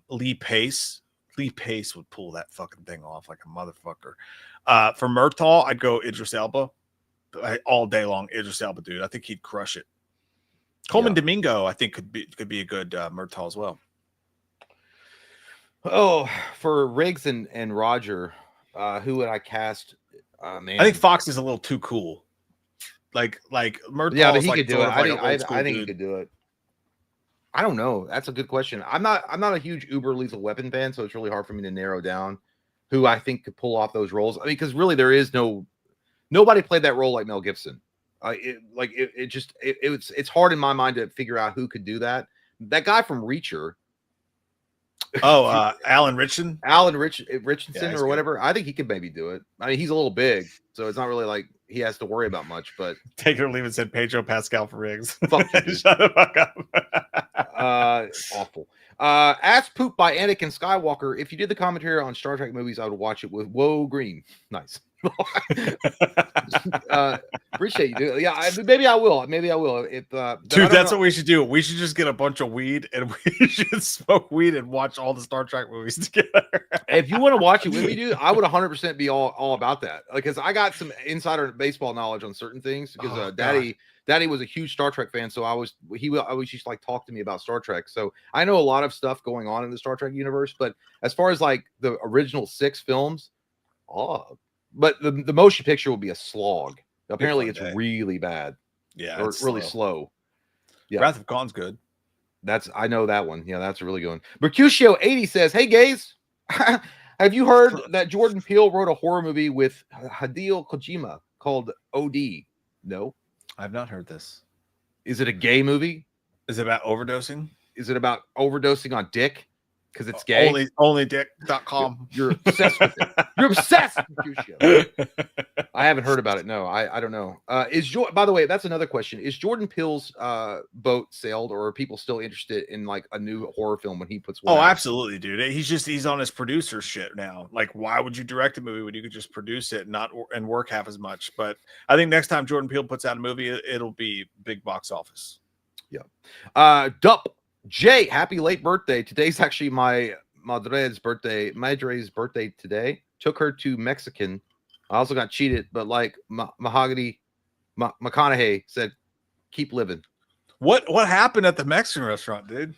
Lee Pace would pull that fucking thing off like a motherfucker. For Murtaugh, I'd go Idris Elba all day long. Idris Elba, dude. I think he'd crush it. Coleman Domingo, I think could be a good Murtaugh as well. Oh, for Riggs and Roger, who would I cast? Man, I think Fox is a little too cool. Like Murtaugh. Yeah, but he like could do it. I think he dude. could do it. I don't know. That's a good question. I'm not a huge Uber Lethal Weapon fan, so it's really hard for me to narrow down who I think could pull off those roles. I mean, because really there is nobody played that role like Mel Gibson. It's hard in my mind to figure out who could do that. That guy from Reacher. Oh, Alan Richardson Richardson or whatever. I think he could maybe do it. I mean, he's a little big, so it's not really like he has to worry about much. But take it or leave it. Said Pedro Pascal for Riggs. Fuck you, Shut the fuck up. Awful. Ass Poop by Anakin Skywalker. If you did the commentary on Star Trek movies, I would watch it with Whoa Green. Nice. Appreciate you, dude. Yeah, maybe I will. If dude, that's what we should do. We should just get a bunch of weed and we should smoke weed and watch all the Star Trek movies together. If you want to watch it with me, dude, I would 100% be all about that. Because I got some insider baseball knowledge on certain things. Because Daddy was a huge Star Trek fan, so he always used to like talk to me about Star Trek. So I know a lot of stuff going on in the Star Trek universe. But as far as like the original 6 films, but the motion picture will be a slog. Apparently, it's really bad. Yeah, or really slow. Yeah, Wrath of Khan's good. I know that one. Yeah, that's a really good one. Mercutio 80 says, "Hey, gays, have you heard that Jordan Peele wrote a horror movie with Hideo Kojima called OD?" No, I've not heard this. Is it a gay movie? Is it about overdosing? Is it about overdosing on dick? Because it's gay. Onlydick.com. You're obsessed with it. You're obsessed with your show. I haven't heard about it. No, I don't know. By the way, that's another question. Is Jordan Peele's boat sailed, or are people still interested in like a new horror film when he puts one out? Absolutely, dude. He's on his producer shit now. Like, why would you direct a movie when you could just produce it and work half as much? But I think next time Jordan Peele puts out a movie, it'll be big box office. Yeah. Dup. Jay, happy late birthday. Today's actually my Madre's birthday today. Took her to Mexican. I also got cheated, but like Mahogany McConaughey said, keep living. What happened at the Mexican restaurant, dude?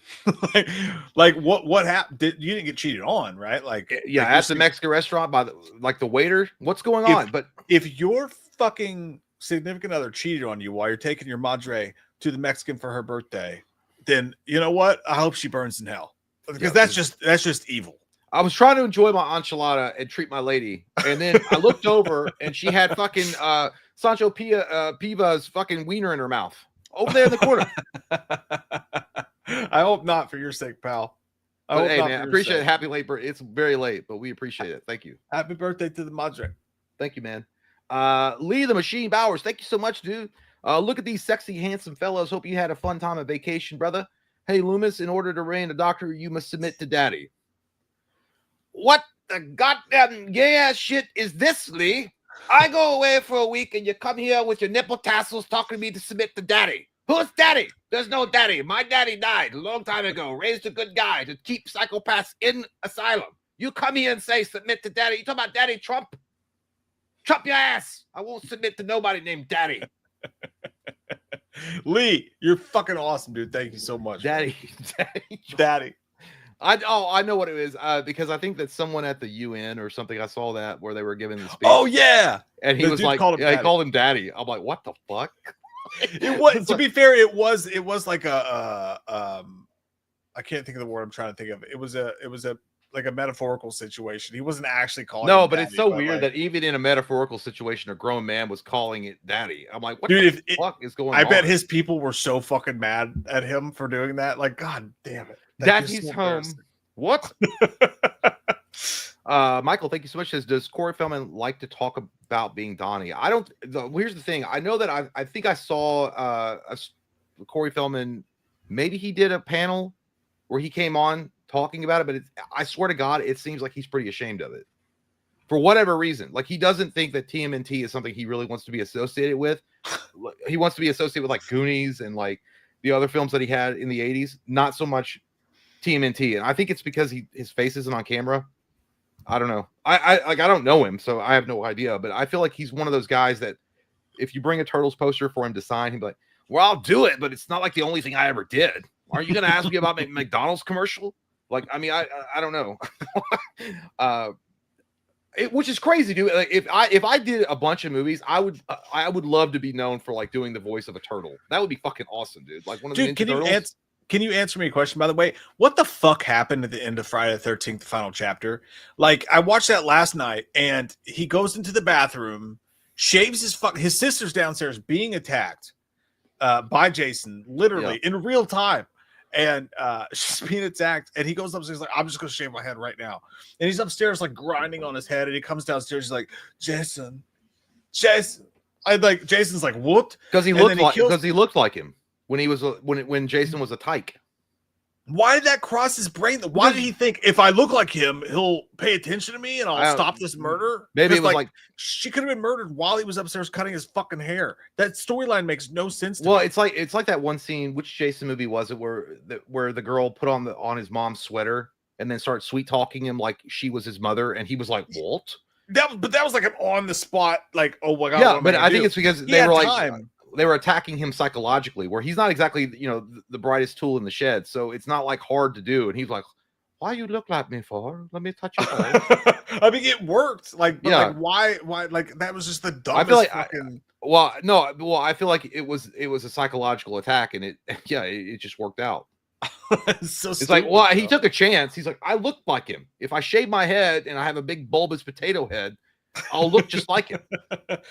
like what happened? You didn't get cheated on, right? At the Mexican restaurant by the waiter. What's going on? But if your fucking significant other cheated on you while you're taking your madre to the Mexican for her birthday, then you know what? I hope she burns in hell, because that's just evil. I was trying to enjoy my enchilada and treat my lady, and then I looked over and she had fucking Sancho Piva's fucking wiener in her mouth over there in the corner. I hope not, for your sake, pal. Hey, man, I appreciate it. Happy late birthday. It's very late, but we appreciate it. Thank you. Happy birthday to the madre. Thank you, man. Lee the Machine Bowers, thank you so much, dude. Look at these sexy, handsome fellows. Hope you had a fun time on vacation, brother. Hey, Loomis, in order to reign a doctor, you must submit to daddy. What the goddamn gay-ass shit is this, Lee? I go away for a week, and you come here with your nipple tassels talking to me to submit to daddy. Who's daddy? There's no daddy. My daddy died a long time ago. Raised a good guy to keep psychopaths in asylum. You come here and say submit to daddy. You talking about Daddy Trump? Trump your ass. I won't submit to nobody named Daddy. Lee, you're fucking awesome, dude. Thank you so much. Daddy. I know what it is, because I think that someone at the UN or something, I saw that where they were giving the speech. Oh yeah, and he was like, he called him Daddy. I'm like, what the fuck? It was, to be fair, it was like a I can't think of the word I'm trying to think of. It was a like a metaphorical situation. He wasn't actually calling. No, but it's so weird that even in a metaphorical situation, a grown man was calling it daddy. I'm like, what the fuck is going on? I bet his people were so fucking mad at him for doing that. Like, God damn it. Daddy's home. What? Michael, thank you so much. Says, does Corey Feldman like to talk about being Donnie? I don't. Here's the thing. I know that I think I saw Corey Feldman. Maybe he did a panel where he came on talking about it, but I swear to God, it seems like he's pretty ashamed of it for whatever reason. Like, he doesn't think that TMNT is something he really wants to be associated with. He wants to be associated with like Goonies and like the other films that he had in the 80s, not so much TMNT. And I think it's because his face isn't on camera. I don't know. I don't know him, so I have no idea. But I feel like he's one of those guys that if you bring a Turtles poster for him to sign, he'd be like, well, I'll do it, but it's not like the only thing I ever did. Aren't you going to ask me about McDonald's commercial? Like, I mean, I don't know. Which is crazy, dude. Like, if I did a bunch of movies, I would love to be known for like doing the voice of a turtle. That would be fucking awesome, dude. Like one of the Ninja Turtles. Can you answer me a question, by the way? What the fuck happened at the end of Friday the 13th, the final chapter? Like, I watched that last night, and he goes into the bathroom, shaves his sister's downstairs being attacked by Jason, literally in real time. And she's being attacked, and he goes upstairs like, I'm just gonna shave my head right now. And he's upstairs like grinding on his head, and he comes downstairs, he's like, Jason. I like Jason's like, what? Because he looked like him when he was when Jason was a tyke. Why did that cross his brain? Why did he think if I look like him, he'll pay attention to me and I'll stop this murder? Maybe it was like she could have been murdered while he was upstairs cutting his fucking hair. That storyline makes no sense to me. Well, it's like that one scene. Which Jason movie was it where the girl put on his mom's sweater and then started sweet talking him like she was his mother, and he was like, "What?" That was like an on the spot, like, oh my god. Yeah, but I think it's because they were like they were attacking him psychologically, where he's not exactly, the brightest tool in the shed. So it's not like hard to do. And he's like, why you look like me for? Let me touch you. I mean, it worked. Like, like, why, like, that was just the dumbest. I feel like, fucking... I feel like it was a psychological attack, and it just worked out. It's like, well, he took a chance. He's like, I look like him. If I shave my head and I have a big bulbous potato head, I'll look just like him. It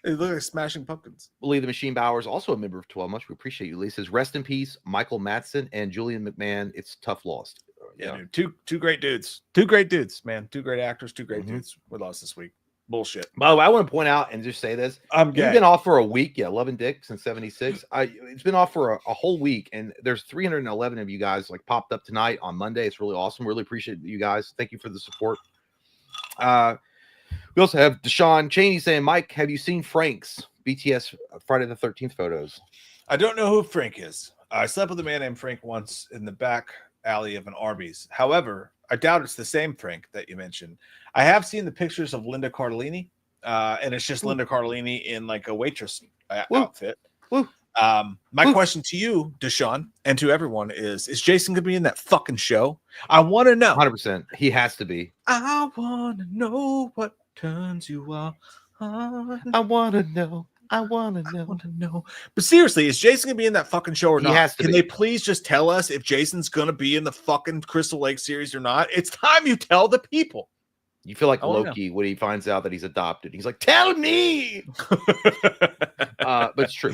looks like Smashing Pumpkins. Lee the Machine Bowers, also a member of 12 Months. We appreciate you, Lee. Says, rest in peace, Michael Madsen and Julian McMahon. It's tough loss. Yeah, dude. Two great dudes. Two great dudes, man. Two great actors. Two great dudes. We lost this week. Bullshit. By the way, I want to point out and just say this. You've been off for a week. Yeah, Love and Dick since 76. It's been off for a whole week, and there's 311 of you guys like popped up tonight on Monday. It's really awesome. Really appreciate you guys. Thank you for the support. We also have Deshaun Cheney saying, Mike, have you seen Frank's BTS Friday the 13th photos? I don't know who Frank is. I slept with a man named Frank once in the back alley of an Arby's. However, I doubt it's the same Frank that you mentioned. I have seen the pictures of Linda Cardellini, and it's just Linda Cardellini in like a waitress outfit. My question to you, Deshaun, and to everyone is Jason going to be in that fucking show? I want to know. 100%. He has to be. I want to know what turns you on. I want to know. I want to know. But seriously, is Jason going to be in that fucking show or not? He has to Can be. they please just tell us if Jason's going to be in the fucking Crystal Lake series or not? It's time you tell the people. You feel like Loki when he finds out that he's adopted. He's like, tell me. But it's true.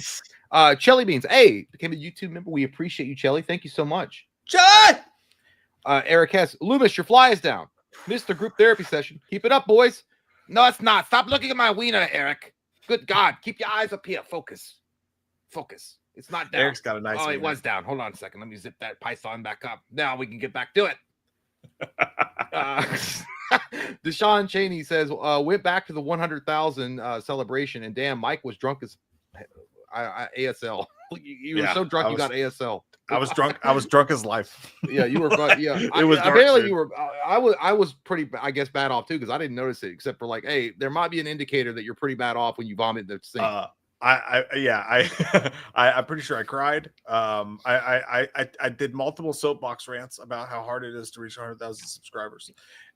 Chelly Beans, became a YouTube member. We appreciate you, Chelly. Thank you so much. John! Eric Hess, Loomis, your fly is down. Missed the group therapy session. Keep it up, boys. No, it's not. Stop looking at my wiener, Eric. Good God. Keep your eyes up here. Focus. It's not down. Eric's got a nice wiener. It was down. Hold on a second. Let me zip that python back up. Now we can get back to it. Deshaun Cheney says, went back to the 100,000 celebration, and damn, Mike was drunk as ASL. You were so drunk you got ASL. I was drunk as life. Yeah, you were. Yeah, it was apparently you were. I was pretty, I guess, bad off too, because I didn't notice it, except for like, hey, there might be an indicator that you're pretty bad off when you vomit the sink. I'm pretty sure I cried. I did multiple soapbox rants about how hard it is to reach 100,000 subscribers,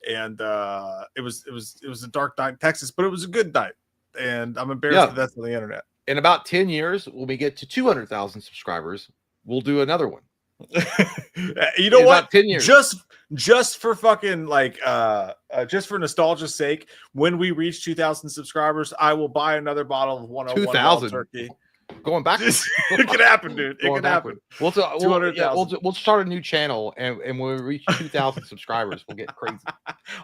and it was a dark night in Texas, but it was a good night, and I'm embarrassed that that's on the internet. In about 10 years, when we get to 200,000 subscribers, we'll do another one. You know what? 10 years. Just for fucking just for nostalgia's sake, when we reach 2,000 subscribers, I will buy another bottle of 101 2,000 turkey. Going back, it can happen, dude. It can happen. We'll start a new channel, and when we reach 2,000 subscribers, we'll get crazy.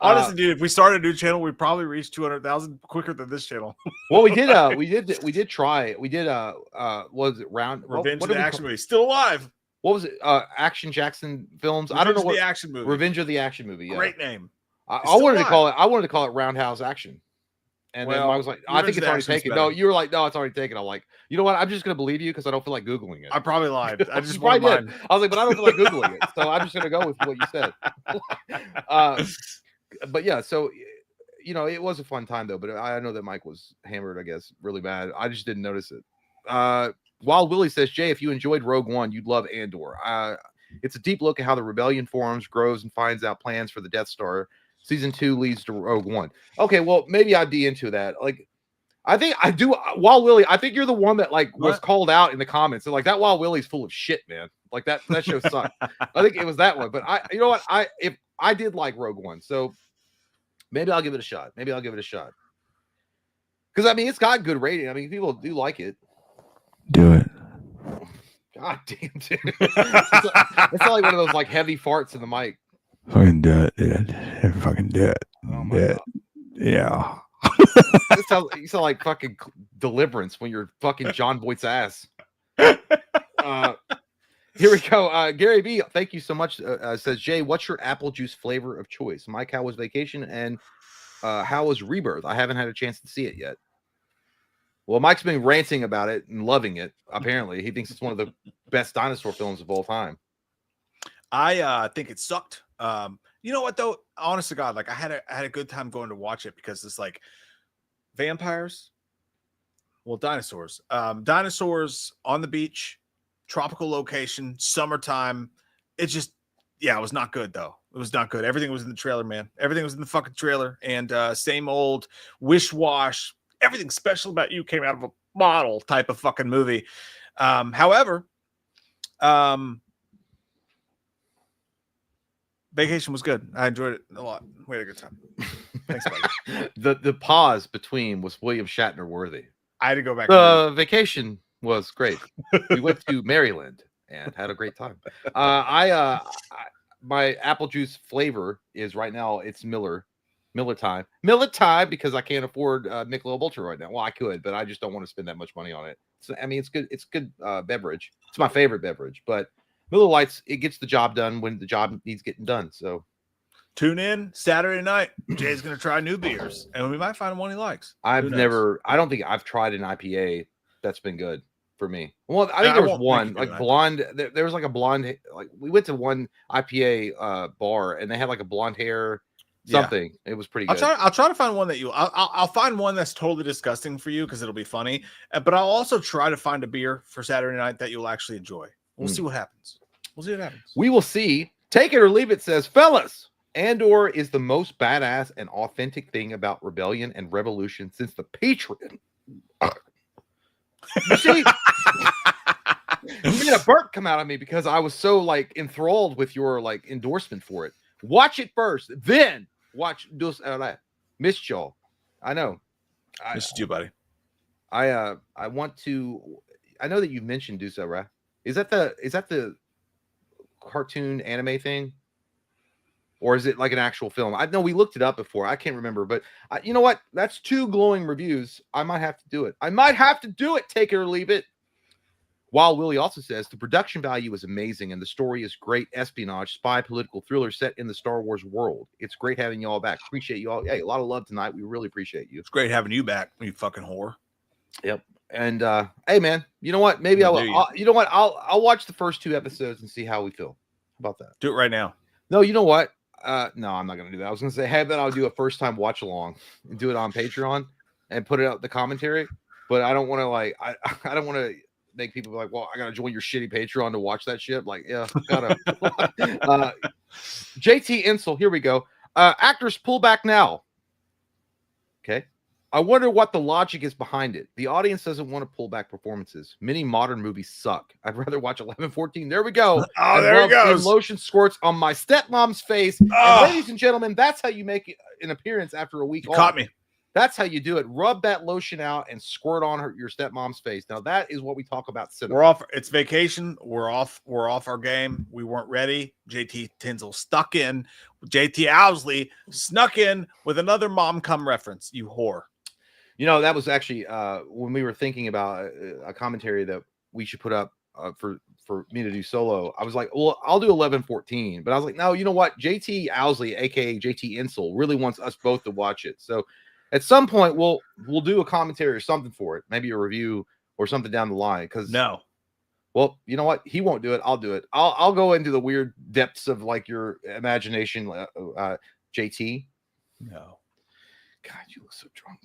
Honestly, dude, if we started a new channel, we'd probably reach 200,000 quicker than this channel. Well, we did try. We did was it Round Revenge of the Action Movie? Still alive. What was it? Action Jackson Films. Revenge I don't know what the action movie. Revenge of the Action Movie. Yeah. Great name. I wanted to call it Roundhouse Action. And then I was like, I think it's already taken. No, you were like, no, it's already taken. I'm like, you know what? I'm just gonna believe you because I don't feel like Googling it. I probably lied. I just probably did. I was like, but I don't feel like Googling it. So I'm just gonna go with what you said. But yeah, so you know, it was a fun time though. But I know that Mike was hammered, I guess, really bad. I just didn't notice it. Wild Willie says, Jay, if you enjoyed Rogue One, you'd love Andor. It's a deep look at how the rebellion forms, grows, and finds out plans for the Death Star. Season 2 leads to Rogue One. Okay, well, maybe I'd be into that. Like, I think I do. Wild Willie, I think you're the one that like was called out in the comments. And like that Wild Willie's full of shit, man. Like that show sucked. I think it was that one. But you know what? If I did like Rogue One, so maybe I'll give it a shot. Because I mean, it's got good rating. I mean, people do like it. Do it. God damn, dude. It's like one of those like heavy farts in the mic. Fucking do it, dude. Fucking do it. Oh my God. Yeah. You sound like fucking Deliverance when you're fucking John Boyd's ass. Here we go. Gary B, thank you so much. Says, Jay, what's your apple juice flavor of choice? Mike, how was Vacation? And how was Rebirth? I haven't had a chance to see it yet. Well, Mike's been ranting about it and loving it. Apparently, he thinks it's one of the best dinosaur films of all time. I think it sucked. You know what though? Honest to God, like I had a good time going to watch it because it's like vampires, well, dinosaurs on the beach, tropical location, summertime. It just, yeah, it was not good though. It was not good. Everything was in the trailer, man. Everything was in the fucking trailer, and same old wish wash. Everything special about you came out of a bottle type of fucking movie. However, Vacation was good. I enjoyed it a lot. We had a good time. Thanks, buddy. The pause between was William Shatner worthy. I had to go back. Vacation was great. We went to Maryland and had a great time. My apple juice flavor is right now it's Miller time because I can't afford Michelob Ultra right now. Well, I could, but I just don't want to spend that much money on it. So I mean, it's good. It's good beverage. It's my favorite beverage, but Miller Lights, it gets the job done when the job needs getting done. So tune in Saturday night. Jay's going to try new beers, and we might find one he likes. I don't think I've tried an IPA that's been good for me. Well, I think there was one like blonde. There was like a blonde. Like we went to one IPA bar, and they had like a blonde hair something. Yeah. It was pretty good. I'll try to find one that I'll find one that's totally disgusting for you because it'll be funny. But I'll also try to find a beer for Saturday night that you'll actually enjoy. We'll see what happens. We will see. Take it or leave it, says, fellas, Andor is the most badass and authentic thing about rebellion and revolution since the Patriot. You see, you made a burp come out of me because I was so like enthralled with your like endorsement for it. Watch it first, then watch Dos Horas. Missed y'all. I know. Missed you, buddy. I want to. I know that you mentioned Dos Horas. Is that the cartoon anime thing, or is it like an actual film? I know we looked it up before. I can't remember, but you know what? That's 2 glowing reviews. I might have to do it. Take it or leave it. While Willie also says the production value is amazing and the story is great espionage, spy, political thriller set in the Star Wars world. It's great having you all back. Appreciate you all. Hey, a lot of love tonight. We really appreciate you. It's great having you back, you fucking whore. Yep. And hey, man, you know what? Maybe I'll watch the first 2 episodes and see how we feel. How about that? Do it right now. No, you know what? No, I'm not gonna do that. I was gonna say, hey, then I'll do a first time watch along and do it on Patreon and put it out the commentary. But I don't want to like I don't want to make people be like, well, I gotta join your shitty Patreon to watch that shit. Like, yeah, gotta. JT Insel, here we go. Actors pull back now. Okay. I wonder what the logic is behind it. The audience doesn't want to pull back performances. Many modern movies suck. I'd rather watch 11-14. There we go. Oh, there it goes. Lotion squirts on my stepmom's face. And ladies and gentlemen, that's how you make an appearance after a week off. Caught me. That's how you do it. Rub that lotion out and squirt on your stepmom's face. Now that is what we talk about cinema. We're off. It's vacation. We're off our game. We weren't ready. JT Tinzel stuck in. JT Owsley snuck in with another mom cum reference. You whore. You know, that was actually when we were thinking about a commentary that we should put up for me to do solo. I was like, well, I'll do 11-14. But I was like, no, you know what? JT Owsley, a.k.a. JT Insel, really wants us both to watch it. So At some point, we'll do a commentary or something for it, maybe a review or something down the line. Because no, well, you know what? He won't do it. I'll do it. I'll go into the weird depths of like your imagination, JT. No, God, you look so drunk.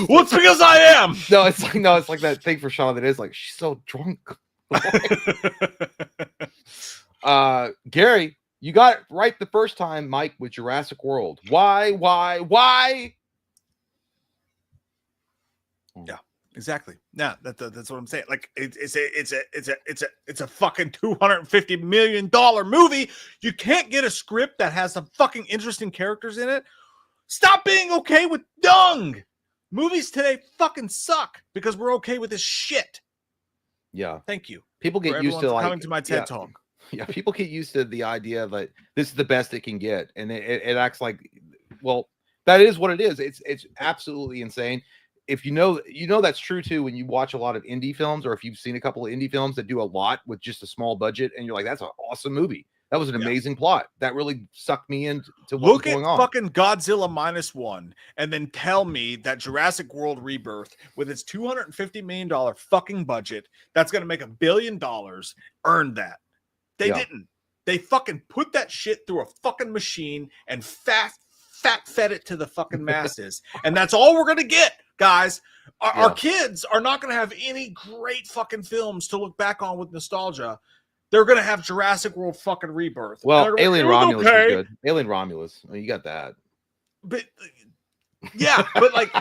Well, it's because I am. No, it's like that thing for Sean that is like she's so drunk. Gary, you got it right the first time, Mike, with Jurassic World. Why? Yeah, exactly. Yeah, that's what I'm saying. Like it's a fucking $250 million movie. You can't get a script that has some fucking interesting characters in it. Stop being okay with dung. Movies today fucking suck because we're okay with this shit. Yeah. Thank you. People get used to like coming to my TED talk. Yeah, people get used to the idea that this is the best it can get, and it acts like, well, that is what it is. It's absolutely insane. If you know that's true too when you watch a lot of indie films, or if you've seen a couple of indie films that do a lot with just a small budget, and you're like, that's an awesome movie. That was an amazing plot. That really sucked me into what's going on. Look at fucking Godzilla -1 and then tell me that Jurassic World Rebirth with its $250 million fucking budget that's going to make $1 billion earned that. They didn't. They fucking put that shit through a fucking machine and fat fed it to the fucking masses. And that's all we're going to get, guys. Our kids are not going to have any great fucking films to look back on with nostalgia. They're going to have Jurassic World fucking Rebirth. Well, Alien Romulus is good. Alien Romulus. I mean, you got that. But yeah, but like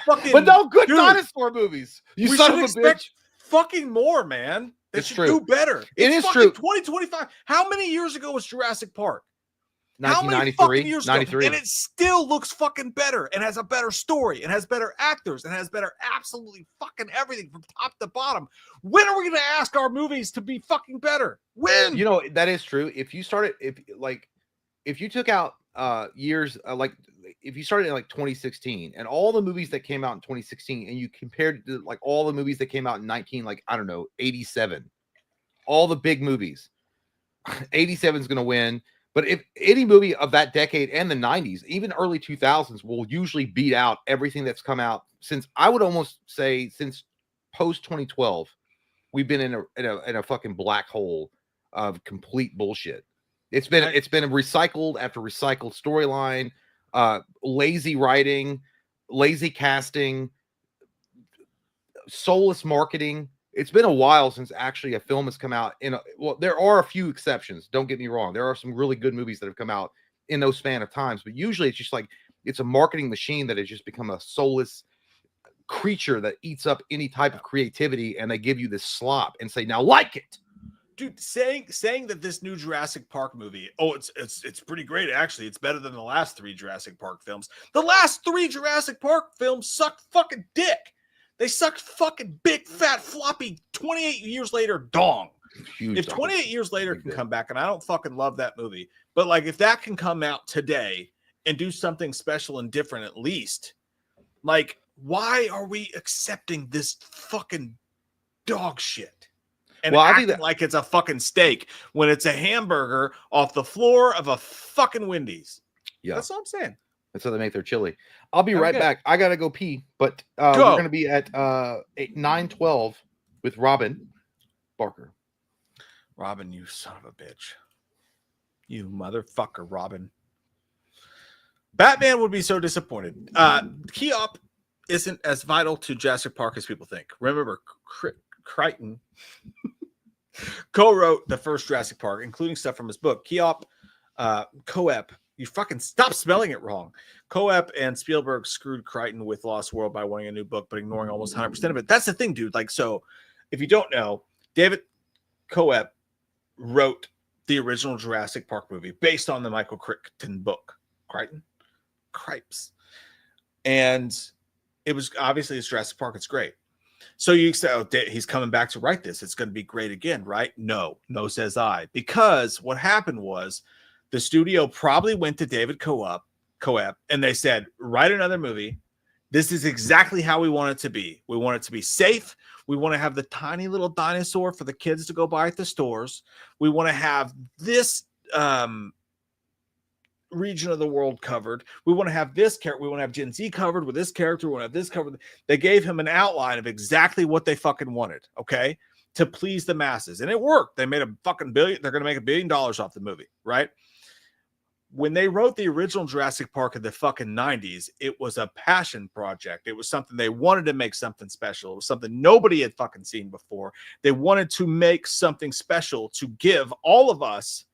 fucking but no good dinosaur movies. You son of a bitch. Fucking more, man. They should do better. It is true. 2025. How many years ago was Jurassic Park? 1993. 93. And it still looks fucking better and has a better story and has better actors and has better absolutely fucking everything from top to bottom. When are we going to ask our movies to be fucking better? When? You know, that is true. If you started, if you took out years, if you started in like 2016 and all the movies that came out in 2016 and you compared it to like all the movies that came out in 87, all the big movies, 87 is going to win. But if any movie of that decade and the 90s, even early 2000s, will usually beat out everything that's come out since, I would almost say, since post 2012, we've been in a fucking black hole of complete bullshit. It's been recycled after recycled storyline, lazy writing, lazy casting, soulless marketing. It's been a while since actually a film has come out well, there are a few exceptions. Don't get me wrong. There are some really good movies that have come out in those span of times, but usually it's just like, it's a marketing machine that has just become a soulless creature that eats up any type of creativity, and they give you this slop and say, now like it. Dude, saying that this new Jurassic Park movie, it's pretty great, actually. It's better than the last 3 Jurassic Park films. The last 3 Jurassic Park films sucked fucking dick. They sucked fucking big, fat, floppy, 28 years later dong. If 28 years later can come back, and I don't fucking love that movie, but like if that can come out today and do something special and different at least, like why are we accepting this fucking dog shit? And I think that like it's a fucking steak when it's a hamburger off the floor of a fucking Wendy's. Yeah. That's all I'm saying. That's how they make their chili. I'll be right back. I gotta go pee, but we're gonna be at 9:12 with Robin Barker. Robin, you son of a bitch. You motherfucker, Robin. Batman would be so disappointed. Keop isn't as vital to Jurassic Park as people think. Remember, Crichton co-wrote the first Jurassic Park, including stuff from his book. Keop, Coep. You fucking stop spelling it wrong. Coep and Spielberg screwed Crichton with Lost World by wanting a new book, but ignoring almost 100% of it. That's the thing, dude. Like, so if you don't know, David Coep wrote the original Jurassic Park movie based on the Michael Crichton book. Crichton? Cripes. And it was obviously it's Jurassic Park. It's great. So you say, oh, he's coming back to write this. It's going to be great again, right? No, says I. Because what happened was, the studio probably went to David Coep, and they said, write another movie. This is exactly how we want it to be. We want it to be safe. We want to have the tiny little dinosaur for the kids to go buy at the stores. We want to have this region of the world covered. We want to have this character. We want to have Gen Z covered with this character. We want to have this covered. They gave him an outline of exactly what they fucking wanted, okay, to please the masses. And it worked. They made a fucking billion. They're going to make $1 billion off the movie, right? When they wrote the original Jurassic Park in the fucking 90s, it was a passion project. It was something they wanted to make something special. It was something nobody had fucking seen before. They wanted to make something special to give all of us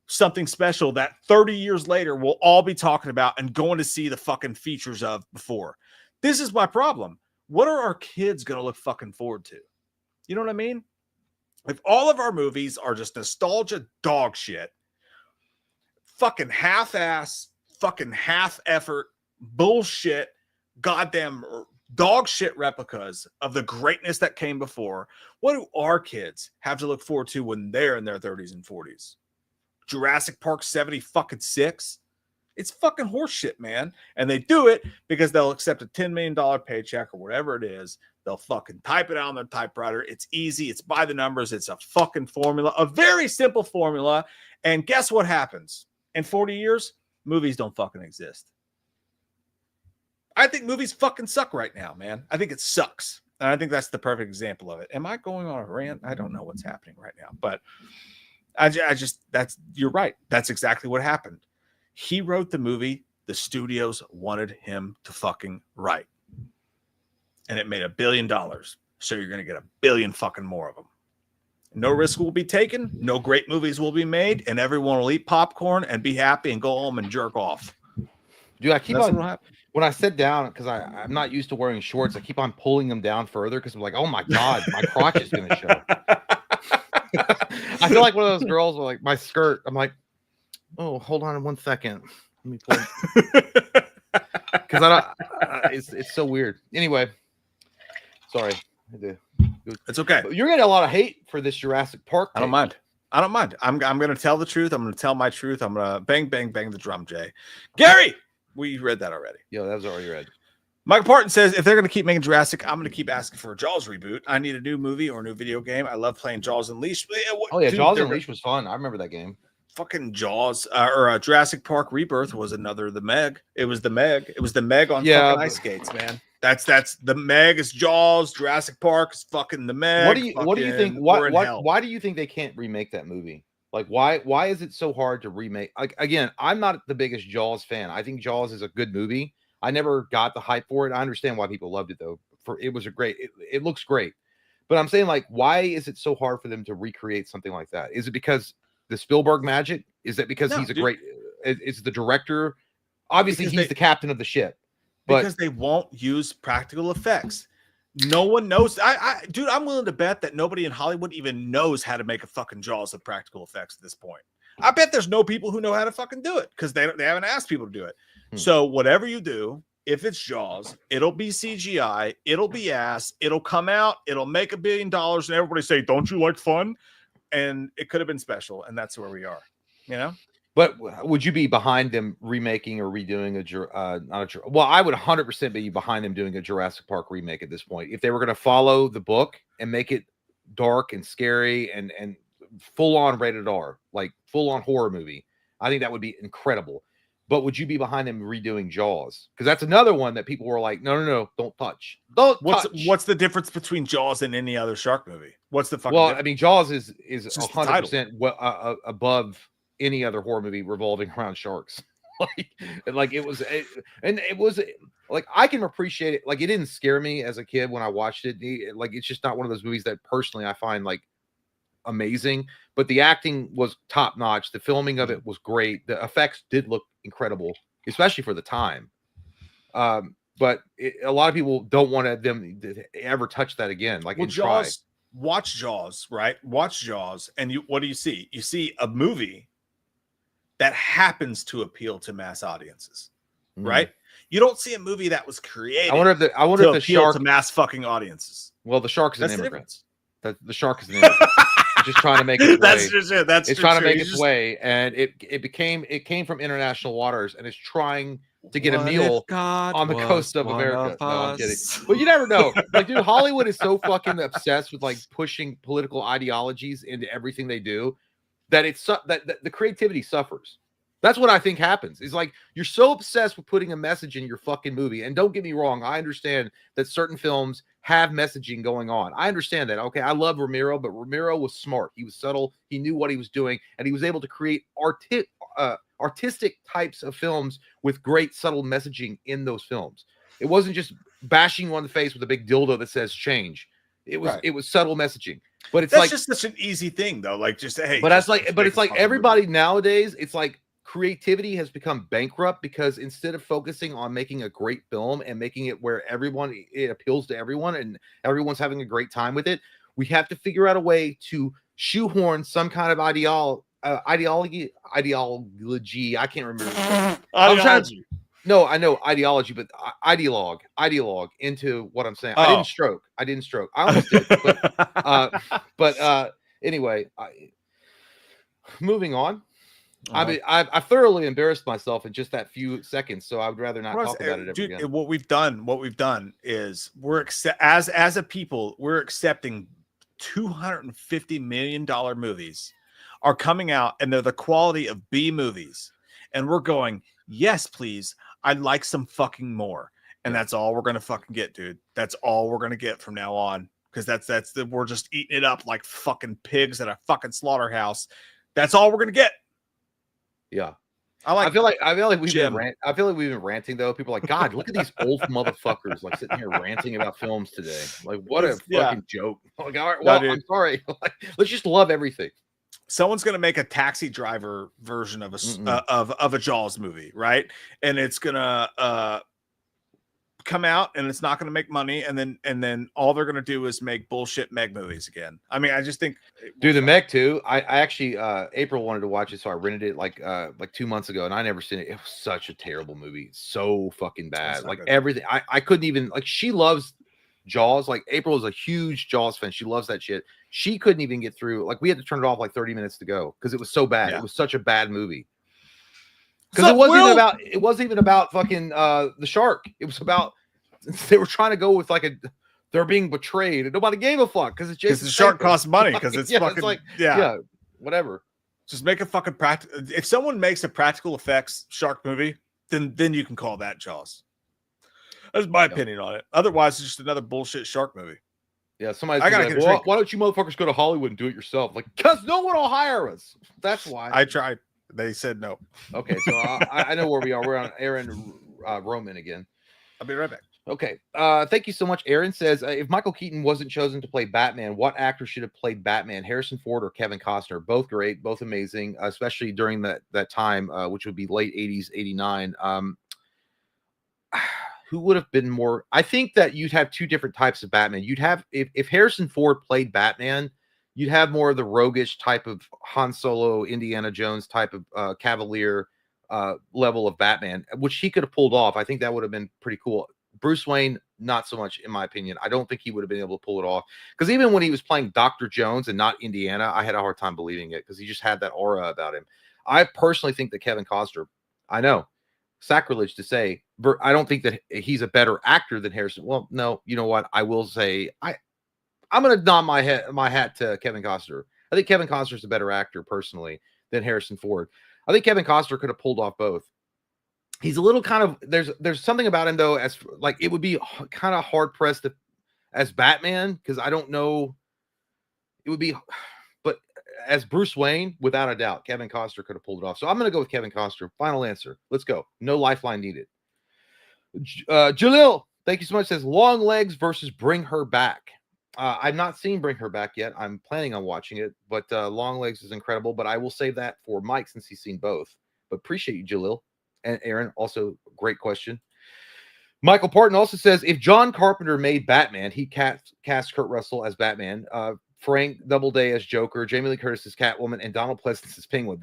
something special that 30 years later we'll all be talking about and going to see the fucking features of before. This is my problem. What are our kids going to look fucking forward to? You know what I mean? If all of our movies are just nostalgia dog shit, fucking half-ass, fucking half-effort, bullshit, goddamn dog shit replicas of the greatness that came before, what do our kids have to look forward to when they're in their 30s and 40s? Jurassic Park 76? It's fucking horseshit, man. And they do it because they'll accept a $10 million paycheck or whatever it is. They'll fucking type it out on their typewriter. It's easy. It's by the numbers. It's a fucking formula, a very simple formula. And guess what happens? In 40 years, movies don't fucking exist. I think movies fucking suck right now, man. I think it sucks. And I think that's the perfect example of it. Am I going on a rant? I don't know what's happening right now, but I just, you're right. That's exactly what happened. He wrote the movie the studios wanted him to fucking write. And it made $1 billion. So you're going to get 1 billion fucking more of them. No risk will be taken. No great movies will be made. And everyone will eat popcorn and be happy and go home and jerk off. Dude, I keep on, when I sit down, because I'm not used to wearing shorts, I keep on pulling them down further because I'm like, oh my God, my crotch is going to show. I feel like one of those girls with like my skirt. I'm like, oh, hold on 1 second. Let me pull. Because I don't, it's so weird. Anyway, sorry. It's okay. You're getting a lot of hate for this Jurassic Park. I don't mind. I'm going to tell the truth. I'm going to tell my truth. I'm going to bang, bang, bang the drum, Jay. Gary, we read that already. Yo, that was already read. Michael Parton says, if they're going to keep making Jurassic, I'm going to keep asking for a Jaws reboot. I need a new movie or a new video game. I love playing Jaws Unleashed. Oh, yeah, dude, Jaws Unleashed was fun. I remember that game. Fucking Jaws or Jurassic Park Rebirth was another The Meg. It was The Meg. It was The Meg on fucking ice skates, man. That's The Meg is Jaws. Jurassic Park is fucking The Meg. What do you think? Why do you think they can't remake that movie? Like, why is it so hard to remake? Like, again, I'm not the biggest Jaws fan. I think Jaws is a good movie. I never got the hype for it. I understand why people loved it though. It looks great. But I'm saying, like, why is it so hard for them to recreate something like that? Is it because the Spielberg magic? Is it because he's a great? Is the director? Obviously, he's the captain of the ship. Because they won't use practical effects. No one knows. Dude, I'm willing to bet that nobody in Hollywood even knows how to make a fucking Jaws with practical effects at this point. I bet there's no people who know how to fucking do it because they haven't asked people to do it. So whatever you do, if it's Jaws, it'll be CGI, it'll be ass, it'll come out, it'll make $1 billion, and everybody say, "Don't you like fun?" And it could have been special, and that's where we are. You know. But would you be behind them remaking or redoing well, I would 100% be behind them doing a Jurassic Park remake at this point. If they were going to follow the book and make it dark and scary and full on rated R, like full on horror movie, I think that would be incredible. But would you be behind them redoing Jaws? Because that's another one that people were like, no, don't touch. What's the difference between Jaws and any other shark movie? What's the fucking difference? I mean, Jaws is 100% above any other horror movie revolving around sharks. It was like, I can appreciate it. Like, it didn't scare me as a kid when I watched it. It's just not one of those movies that personally I find like amazing, but the acting was top notch. The filming of it was great. The effects did look incredible, especially for the time. But a lot of people don't want them to ever touch that again. Like, well, Jaws, watch Jaws, right? Watch Jaws, and what do you see? You see a movie that happens to appeal to mass audiences, right? You don't see a movie that was created. I wonder if the shark to mass fucking audiences. Well, the shark is an immigrant. The shark is an immigrant. Just trying to make its way. That's just it. It's trying to make its way, and it came from international waters, and it's trying to get a meal on the coast of America. No, I'm kidding. But you never know. Like, dude, Hollywood is so fucking obsessed with like pushing political ideologies into everything they do that that the creativity suffers. That's what I think happens. Is like you're so obsessed with putting a message in your fucking movie. And don't get me wrong, I understand that certain films have messaging going on. I understand that. Okay, I love Romero, but Romero was smart. He was subtle. He knew what he was doing, and he was able to create artistic types of films with great subtle messaging in those films. It wasn't just bashing you on the face with a big dildo that says change. It was subtle messaging. But that's just such an easy thing, though. Like just hey. But that's like, but it's like everybody nowadays. It's like creativity has become bankrupt because instead of focusing on making a great film and making it where it appeals to everyone and everyone's having a great time with it, we have to figure out a way to shoehorn some kind of ideology. I can't remember. No, I know ideology, but ideologue into what I'm saying. I didn't stroke. I almost did. But anyway, moving on. I thoroughly embarrassed myself in just that few seconds, so I would rather not talk about it ever again. What we've done is as a people, we're accepting $250 million movies are coming out, and they're the quality of B movies, and we're going, yes, please. I'd like some fucking more. And that's all we're going to fucking get, dude. That's all we're going to get from now on. Because we're just eating it up like fucking pigs at a fucking slaughterhouse. That's all we're going to get. Yeah. I feel like we've been ranting though. People are like, God, look at these old motherfuckers like sitting here ranting about films today. Like, what a fucking joke. Like, all right, well, I'm sorry. Like, let's just love everything. Someone's going to make a Taxi Driver version of a Jaws movie, right? And it's going to come out, and it's not going to make money, and then all they're going to do is make bullshit Meg movies again. I mean, I just think, dude, the Meg too. I actually April wanted to watch it, so I rented it like 2 months ago, and I never seen it. It was such a terrible movie, so fucking bad. Like everything, I couldn't even like. She loves Jaws. Like April is a huge Jaws fan. She loves that shit. She couldn't even get through. Like we had to turn it off like 30 minutes to go because it was so bad. Yeah. It was such a bad movie. Because it wasn't even about fucking the shark. It was about they were trying to go with like they're being betrayed and nobody gave a fuck because the shark costs money because it's fucking it's like, whatever. Just make a fucking practical. If someone makes a practical effects shark movie, then you can call that Jaws. That's my opinion on it. Otherwise, it's just another bullshit shark movie. Yeah, somebody's like, well, why don't you motherfuckers go to Hollywood and do it yourself? Like, because no one will hire us. That's why. I tried. They said no. Okay, so I know where we are. We're on Aaron Roman again. I'll be right back. Okay. Thank you so much. Aaron says, if Michael Keaton wasn't chosen to play Batman, what actor should have played Batman? Harrison Ford or Kevin Costner? Both great, both amazing, especially during that time, which would be late 80s, 89. Who would have been more? I think that you'd have two different types of Batman. You'd have, if Harrison Ford played Batman, you'd have more of the roguish type of Han Solo, Indiana Jones type of cavalier level of Batman, which he could have pulled off. I think that would have been pretty cool. Bruce Wayne, not so much, in my opinion. I don't think he would have been able to pull it off. Because even when he was playing Dr. Jones and not Indiana, I had a hard time believing it because he just had that aura about him. I personally think that Kevin Costner, I know, sacrilege to say, but I don't think that he's a better actor than Harrison. Well, no, you know what? I will say I'm going to nod my hat to Kevin Costner. I think Kevin Costner is a better actor personally than Harrison Ford. I think Kevin Costner could have pulled off both. He's a little kind of there's something about him though, as like it would be kind of hard pressed as Batman because I don't know. It would be, but as Bruce Wayne, without a doubt, Kevin Costner could have pulled it off. So I'm going to go with Kevin Costner. Final answer. Let's go. No lifeline needed. Jalil, thank you so much. Says Long Legs versus Bring Her Back. I've not seen Bring Her Back yet. I'm planning on watching it, but Long Legs is incredible. But I will save that for Mike since he's seen both. But appreciate you, Jalil. And Aaron, also great question. Michael Parton also says, if John Carpenter made Batman, he cast Kurt Russell as Batman, Frank Doubleday as Joker, Jamie Lee Curtis as Catwoman, and Donald Pleasence as Penguin.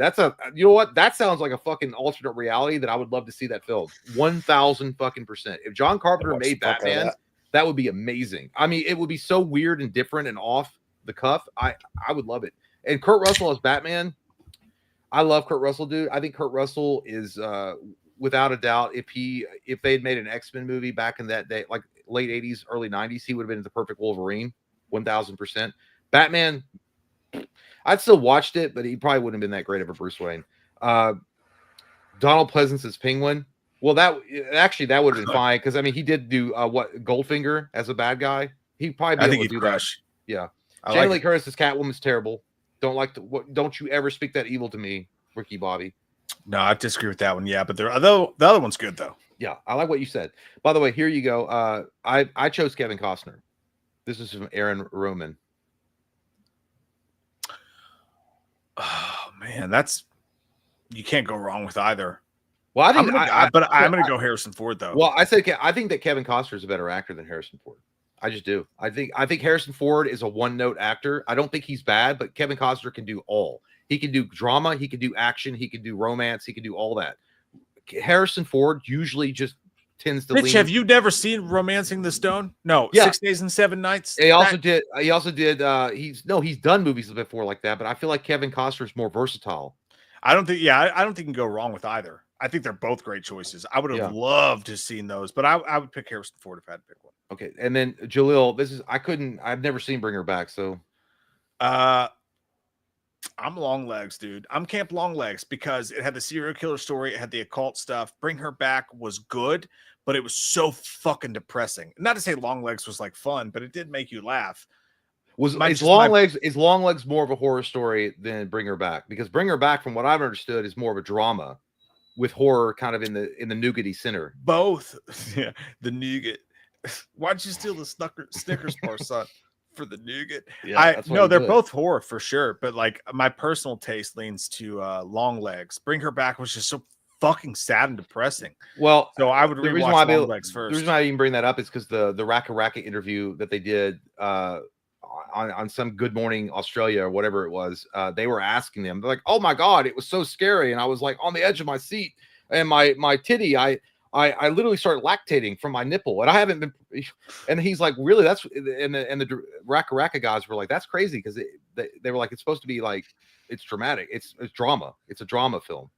You know what? That sounds like a fucking alternate reality that I would love to see that film. 1,000 fucking %. If John Carpenter made Batman, that would be amazing. I mean, it would be so weird and different and off the cuff. I would love it. And Kurt Russell as Batman, I love Kurt Russell, dude. I think Kurt Russell is without a doubt, if they had made an X-Men movie back in that day, like late 80s, early 90s, he would have been the perfect Wolverine, 1,000%. Batman, I'd still watched it, but he probably wouldn't have been that great of a Bruce Wayne. Donald Pleasance's Penguin. Well, that would have been fine because I mean he did do Goldfinger as a bad guy. He'd probably be able to do that. Yeah. Jamie Lee Curtis's Catwoman's terrible. Don't you ever speak that evil to me, Ricky Bobby. No, I disagree with that one. Yeah, but the other one's good though. Yeah, I like what you said. By the way, here you go. I chose Kevin Costner. This is from Aaron Roman. Oh man, you can't go wrong with either. Well, I think I'm going to go Harrison Ford though. Well, I think that Kevin Costner is a better actor than Harrison Ford. I just do. I think Harrison Ford is a one-note actor. I don't think he's bad, but Kevin Costner can do all. He can do drama, he can do action, he can do romance, he can do all that. Harrison Ford usually just tends to Rich, have you never seen Romancing the Stone? No, yeah. 6 Days and 7 Nights. He also did. He's done movies before like that, but I feel like Kevin Costner is more versatile. I don't think you can go wrong with either. I think they're both great choices. I would have loved to have seen those, but I would pick Harrison Ford if I had to pick one. Okay, and then Jalil, I've never seen Bring Her Back, so I'm Longlegs, dude. I'm Camp Longlegs because it had the serial killer story, it had the occult stuff. Bring Her Back was good, but it was so fucking depressing. Not to say Longlegs was like fun, but it did make you laugh. Is Longlegs more of a horror story than Bring Her Back? Because Bring Her Back, from what I've understood, is more of a drama with horror kind of in the nougaty center. Both. Yeah, the nougat. Why'd you steal the Snickers bar, son? For the nougat? Yeah, they're both horror for sure, but like my personal taste leans to Longlegs. Bring Her Back was just so fucking sad and depressing. Well, so I would rewatch Longlegs first. The reason why I even bring that up is because the Raka Raka interview that they did on some Good Morning Australia or whatever it was, they were asking them, they're like, "Oh my god, it was so scary," and I was like on the edge of my seat, and my titty, I literally started lactating from my nipple, and I haven't been. And he's like, "Really? That's..." And the Raka Raka guys were like, "That's crazy," because they were like, "It's supposed to be like, it's dramatic, it's drama, it's a drama film."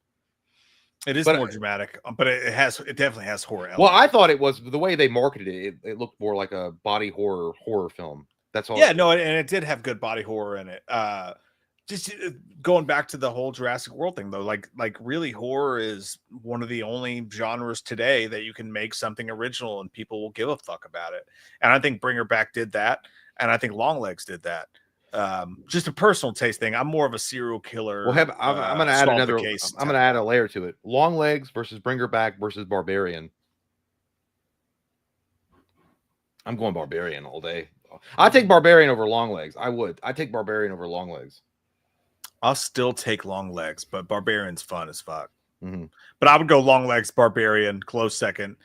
It is more dramatic, but it definitely has horror elements. Well, I thought it was the way they marketed it. It looked more like a body horror film. That's all. Yeah, no, and it did have good body horror in it. Just going back to the whole Jurassic World thing, though, like really, horror is one of the only genres today that you can make something original and people will give a fuck about it. And I think Bring Her Back did that, and I think Longlegs did that. Just a personal taste thing. I'm more of a serial killer. Well, I'm going to add another. I'm going to add a layer to it. Longlegs versus Bring Her Back versus Barbarian. I'm going Barbarian all day. I take Barbarian over Longlegs. I take Barbarian over Longlegs. I'll still take Longlegs, but Barbarian's fun as fuck. Mm-hmm. But I would go Longlegs, Barbarian, close second,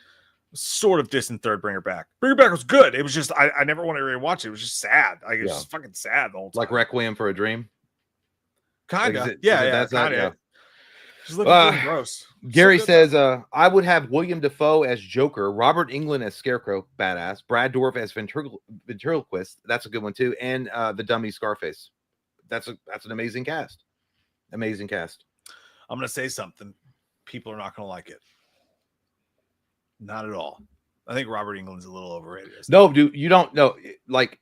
sort of distant third. Bring Her Back. Bring Her Back was good. It was just I never wanted to rewatch it. It was just sad. Like it was just fucking sad the whole time. Like Requiem for a Dream. Kinda. Like, that's kind of. Just looking really gross. Gary says, I would have William Dafoe as Joker, Robert Englund as Scarecrow, badass, Brad Dourif as Ventriloquist, that's a good one too, and the dummy Scarface. That's an amazing cast. Amazing cast. I'm gonna say something. People are not gonna like it. Not at all. I think Robert Englund's a little overrated. No, dude, you don't know. Like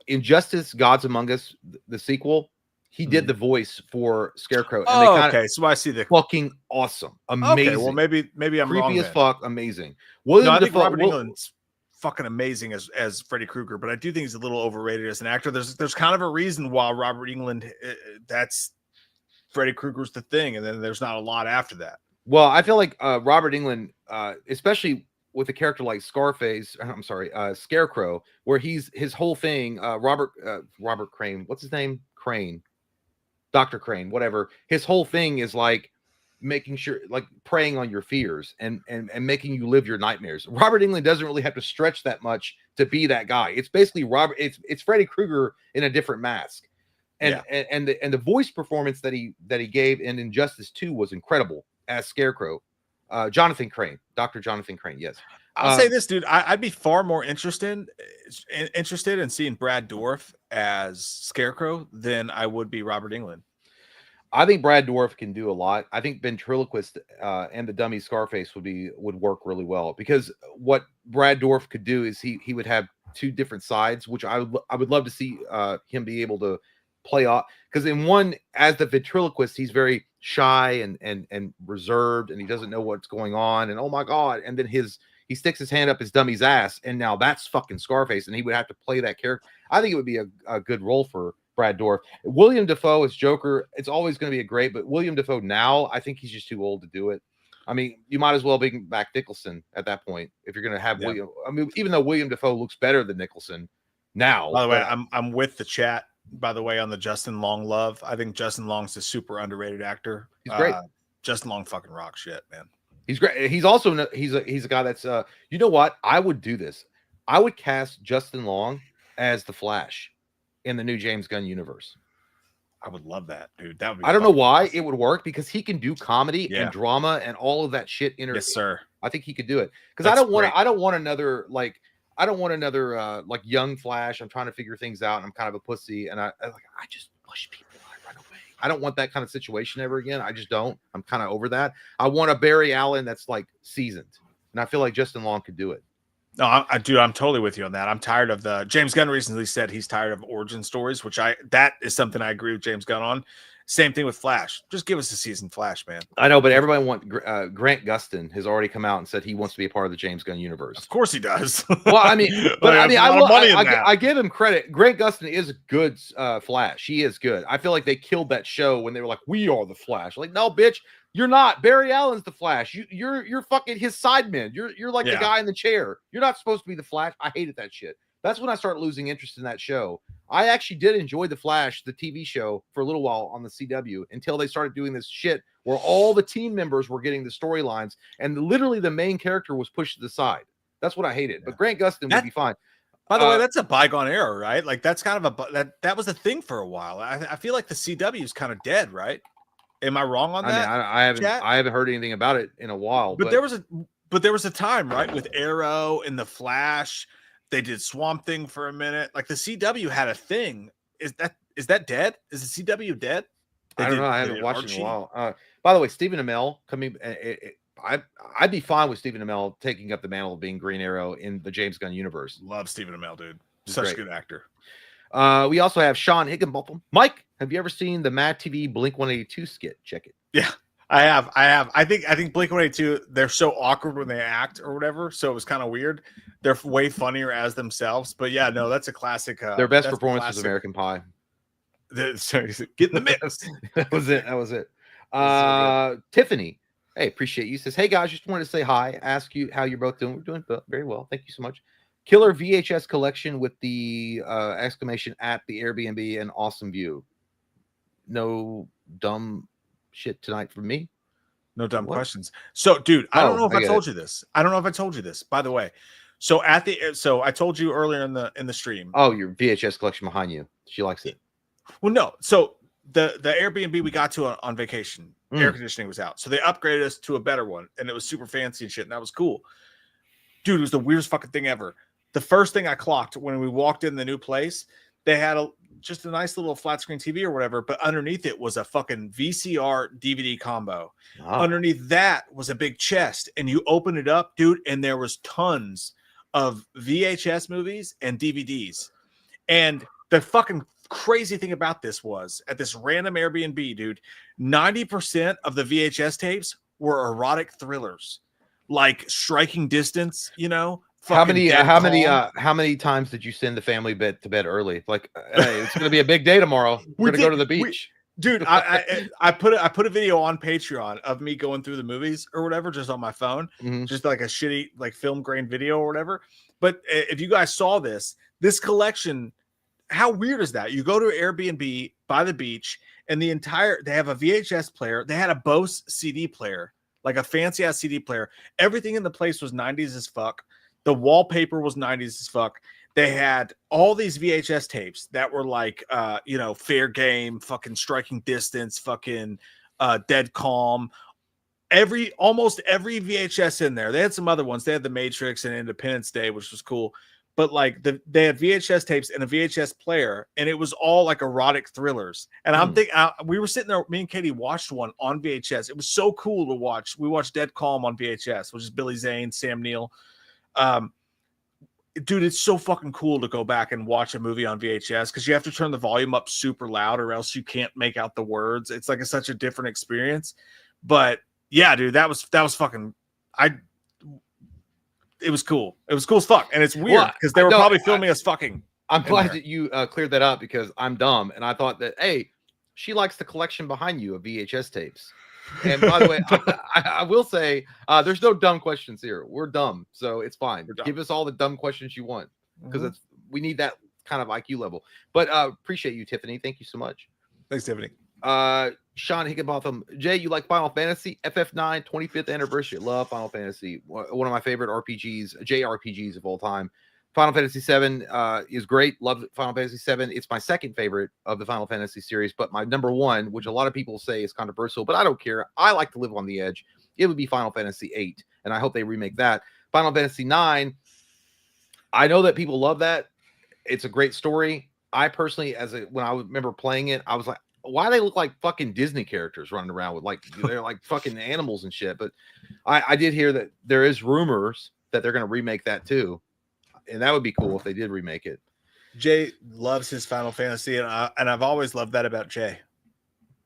Injustice, Gods Among Us, the sequel. He did the voice for Scarecrow. And okay. So I see the fucking awesome, amazing. Okay, well, maybe I'm creepy wrong. Creepy as fuck, amazing. I think Robert Englund's fucking amazing as Freddy Krueger, but I do think he's a little overrated as an actor. There's kind of a reason why Robert Englund, that's Freddy Krueger's the thing, and then there's not a lot after that. Well, I feel like Robert Englund, especially with a character like Scarecrow, where his whole thing, Robert Crane, what's his name? Crane. Dr. Crane, whatever. His whole thing is like making sure, like preying on your fears and making you live your nightmares. Robert Englund doesn't really have to stretch that much to be that guy. It's basically it's Freddy Krueger in a different mask. And the voice performance that he gave in Injustice 2 was incredible as Scarecrow. Jonathan Crane, Dr. Jonathan Crane, yes. I'll say this, dude. I'd be far more interested in seeing Brad Dourif as Scarecrow than I would be Robert Englund. I think Brad Dourif can do a lot. I think Ventriloquist and the dummy Scarface would work really well, because what Brad Dourif could do is he would have two different sides, which I would love to see him be able to play off. Because in one, as the ventriloquist, he's very shy and reserved, and he doesn't know what's going on, and oh my god, and then he sticks his hand up his dummy's ass, and now that's fucking Scarface, and he would have to play that character. I think it would be a good role for Brad Dourif. William Dafoe as Joker, it's always going to be but William Dafoe now, I think he's just too old to do it. I mean, you might as well bring back Nicholson at that point if you're going to have William. I mean, even though William Dafoe looks better than Nicholson now. By the way, I'm with the chat. By the way, on the Justin Long love, I think Justin Long's a super underrated actor. He's great. Justin Long fucking rock shit, man. He's great. He's also he's a guy that's you know what? I would do this. I would cast Justin Long as the Flash in the new James Gunn universe. I would love that, dude. That would be I don't know why it would work, because he can do comedy and Yeah. drama and all of that shit. Yes, sir. I think he could do it, because I don't want another like young Flash. I'm trying to figure things out, and I'm kind of a pussy, and I just push people and I run away. I don't want that kind of situation ever again. I just don't. I'm kind of over that. I want a Barry Allen that's like seasoned, and I feel like Justin Long could do it. No, I'm totally with you on that. I'm tired of James Gunn recently said he's tired of origin stories, which that is something I agree with James Gunn on. Same thing with Flash. Just give us a season Flash, man. I know, but everybody Grant Gustin has already come out and said he wants to be a part of the James Gunn universe. Of course he does. Well, I mean, but I give him credit. Grant Gustin is a good Flash. He is good. I feel like they killed that show when they were like, "We are the Flash." Like, no, bitch, you're not. Barry Allen's the Flash. You're fucking his sideman. You're like the guy in the chair. You're not supposed to be the Flash. I hated that shit. That's when I started losing interest in that show. I actually did enjoy The Flash, the TV show, for a little while on the CW, until they started doing this shit where all the team members were getting the storylines and literally the main character was pushed to the side. That's what I hated. But Grant Gustin would be fine. By the way, that's a bygone era, right? Like, that's kind of that was a thing for a while. I feel like the CW is kind of dead, right? Am I wrong on that? I mean, I haven't heard anything about it in a while. But there was a time, right, with Arrow and the Flash. They did Swamp Thing for a minute. Like, the CW had a thing. Is that dead? Is the CW dead? I don't know. I haven't watched it in a while. By the way, Stephen Amell coming. I'd be fine with Stephen Amell taking up the mantle of being Green Arrow in the James Gunn universe. Love Stephen Amell, dude. Such a good actor. We also have Sean Higginbotham. Mike, have you ever seen the Mad TV Blink 182 skit? Check it. Yeah, I have. I think Blink 182. They're so awkward when they act or whatever, so it was kind of weird. They're way funnier as themselves. But yeah, no, that's a classic. Their best performance was American Pie. Sorry, get in the mix. That was it. Tiffany, hey, appreciate you. Says, hey guys, just wanted to say hi. Ask you how you're both doing. We're doing very well. Thank you so much. Killer VHS collection with the exclamation at the Airbnb and awesome view. No dumb shit tonight from me. No dumb questions. So, dude, I don't know if I told you this. By the way. So I told you earlier in the stream. Oh, your VHS collection behind you. She likes it. Well, no. So the Airbnb we got to on vacation, air conditioning was out. So they upgraded us to a better one, and it was super fancy and shit, and that was cool. Dude, it was the weirdest fucking thing ever. The first thing I clocked when we walked in the new place, they had just a nice little flat screen TV or whatever, but underneath it was a fucking VCR DVD combo. Oh. Underneath that was a big chest, and you open it up, dude, and there was tons of VHS movies and DVDs. And the fucking crazy thing about this was, at this random Airbnb, dude, 90% of the VHS tapes were erotic thrillers, like Striking Distance, you know. How many times did you send the family to bed early? Like, hey, it's gonna be a big day tomorrow. We're gonna go to the beach. Dude, I put a video on Patreon of me going through the movies or whatever, just on my phone, just like a shitty like film grain video or whatever. But if you guys saw this collection, how weird is that? You go to an Airbnb by the beach, and they have a VHS player. They had a Bose CD player, like a fancy ass CD player. Everything in the place was 90s as fuck. The wallpaper was 90s as fuck. They had all these VHS tapes that were like, Fair Game, fucking Striking Distance, fucking Dead Calm. Almost every VHS in there. They had some other ones. They had The Matrix and Independence Day, which was cool. But like they had VHS tapes and a VHS player, and it was all like erotic thrillers. And I'm thinking, we were sitting there. Me and Katie watched one on VHS. It was so cool to watch. We watched Dead Calm on VHS, which is Billy Zane, Sam Neill. dude, it's so fucking cool to go back and watch a movie on VHS because you have to turn the volume up super loud or else you can't make out the words. It's like such a different experience. But yeah, dude, that was fucking. It was cool. It was cool as fuck, and it's weird because they were probably filming us fucking. I'm glad that you cleared that up because I'm dumb, and I thought that hey, she likes the collection behind you of VHS tapes. And by the way, I will say there's no dumb questions here. We're dumb, so it's fine. Give us all the dumb questions you want because we need that kind of IQ level. But appreciate you, Tiffany. Thank you so much. Thanks, Tiffany. Sean Higginbotham, Jay, you like Final Fantasy? FF9 25th anniversary. Love Final Fantasy. One of my favorite RPGs, JRPGs of all time. Final Fantasy 7 is great. Love Final Fantasy 7. It's my second favorite of the Final Fantasy series, but my number one, which a lot of people say is controversial, but I don't care. I like to live on the edge. It would be Final Fantasy 8, and I hope they remake that. Final Fantasy 9, I know that people love that. It's a great story. I personally, when I remember playing it, I was like, why do they look like fucking Disney characters running around with they're like fucking animals and shit? But I did hear that there is rumors that they're going to remake that too. And that would be cool if they did remake it. Jay loves his Final Fantasy, and I've always loved that about Jay.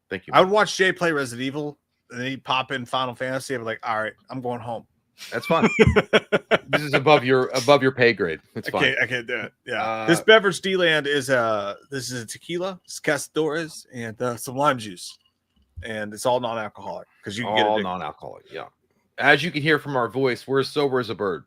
Thank you. I would watch Jay play Resident Evil, and then he'd pop in Final Fantasy. I'd be like, all right, I'm going home. That's fine. This is above your pay grade. It's fine. I can't do it. Yeah. This beverage D-Land is a tequila, it's Castores, and some lime juice. And it's all non-alcoholic because you can get it all non-alcoholic. Yeah. As you can hear from our voice, we're as sober as a bird.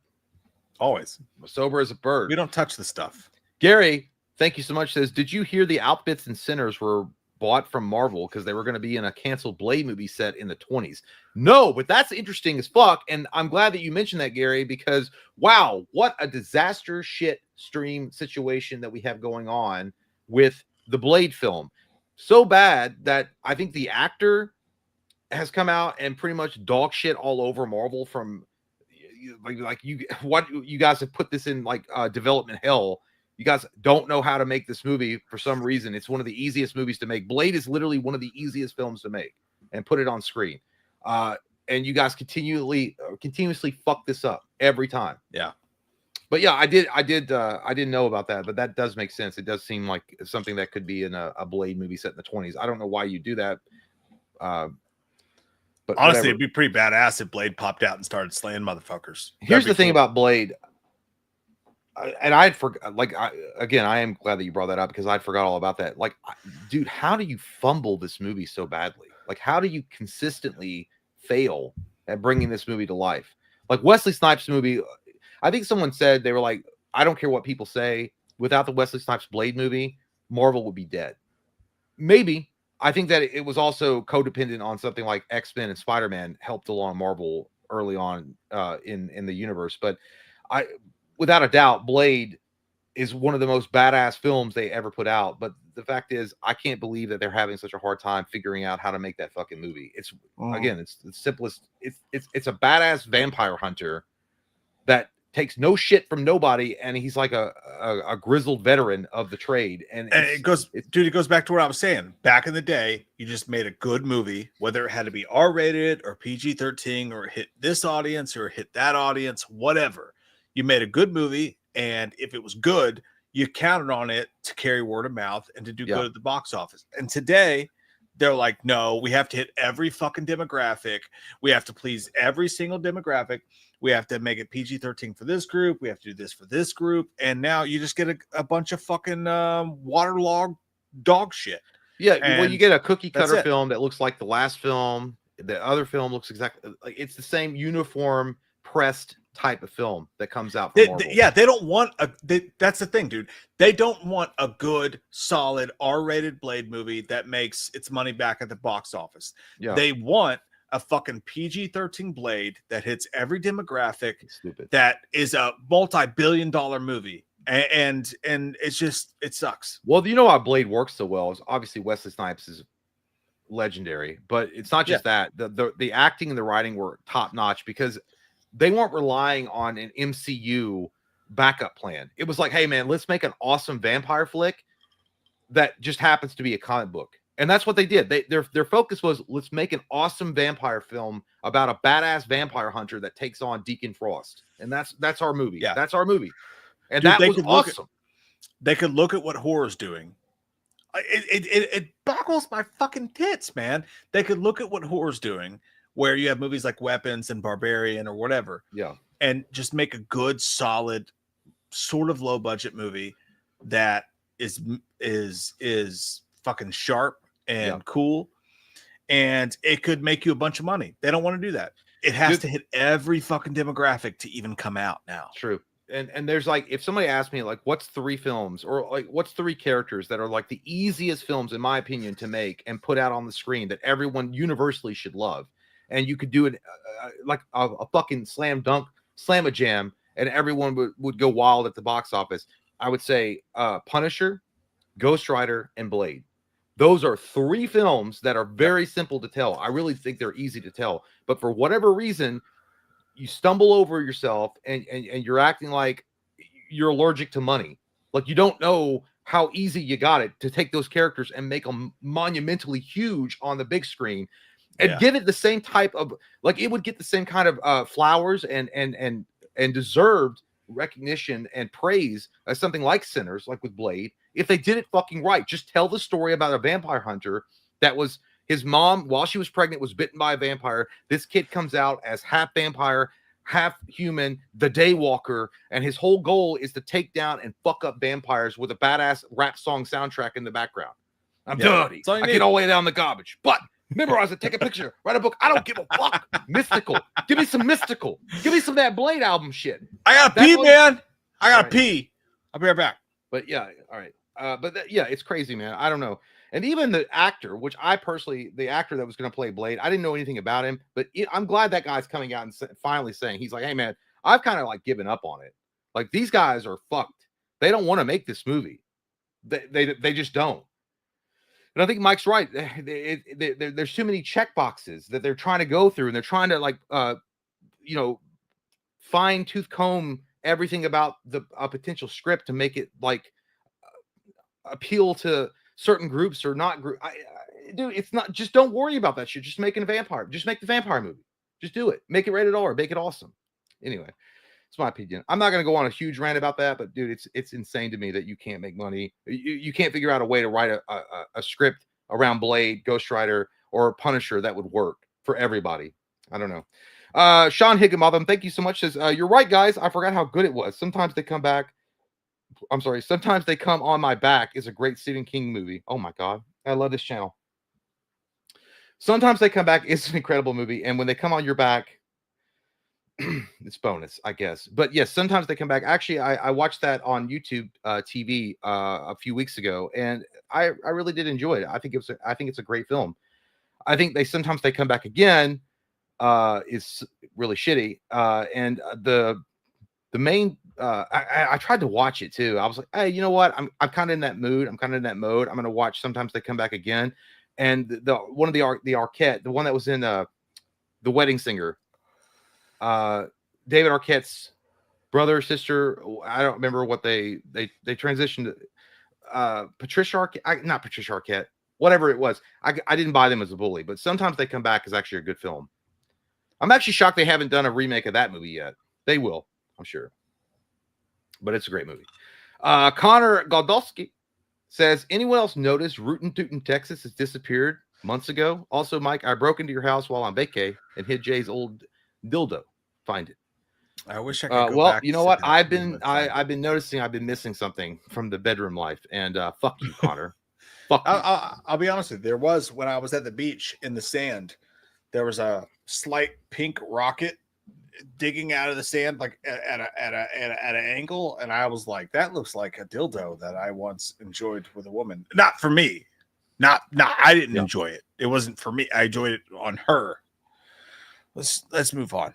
Always. We're sober as a bird. We don't touch the stuff. Gary, thank you so much. Says, did you hear the outfits and Sinners were bought from Marvel because they were going to be in a canceled Blade movie set in the 20s? No, but that's interesting as fuck. And I'm glad that you mentioned that, Gary, because wow, what a disaster shit stream situation that we have going on with the Blade film. So bad that I think the actor has come out and pretty much dog shit all over Marvel from like you guys have put this in development hell. You guys don't know how to make this movie for some reason. It's one of the easiest movies to make. Blade is literally one of the easiest films to make and put it on screen. And you guys continuously fuck this up every time. Yeah. But yeah, I didn't know about that, but that does make sense. It does seem like something that could be in a Blade movie set in the 20s. I don't know why you do that. But honestly, whatever. It'd be pretty badass if Blade popped out and started slaying motherfuckers. Here's the thing about Blade. And I am glad that you brought that up because I'd forgot all about that. Like, dude, how do you fumble this movie so badly? Like, how do you consistently fail at bringing this movie to life? Like Wesley Snipes' movie, I think someone said, they were like, I don't care what people say. Without the Wesley Snipes Blade movie, Marvel would be dead. Maybe. I think that it was also codependent on something like X-Men and Spider-Man helped along Marvel early on in the universe. But without a doubt, Blade is one of the most badass films they ever put out. But the fact is, I can't believe that they're having such a hard time figuring out how to make that fucking movie. Again, it's the simplest. It's a badass vampire hunter that takes no shit from nobody, and he's like a grizzled veteran of the trade. And it goes back to what I was saying. Back in the day, you just made a good movie, whether it had to be R-rated or PG-13 or hit this audience or hit that audience, whatever. You made a good movie, and if it was good, you counted on it to carry word of mouth and to do good at the box office. And today, they're like, no, we have to hit every fucking demographic. We have to please every single demographic. We have to make it PG-13 for this group. We have to do this for this group. And now you just get a bunch of fucking waterlogged dog shit. Yeah, well, you get a cookie cutter film that looks like the last film. The other film looks exactly like it's the same uniform pressed type of film that comes out from Marvel. They don't want that's the thing, dude. They don't want a good, solid R-rated Blade movie that makes its money back at the box office. Yeah. They want a fucking PG-13 Blade that hits every demographic. That is a multi-billion-dollar movie. And it's just, it sucks. Well, you know why Blade works so well is obviously Wesley Snipes is legendary, but it's not just that. The acting and the writing were top notch because they weren't relying on an MCU backup plan. It was like, hey man, let's make an awesome vampire flick that just happens to be a comic book. And that's what they did. Their focus was, let's make an awesome vampire film about a badass vampire hunter that takes on Deacon Frost. And that's our movie. Yeah. That's our movie. And Dude, that was awesome. They could look at what horror's doing. It boggles my fucking tits, man. They could look at what horror's doing, where you have movies like Weapons and Barbarian or whatever, and just make a good, solid, sort of low budget movie that is fucking sharp and cool, and it could make you a bunch of money. They don't want to do that. It has to hit every fucking demographic to even come out now. True. And there's like, if somebody asked me like, what's 3 films or like what's 3 characters that are like the easiest films in my opinion to make and put out on the screen that everyone universally should love, and you could do it like a fucking slam a jam, and everyone would go wild at the box office, I would say Punisher, Ghost Rider, and Blade. Those are 3 films that are very simple to tell. I really think they're easy to tell, but for whatever reason, you stumble over yourself and you're acting like you're allergic to money. Like you don't know how easy you got it to take those characters and make them monumentally huge on the big screen and give it the same type of, like it would get the same kind of flowers and deserved recognition and praise as something like Sinners, like with Blade, if they did it fucking right. Just tell the story about a vampire hunter that was, his mom, while she was pregnant, was bitten by a vampire. This kid comes out as half vampire, half human, the Daywalker, and his whole goal is to take down and fuck up vampires with a badass rap song soundtrack in the background. I'm dirty. I get all the way down the garbage. But memorize it, take a picture, write a book. I don't give a fuck. Mystical. Give me some mystical. Give me some of that Blade album shit. I gotta pee, man. I gotta pee. I'll be right back. But yeah, all right. It's crazy, man. I don't know. And even the actor, which I personally, the actor that was going to play Blade, I didn't know anything about him, but I'm glad that guy's coming out and finally saying, he's like, hey man, I've kind of like given up on it. Like these guys are fucked. They don't want to make this movie. They just don't. And I think Mike's right. There's too many check boxes that they're trying to go through, and they're trying to like, fine tooth comb everything about a potential script to make it like appeal to certain groups or not group. Dude, it's not, just don't worry about that shit. Just making a vampire. Just make the vampire movie. Just do it. Make it rated R. Make it awesome. Anyway, it's my opinion. I'm not going to go on a huge rant about that, but dude, it's insane to me that you can't make money. You can't figure out a way to write a script around Blade, Ghost Rider, or Punisher that would work for everybody. I don't know. Sean Higginbotham, thank you so much. Says, you're right, guys. I forgot how good it was. Sometimes they come back. Sometimes They Come on My Back is a great Stephen King movie. Oh my God. I love this channel. Sometimes They Come Back is an incredible movie. And when they come on your back, it's bonus, I guess. But yes, Sometimes They Come Back. Actually, I watched that on YouTube TV a few weeks ago, and I really did enjoy it. I think it's a great film. I think Sometimes They Come Back Again is really shitty. And the main I tried to watch it too. I was like, hey, you know what? I'm kind of in that mood. I'm gonna watch Sometimes They Come Back Again. And the Arquette, the one that was in The Wedding Singer, David Arquette's brother or sister, I don't remember what they transitioned. Patricia Arquette, not Patricia Arquette, whatever it was. I didn't buy them as a bully, but Sometimes They Come Back is actually a good film. I'm actually shocked they haven't done a remake of that movie yet. They will, I'm sure. But it's a great movie. Connor Goldowski says, anyone else notice Rootin' Tootin' Texas has disappeared months ago? Also, Mike, I broke into your house while on vacay and hid Jay's old dildo. Find it. I wish I could go well, back you know what? I've been noticing I've been missing something from the bedroom life. And fuck you, Connor. Fuck you. I'll be honest with you. There was, when I was at the beach in the sand, there was a slight pink rocket digging out of the sand, like at an angle, and I was like, that looks like a dildo that I once enjoyed with a woman. Not for me. Not I didn't enjoy it. It wasn't for me. I enjoyed it on her. Let's move on.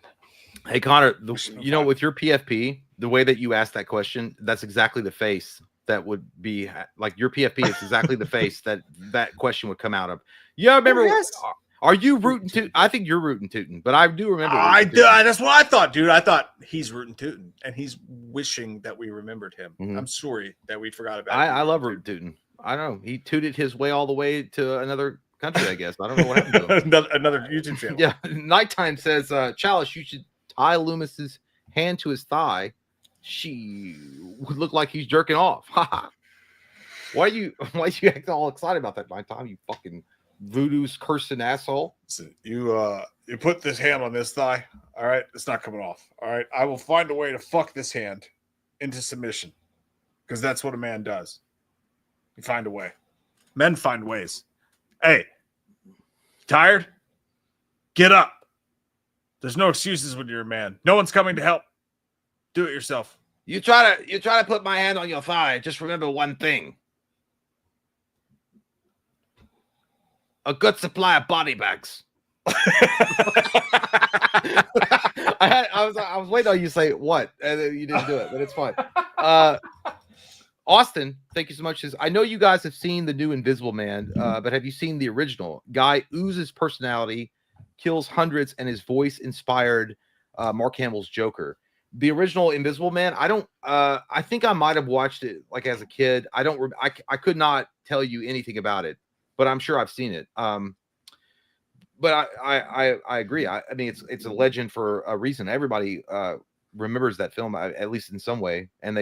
Hey Connor, you know, with your PFP, the way that you asked that question, that's exactly the face that would be like your PFP is exactly the face that question would come out of. Yeah, remember. Yes. Are you rootin' tootin'? I think you're rootin' tootin', but I do remember. That's what I thought, dude. I thought he's rootin' tootin', and he's wishing that we remembered him. Mm-hmm. I'm sorry that we forgot about. I love rootin' tootin'. I don't know. He tooted his way all the way to another country. I guess I don't know what happened to him. another YouTube channel. Yeah. Nighttime says, Chalice, you should tie Loomis's hand to his thigh She would look like he's jerking off. Why you act all excited about that, my Tom? You fucking voodoo's cursing asshole. Listen, you put this hand on this thigh. All right, it's not coming off. All right, I will find a way to fuck this hand into submission because that's what a man does. You find a way. Men find ways. Hey, tired? Get up. There's no excuses when you're a man. No one's coming to help. Do it yourself. You try to put my hand on your thigh. Just remember one thing. A good supply of body bags. I was waiting on you to say what, and then you didn't do it, but it's fine. Austin, thank you so much. I know you guys have seen the new Invisible Man, but have you seen the original? Guy oozes personality, kills hundreds, and his voice inspired Mark Hamill's Joker. The original Invisible Man, I don't. I think I might have watched it like as a kid. I don't. I could not tell you anything about it, but I'm sure I've seen it. But I agree. I mean, it's a legend for a reason. Everybody remembers that film, at least in some way. And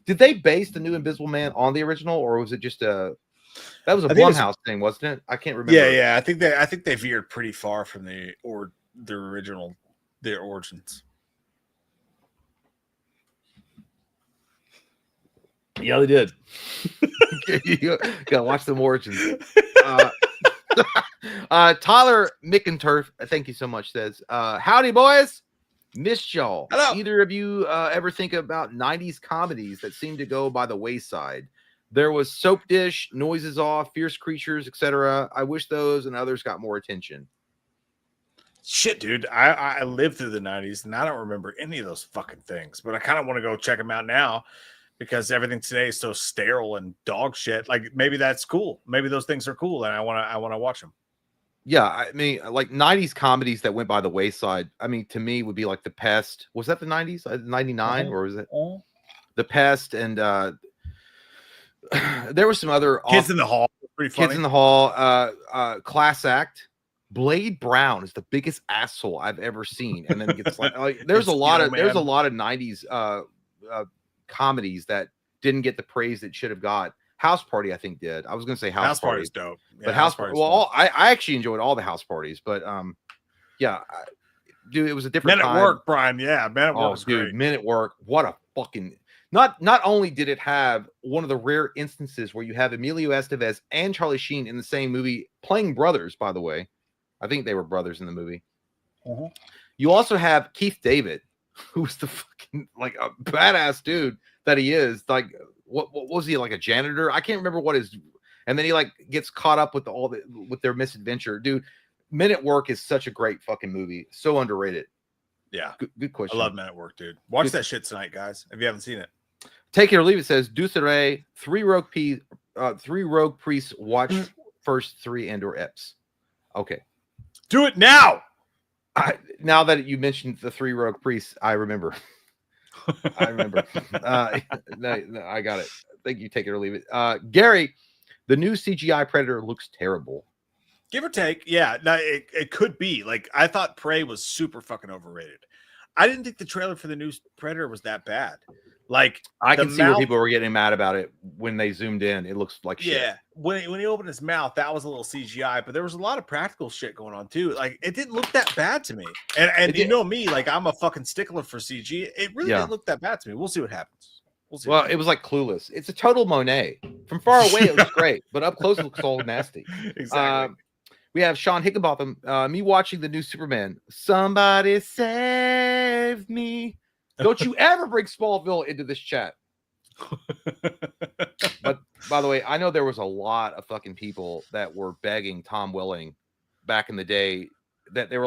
did they base the new Invisible Man on the original, or was it just that was a Blumhouse thing, wasn't it? I can't remember. Yeah. I think they veered pretty far from the original, their origins. Yeah, they did. You gotta watch them origins. Tyler Mickenturf, thank you so much, says, howdy boys, missed y'all. Hello. Either of you ever think about 90s comedies that seem to go by the wayside? There was Soap Dish, Noises Off, Fierce Creatures, etc. I wish those and others got more attention. Shit, dude, I lived through the 90s and I don't remember any of those fucking things, but I kind of want to go check them out now because everything today is so sterile and dog shit. Like maybe that's cool. Maybe those things are cool and I want to watch them. Yeah, I mean, like 90s comedies that went by the wayside, I mean, to me would be like The Pest. Was that the 90s? 99 or was it The Pest? And there were some other Kids in the Hall. Pretty funny. Kids in the Hall, Class Act. Blade Brown is the biggest asshole I've ever seen. And then it gets like there's a lot of 90s comedies that didn't get the praise it should have got. House Party, I think, did. I was going to say House Party is dope. Yeah, but House Party, well, I actually enjoyed all the house parties, but dude, it was a different Men time. at Work, Brian. Yeah, Men at Work was dude, great. Men at Work. What a fucking not only did it have one of the rare instances where you have Emilio Estevez and Charlie Sheen in the same movie playing brothers, by the way. I think they were brothers in the movie. You also have Keith David, who's the fucking like a badass dude that he is. Like, what was he, like a janitor? I can't remember what his. And then he like gets caught up with with their misadventure. Dude, Men at Work is such a great fucking movie. So underrated. Yeah, good question. I love Men at Work, dude. Watch that shit tonight, guys. If you haven't seen it, take it or leave it. Says Ducere, three rogue priests. Watch first 3 Andor eps. Okay. Do it now. Now that you mentioned the 3 rogue priests, I remember. No, I got it. Thank you. Take it or leave it. Gary, the new CGI Predator looks terrible. Give or take. Yeah, no, it could be. Like, I thought Prey was super fucking overrated. I didn't think the trailer for the new Predator was that bad. Like, I can see where people were getting mad about it when they zoomed in. It looks like shit. Yeah, when he opened his mouth, that was a little CGI, but there was a lot of practical shit going on too. Like, it didn't look that bad to me. And you know me, like, I'm a fucking stickler for CG. It really didn't look that bad to me. We'll see what happens. Well, it was like Clueless. It's a total Monet. From far away, it looks great, but up close, it looks all nasty. Exactly. We have Sean Higginbotham. Me watching the new Superman. Somebody save me. Don't you ever bring Smallville into this chat. But by the way, I know there was a lot of fucking people that were begging Tom Welling back in the day that they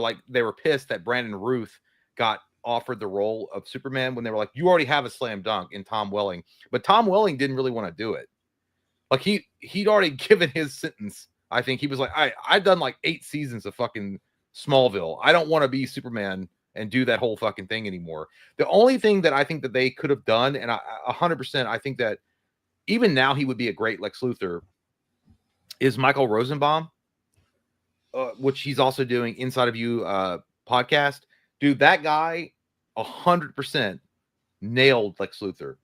were pissed that Brandon Ruth got offered the role of Superman when they were like, you already have a slam dunk in Tom Welling. But Tom Welling didn't really want to do it. Like he'd already given his sentence. I think he was like, I've done like 8 seasons of fucking Smallville. I don't want to be Superman and do that whole fucking thing anymore. The only thing that I think that they could have done, and 100%, I think that even now he would be a great Lex Luthor, is Michael Rosenbaum, which he's also doing Inside of You podcast. Dude, that guy 100% nailed Lex Luthor.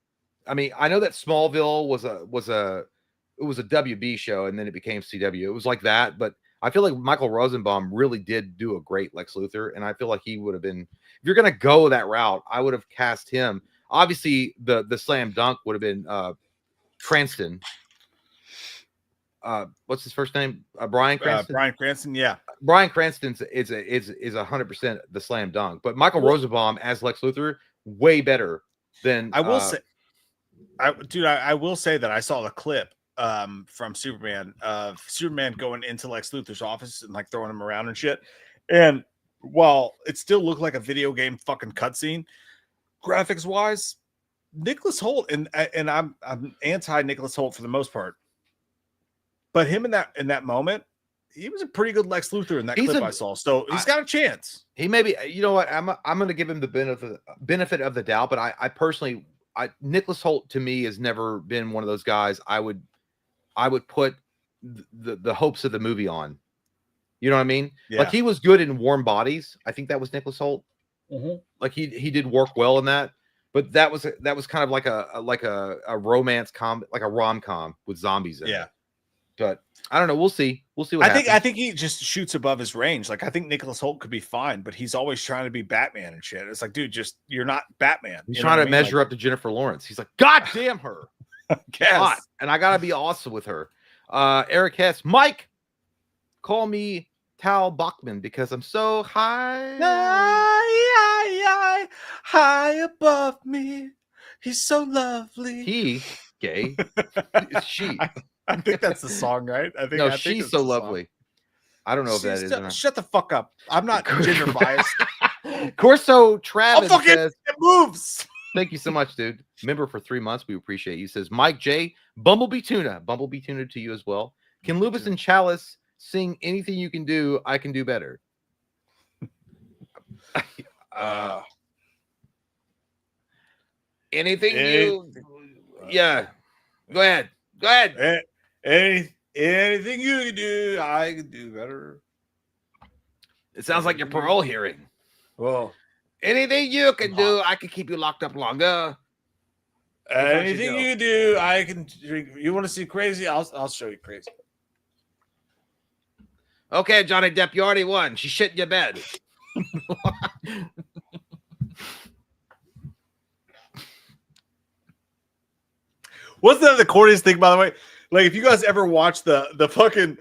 I mean, I know that Smallville was a WB show, and then it became CW. It was like that, but I feel like Michael Rosenbaum really did do a great Lex Luthor, and I feel like he would have been. If you're gonna go that route, I would have cast him. Obviously, the slam dunk would have been Cranston. What's his first name? Bryan Cranston. Bryan Cranston, yeah. Bryan Cranston is 100% the slam dunk, but Michael Rosenbaum as Lex Luthor way better than I will say. I will say that I saw the clip from Superman of Superman going into Lex Luthor's office and like throwing him around and shit. And while it still looked like a video game fucking cutscene, graphics wise, Nicholas Hoult and I'm anti Nicholas Hoult for the most part, but him in that moment, he was a pretty good Lex Luthor in that clip I saw. So he's got a chance. He maybe, you know what, I'm going to give him the benefit of the doubt, but I personally. Nicholas Hoult to me has never been one of those guys I would put the hopes of the movie on. You know what I mean? Yeah. Like he was good in Warm Bodies. I think that was Nicholas Hoult. Mm-hmm. Like he did work well in that, but that was kind of like a romance like a rom-com with zombies in it. But I don't know. We'll see. We'll see what happens. I think he just shoots above his range. Like I think Nicholas Hoult could be fine, but he's always trying to be Batman and shit. It's like, dude, you're not Batman. He's trying to measure up to Jennifer Lawrence. He's like, God damn her. God, and I gotta be awesome with her. Eric Hess, Mike, call me Tal Bachman because I'm so high. High above me. He's so lovely. He gay. She. I think that's the song, right? I think she's so lovely. I don't know if that is. Shut the fuck up. I'm not gender biased. Corso Travis says, it moves. Thank you so much, dude. Member for 3 months. We appreciate you. Says Mike J. Bumblebee Tuna. Bumblebee Tuna to you as well. Can Lubus and Chalice sing Anything You Can Do, I Can Do Better? Anything you. Yeah. Go ahead. Anything you can do, I can do better. It sounds like your parole hearing. Well, anything you can do, I can keep you locked up longer. Anything you do, I can drink. You want to see crazy? I'll show you crazy. Okay, Johnny Depp, you already won. She shit in your bed. Wasn't that the corniest thing, by the way? Like, if you guys ever watch the fucking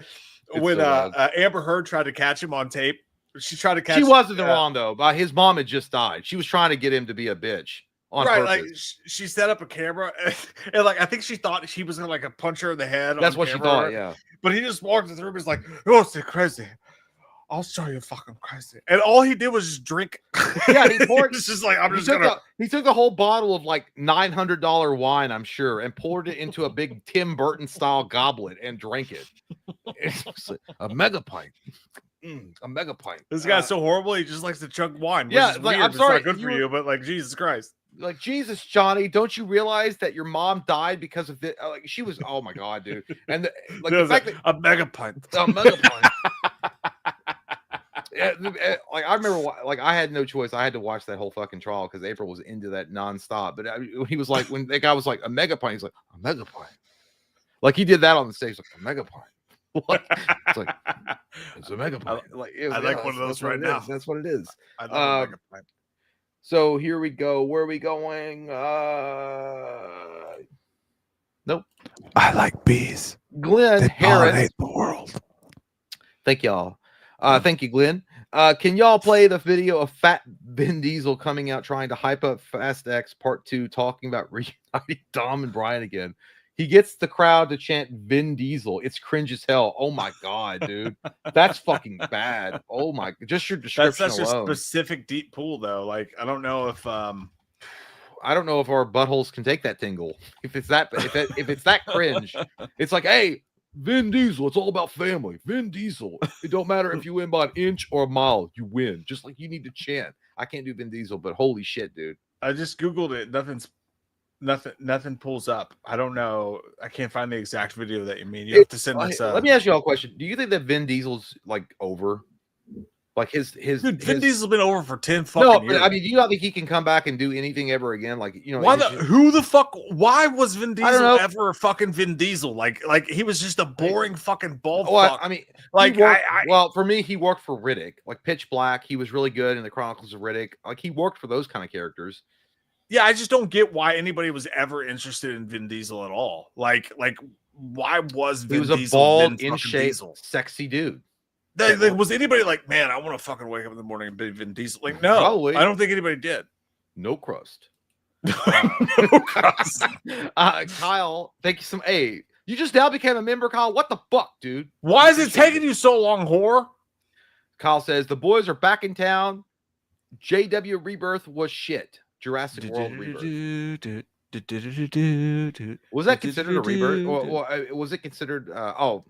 when Amber Heard tried to catch him on tape, she tried to catch. She wasn't wrong though. But his mom had just died. She was trying to get him to be a bitch on purpose. Like she set up a camera, and like I think she thought she was gonna like a punch her in the head. That's what she thought. Yeah. But he just walked into the room. He's like, "Oh, it's crazy. I'll show you fucking crazy." And all he did was just drink. Yeah, he poured. It's just like he took a whole bottle of like $900 wine, I'm sure, and poured it into a big Tim Burton style goblet and drank it. It's like a mega pint. A mega pint. This guy's so horrible. He just likes to chug wine. Which Yeah, is like, weird. I'm sorry. It's not good for you, but like Jesus Christ. Like Jesus, Johnny, don't you realize that your mom died because of this? Like she was. Oh my god, dude. And the fact that a mega pint. A mega pint. Like I remember, like I had no choice. I had to watch that whole fucking trial because April was into that nonstop. But he was like, when that guy was like a mega pint, he's like a mega pint. Like he did that on the stage, like a mega pint. It's like it's a mega pint. I like one of those right now. That's what it is. I love a mega pint. So here we go. Where are we going? Nope. I like bees. Glenn They Harris. pollinate the world. Thank y'all. Thank you, Glenn. Can y'all play the video of Fat Vin Diesel coming out trying to hype up Fast X Part 2, talking about reuniting Dom and Brian again? He gets the crowd to chant Vin Diesel. It's cringe as hell. Oh my god, dude, that's fucking bad. Oh my, just your description That's such alone. a specific deep pool, though. Like I don't know if our buttholes can take that tingle. If it's that cringe, it's like, hey, Vin Diesel. It's all about family. Vin Diesel. It don't matter if you win by an inch or a mile, you win. Just like you need to chant. I can't do Vin Diesel, but holy shit, dude. I just googled it. Nothing pulls up. I don't know. I can't find the exact video that you mean. You have to send us. Let me ask you all a question. Do you think that Vin Diesel's like over? Like his Dude, Vin Diesel's been over for 10 no, fucking years. but I mean, do you not think he can come back and do anything ever again? Like, you know, who the fuck? Why was Vin I don't Diesel know. ever fucking Vin Diesel? Like he was just a boring fucking bald well, fuck. I mean, like well, for me, he worked for Riddick, like Pitch Black. He was really good in the Chronicles of Riddick. Like he worked for those kind of characters. Yeah, I just don't get why anybody was ever interested in Vin Diesel at all. Like why was Vin Diesel? He was a bald, in shape, sexy dude. Was anybody like, man, I want to fucking wake up in the morning and be Vin Diesel? Like, no, probably. I don't think anybody did. No crust. No crust. Kyle, thank you some. Hey, you just now became a member, Kyle. What the fuck, dude? Why is it taking you so long, whore? Kyle says the boys are back in town. JW Rebirth was shit. Jurassic World Rebirth. Was that considered a rebirth? Or was it considered? Oh,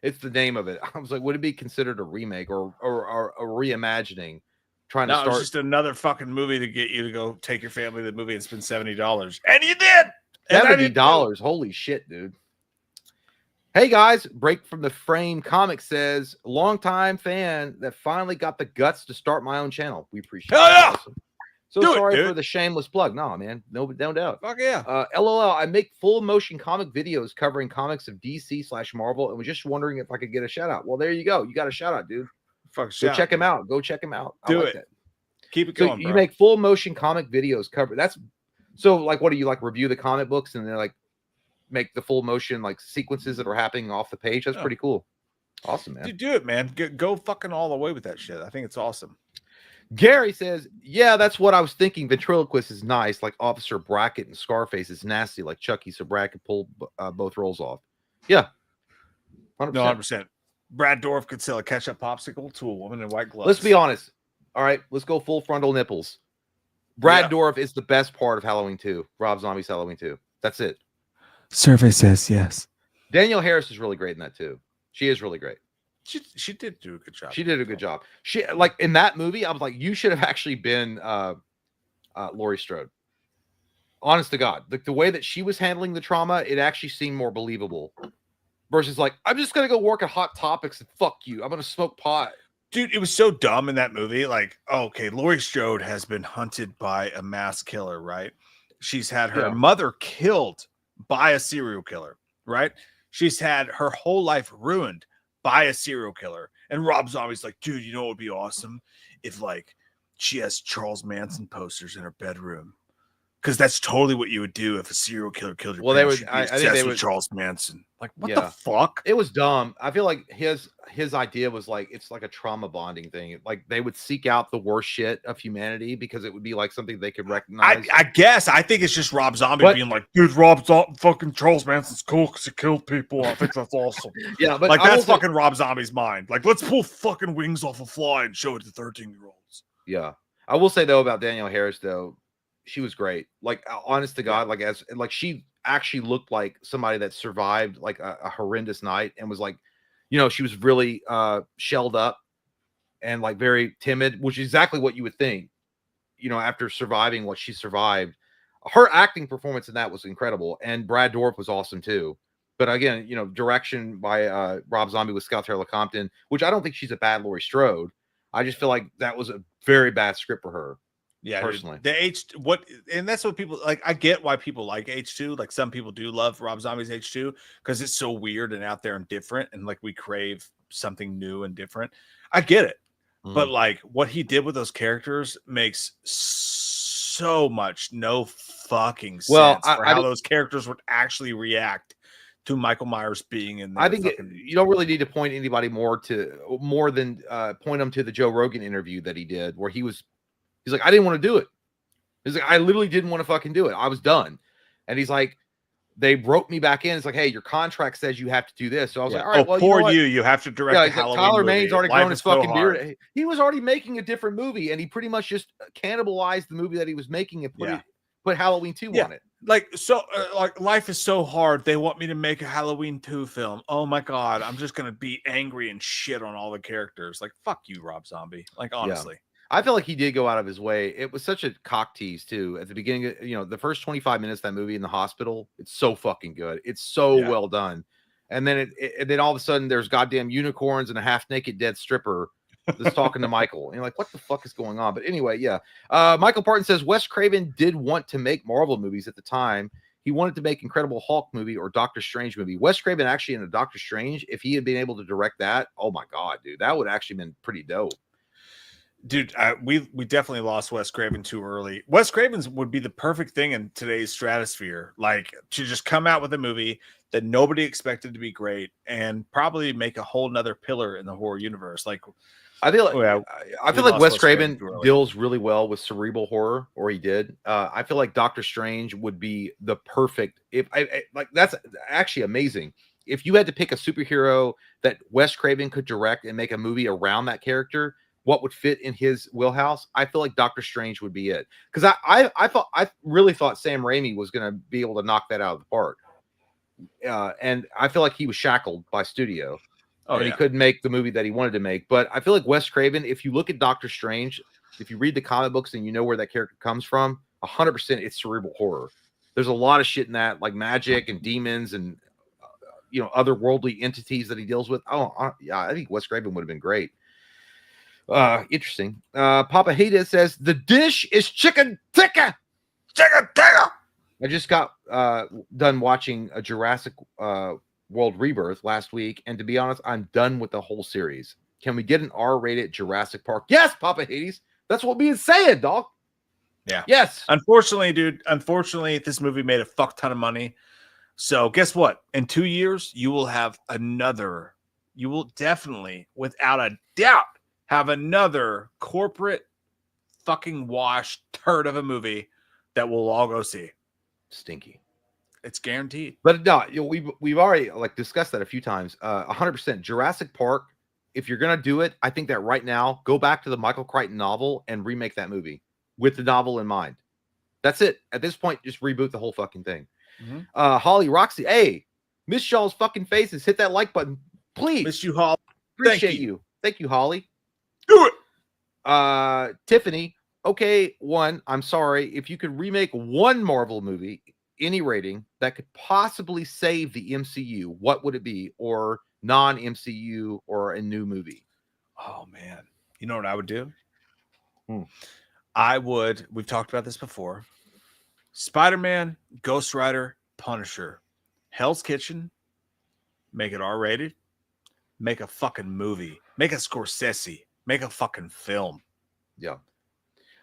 it's the name of it. I was like, would it be considered a remake or a reimagining? Trying to start. It's just another fucking movie to get you to go take your family to the movie and spend $70, and you did. $70. Holy shit, dude. Hey guys, Break from the Frame Comic says, longtime fan that finally got the guts to start my own channel. We appreciate it. Yeah. Awesome. So sorry for the shameless plug. No, man. No doubt. Fuck yeah. LOL, I make full motion comic videos covering comics of DC/Marvel and was just wondering if I could get a shout out. Well, there you go. You got a shout out, dude. Go check him out. Go check him out. Do it. That. Keep it going. You make full motion comic videos cover. That's so like, what do you like? Review the comic books and then like make the full motion like sequences that are happening off the page. That's pretty cool. Awesome, man. Do it, man. Go fucking all the way with that shit. I think it's awesome. Gary says, yeah, that's what I was thinking. Ventriloquist is nice, like Officer Brackett, and Scarface is nasty, like Chucky, so Brackett pulled both roles off. Yeah. 100%. No, 100%. Brad Dourif could sell a ketchup popsicle to a woman in white gloves. Let's be honest. All right, let's go full frontal nipples. Brad Dourif is the best part of Halloween 2. Rob Zombie's Halloween 2. That's it. Survey says yes. Danielle Harris is really great in that too. She is really great. She did do a good job. She did a good job. She like in that movie, I was like, you should have actually been Laurie Strode. Honest to God, the way that she was handling the trauma, it actually seemed more believable. Versus like, I'm just gonna go work at Hot Topics and fuck you. I'm gonna smoke pot. Dude, it was so dumb in that movie. Like, okay, Laurie Strode has been hunted by a mass killer, right? She's had her mother killed by a serial killer, right? She's had her whole life ruined by a serial killer. And Rob Zombie's like, dude, you know what would be awesome? If like she has Charles Manson posters in her bedroom. Because that's totally what you would do if a serial killer killed your parents. I think they would Charles Manson. Like, what the fuck? It was dumb. I feel like his idea was like, it's like a trauma bonding thing. Like they would seek out the worst shit of humanity because it would be like something they could recognize. I guess. I think it's just Rob Zombie being like, dude, fucking Charles Manson's cool because he killed people. I think that's awesome. Yeah, but like that's fucking Rob Zombie's mind. Like, let's pull fucking wings off a fly and show it to 13-year-olds. Yeah. I will say though about Danielle Harris though, she was great. Like, honest to God, like she actually looked like somebody that survived like a horrendous night and was like, you know, she was really shelled up and like very timid, which is exactly what you would think, you know, after surviving what she survived. Her acting performance in that was incredible. And Brad Dourif was awesome too. But again, you know, direction by Rob Zombie with Scott Taylor Compton, which I don't think she's a bad Laurie Strode. I just feel like that was a very bad script for her. Yeah, personally, and that's what people like. I get why people like H2. Like some people do love Rob Zombie's H2 because it's so weird and out there and different, and like we crave something new and different. I get it, but like what he did with those characters makes so much no fucking sense for how those characters would actually react to Michael Myers being in there. I think you don't really need to point anybody more than point them to the Joe Rogan interview that he did, where he's like, I didn't want to do it. He's like, I literally didn't want to fucking do it. I was done. And he's like, they wrote me back in. It's like, hey, your contract says you have to do this. So I was like, all right, well, you have to direct a Halloween Tyler movie. Maine's already grown his fucking beard. He was already making a different movie, and he pretty much just cannibalized the movie that he was making and put Halloween 2 on it. Like, so like life is so hard. They want me to make a Halloween 2 film. Oh my God. I'm just going to be angry and shit on all the characters. Like, fuck you, Rob Zombie. Like, honestly. Yeah. I feel like he did go out of his way. It was such a cock tease too. At the beginning, you know, the first 25 minutes of that movie in the hospital, it's so fucking good. It's so well done. And then then all of a sudden there's goddamn unicorns and a half naked dead stripper Just talking to Michael. And you're like, what the fuck is going on? But anyway, yeah. Michael Parton says Wes Craven did want to make Marvel movies at the time. He wanted to make Incredible Hulk movie or Doctor Strange movie. Wes Craven actually in a Doctor Strange, if he had been able to direct that, oh my God, dude, that would actually been pretty dope. Dude, we definitely lost Wes Craven too early. Wes Craven's would be the perfect thing in today's stratosphere, like to just come out with a movie that nobody expected to be great and probably make a whole nother pillar in the horror universe. Like, I feel like Wes Craven deals really well with cerebral horror, or he did. I feel like Doctor Strange would be the perfect. That's actually amazing. If you had to pick a superhero that Wes Craven could direct and make a movie around that character, what would fit in his wheelhouse? I feel like Doctor Strange would be it. Because I really thought Sam Raimi was going to be able to knock that out of the park. And I feel like he was shackled by studio. He couldn't make the movie that he wanted to make. But I feel like Wes Craven, if you look at Doctor Strange, if you read the comic books and you know where that character comes from, 100% it's cerebral horror. There's a lot of shit in that, like magic and demons and otherworldly entities that he deals with. Yeah, I think Wes Craven would have been great. Interesting. Papa Hayda says the dish is chicken tikka. Chicken tikka. I just got done watching a Jurassic World Rebirth last week, and to be honest, I'm done with the whole series. Can we get an R-rated Jurassic Park? Yes, Papa Hades. That's what we're saying, dog. Yeah. Yes. Unfortunately, dude. This movie made a fuck ton of money. So guess what? In 2 years, you will have another. You will definitely, without a doubt, have another corporate fucking wash turd of a movie that we'll all go see. Stinky. It's guaranteed. But no, we've already discussed that a few times. 100% Jurassic Park. If you're gonna do it, I think that right now, go back to the Michael Crichton novel and remake that movie with the novel in mind. That's it. At this point, just reboot the whole fucking thing. Mm-hmm. Holly Roxy, hey, Miss Shaw's fucking faces. Hit that like button, please. Miss you, Holly. Appreciate you. Thank you, Holly. Do it. Tiffany. Okay, I'm sorry. If you could remake one Marvel movie, any rating that could possibly save the MCU, what would it be? Or non-MCU or a new movie? Oh man. You know what I would do? We've talked about this before. Spider-Man, Ghost Rider, Punisher, Hell's Kitchen, make it R-rated, make a fucking movie, make a Scorsese, make a fucking film. Yeah.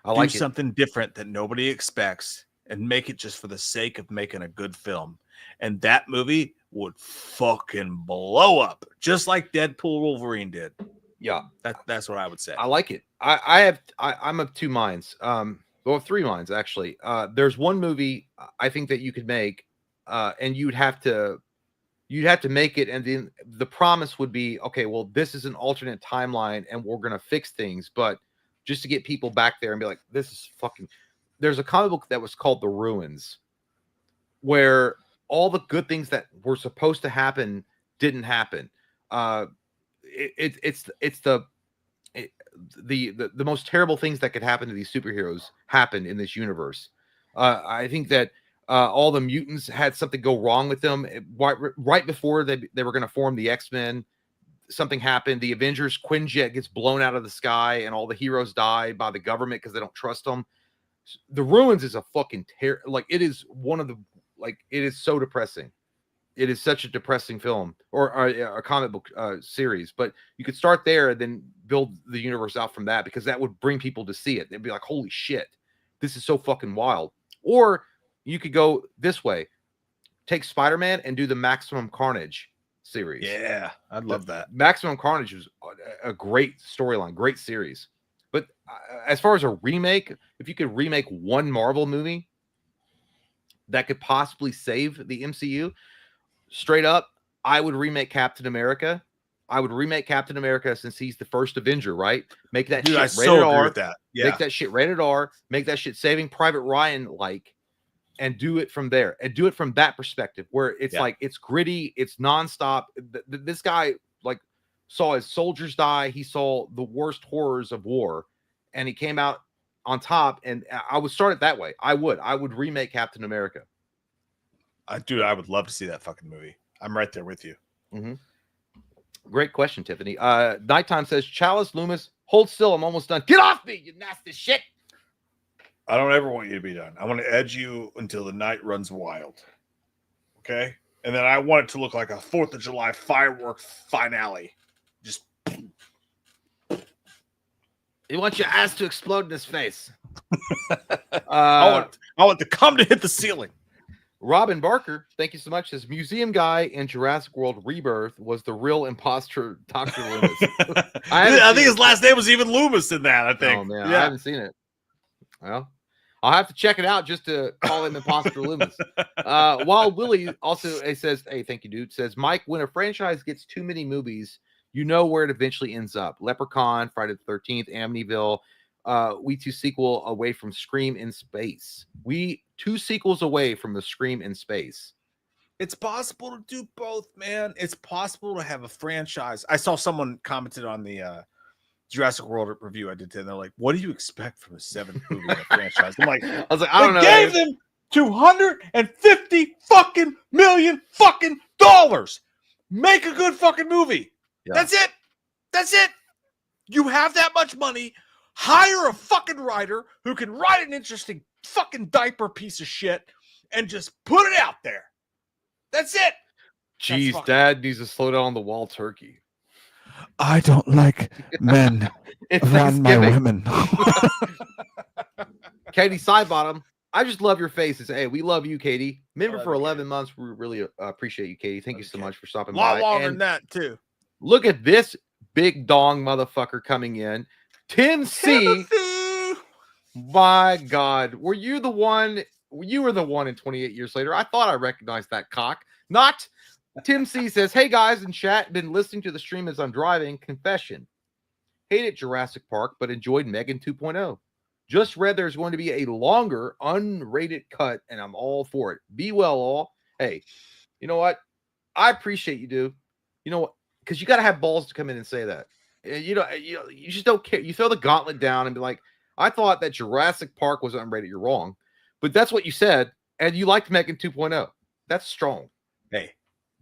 Do something different that nobody expects and make it just for the sake of making a good film. And that movie would fucking blow up, just like Deadpool Wolverine did. Yeah. That's what I would say. I like it. I'm of two minds. Well, three minds, actually. There's one movie I think that you could make, and you'd have to make it, and then the promise would be, okay, well, this is an alternate timeline, and we're gonna fix things, but just to get people back there and be like, this is fucking. There's a comic book that was called The Ruins, where all the good things that were supposed to happen didn't happen. It's the most terrible things that could happen to these superheroes happened in this universe. I think that all the mutants had something go wrong with them right before they were going to form the X-Men. Something happened. The Avengers Quinjet gets blown out of the sky, and all the heroes die by the government because they don't trust them. The Ruins is a fucking it is one of the it is so depressing. It is such a depressing film or a comic book series, but you could start there and then build the universe out from that, because that would bring people to see it. They'd be like, holy shit, this is so fucking wild. Or you could go this way, take Spider-Man and do the Maximum Carnage series. Yeah, I'd love that. Maximum Carnage was a great storyline, great series. But as far as a remake, if you could remake one Marvel movie that could possibly save the MCU, straight up, I would remake Captain America. I would remake Captain America since he's the first Avenger, right? Make that shit rated R. With that. Yeah. Make that shit rated R. Make that shit Saving Private Ryan and do it from there. And do it from that perspective, where it's it's gritty, it's nonstop. This guy saw his soldiers die. He saw the worst horrors of war, and he came out on top. And I would start it that way. I would remake Captain America. Dude, I would love to see that fucking movie. I'm right there with you. Mm-hmm. Great question, Tiffany. Nighttime says, Chalice Loomis, hold still. I'm almost done. Get off me, you nasty shit. I don't ever want you to be done. I want to edge you until the night runs wild. Okay? And then I want it to look like a 4th of July fireworks finale. Just. He wants your ass to explode in his face. I want the cum to hit the ceiling. Robin Barker, thank you so much. Says museum guy in Jurassic World Rebirth was the real imposter Dr. Loomis. I think his last name was even Loomis in that, I think. Oh, man. Yeah. I haven't seen it. Well, I'll have to check it out just to call him imposter Loomis. Wild Willie also says, hey, thank you, dude. Says, Mike, when a franchise gets too many movies, you know where it eventually ends up. Leprechaun, Friday the 13th, Amityville. We 2 sequel away from Scream in space. We 2 sequels away from the Scream in space. It's possible to do both, man. It's possible to have a franchise. I saw someone commented on the Jurassic World review I did today. They're like, "What do you expect from a 7th movie in a franchise?" I'm like, I don't know. Gave them $250 fucking million fucking dollars. Make a good fucking movie. Yeah. That's it. That's it. You have that much money. Hire a fucking writer who can write an interesting fucking diaper piece of shit and just put it out there. That's it. Jeez, Dad needs to slow down on the wall turkey. I don't like men around my women. Katie Sidebottom, I just love your faces. Hey, we love you, Katie. Member for 11 months. We really appreciate you, Katie. Thank you so much for stopping by. A lot longer than that, too. Look at this big dong motherfucker coming in. Tim C. My God. Were you the one? You were the one in 28 years later. I thought I recognized that cock. Not. Tim C says, hey guys in chat, been listening to the stream as I'm driving. Confession. Hated Jurassic Park, but enjoyed Megan 2.0. Just read there's going to be a longer, unrated cut, and I'm all for it. Be well, all. Hey, you know what? I appreciate you, dude. You know what? Because you got to have balls to come in and say that. You just don't care. You throw the gauntlet down and be like, I thought that Jurassic Park was unrated. You're wrong. But that's what you said, and you liked Megan 2.0. That's strong. Hey,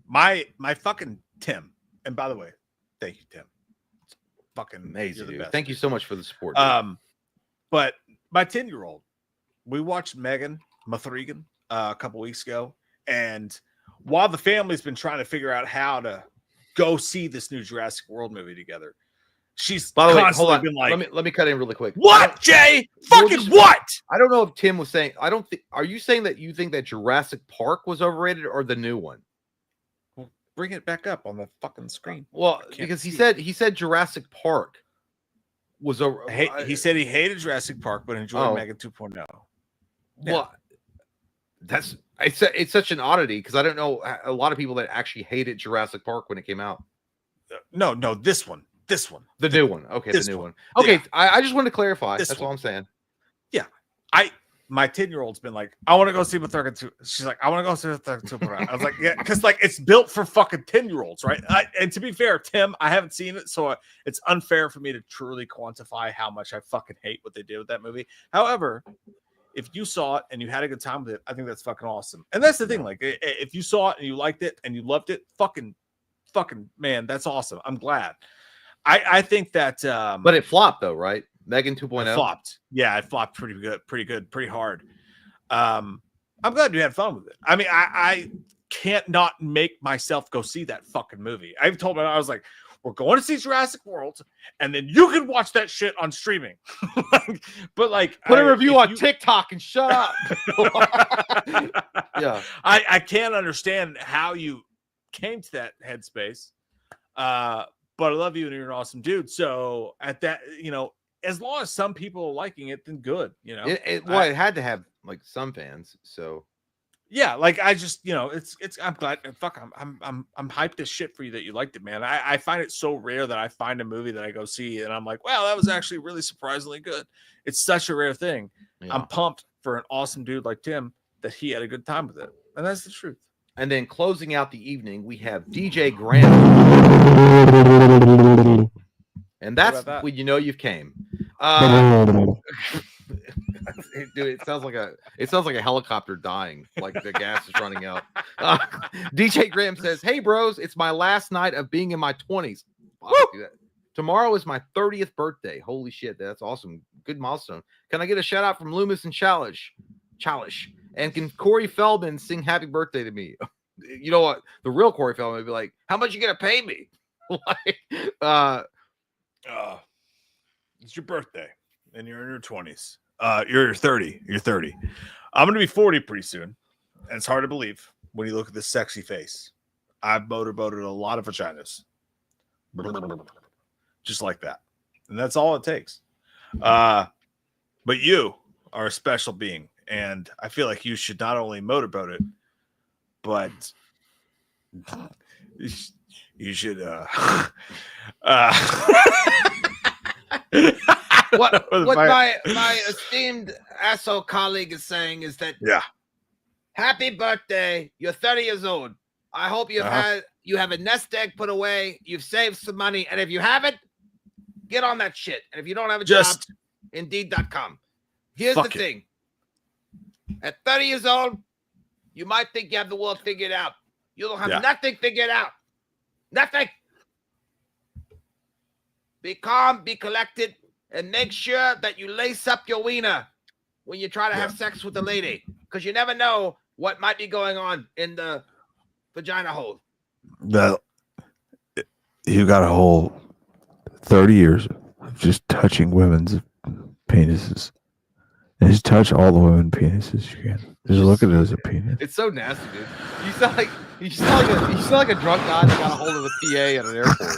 my fucking Tim. And by the way, thank you, Tim. It's fucking amazing, dude. Best. Thank you so much for the support. Dude. But my 10-year-old, we watched Megan Mathregan a couple weeks ago, and while the family's been trying to figure out how to go see this new Jurassic World movie together, she's constantly been like, let me cut in really quick. What, Jay? Fucking what? I don't know if Tim was saying, are you saying that you think that Jurassic Park was overrated or the new one? Well, bring it back up on the fucking screen. Well, because he said Jurassic Park was over. He said he hated Jurassic Park, but enjoyed Megan 2.0. Yeah. Well, it's such an oddity because I don't know a lot of people that actually hated Jurassic Park when it came out. No, this one. The new one. Okay, the new one. Okay, yeah. I just wanted to clarify. That's all I'm saying. Yeah. My 10-year-old's been like, I want to go see Mathregan 2. She's like, I want to go see Mathregan 2.0. I was like, yeah, because like it's built for fucking 10-year-olds, right? And to be fair, Tim, I haven't seen it, so it's unfair for me to truly quantify how much I fucking hate what they did with that movie. However, if you saw it and you had a good time with it, I think that's fucking awesome. And that's the thing, like if you saw it and you liked it and you loved it, fucking man, that's awesome. I'm glad. I think that but it flopped though, right? Megan 2.0 flopped. Yeah, it flopped pretty hard. I'm glad you had fun with it. I mean, I can't not make myself go see that fucking movie. I've told her, I was like, we're going to see Jurassic World, and then you can watch that shit on streaming. But like, put a review on TikTok and shut up. Yeah, I can't understand how you came to that headspace. But I love you and you're an awesome dude. So at that, as long as some people are liking it, then good. It had to have like some fans. So yeah, like I just, it's. I'm glad. Fuck, I'm hyped as shit for you that you liked it, man. I find it so rare that I find a movie that I go see and I'm like, wow, that was actually really surprisingly good. It's such a rare thing. Yeah. I'm pumped for an awesome dude like Tim that he had a good time with it, and that's the truth. And then closing out the evening, we have DJ Grant. And that's when you know you've came. Dude, it sounds like a helicopter dying, like the gas is running out. DJ Graham says, "Hey bros, it's my last night of being in my 20s. Tomorrow is my 30th birthday. Holy shit, that's awesome. Good milestone. Can I get a shout out from Loomis and Chalish? And can Corey Feldman sing happy birthday to me?" You know what? The real Corey Feldman would be like, "How much you gonna pay me?" It's your birthday and you're in your 20s. You're 30. You're 30. I'm gonna be 40 pretty soon. And it's hard to believe when you look at this sexy face. I've motorboated a lot of vaginas. Just like that. And that's all it takes. But you are a special being. And I feel like you should not only motorboat it, but you should what my esteemed asshole colleague is saying is that happy birthday, you're 30 years old. I hope you have a nest egg put away, you've saved some money, and if you haven't, get on that shit. And if you don't have a job, Indeed.com. Here's the thing. At 30 years old, you might think you have the world figured out. You'll have nothing figured out. Nothing. Be calm, be collected, and make sure that you lace up your wiener when you try to have sex with a lady, because you never know what might be going on in the vagina hole. You got a whole 30 years of just touching women's penises. And just touch all the women penises you can. Just look at it as a penis. It's so nasty, dude. You sound like a drunk guy that got a hold of the PA at an airport.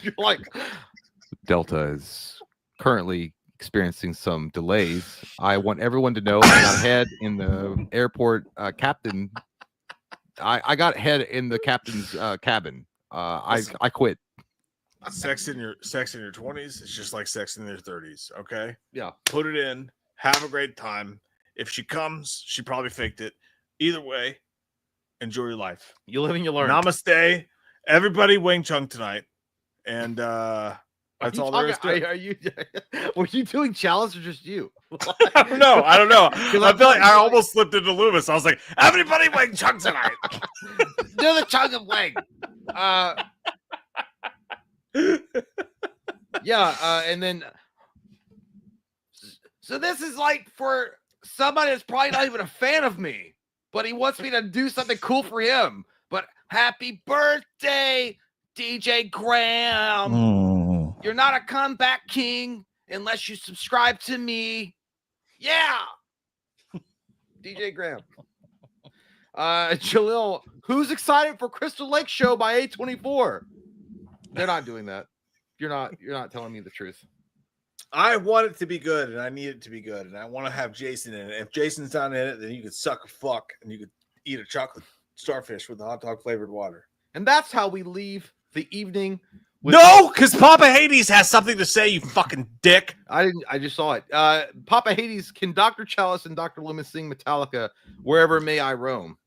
You're like, Delta is currently experiencing some delays. I want everyone to know I got head in the airport captain. I got head in the captain's cabin. I quit. Sex in your 20s is just like sex in your 30s. Okay. Yeah. Put it in. Have a great time. If she comes, she probably faked it. Either way, enjoy your life. You live and you learn. Namaste. Everybody Wing Chun tonight. And that's all there is to it. Were you doing chalice or just you? I don't know. I feel like I almost slipped into Loomis. I was like, everybody Wing Chun tonight. Do the chunk of wing. And then so this is like for somebody that's probably not even a fan of me, but he wants me to do something cool for him. But happy birthday, DJ Graham. You're not a comeback king unless you subscribe to me. Yeah. DJ Graham. Jalil, who's excited for Crystal Lake show by A24? They're not doing that. You're not telling me the truth. I want it to be good, and I need it to be good, and I want to have Jason in it. If Jason's not in it, then you could suck a fuck, and you could eat a chocolate starfish with the hot dog flavored water. And that's how we leave the evening. No, because Papa Hades has something to say, you fucking dick. I just saw it. Papa Hades, can Dr. Chalice and Dr. Loomis sing Metallica, Wherever May I Roam?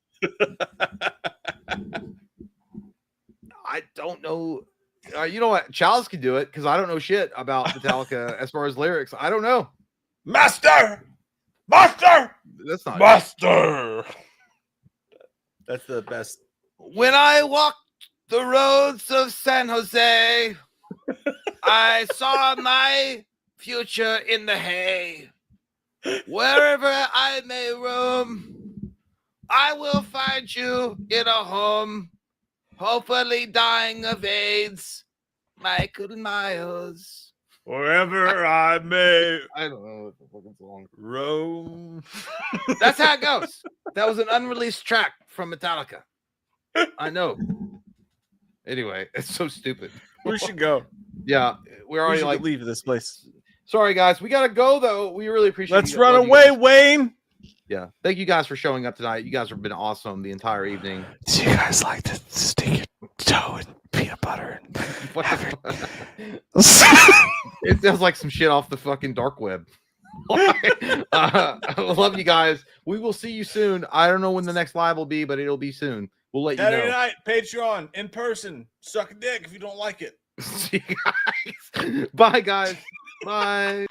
I don't know. You know what? Chalice can do it because I don't know shit about Metallica as far as lyrics. I don't know. Master! That's not Master! It. That's the best. When I walked the roads of San Jose, I saw my future in the hay. Wherever I may roam, I will find you in a home. Hopefully dying of AIDS, Michael Myers. Wherever I may, I don't know what the fucking song. Roam. That's how it goes. That was an unreleased track from Metallica. I know. Anyway, it's so stupid. We should go. Yeah, we're already like leave this place. Sorry, guys, we gotta go though. We really appreciate. Let's run away, Wayne. Yeah, thank you guys for showing up tonight. You guys have been awesome the entire evening. Do you guys like to stick your toe in peanut butter? It sounds like some shit off the fucking dark web. I love you guys. We will see you soon. I don't know when the next live will be, but it'll be soon. We'll let you know. Saturday night, Patreon, in person. Suck a dick if you don't like it. See you guys. Bye, guys. Bye.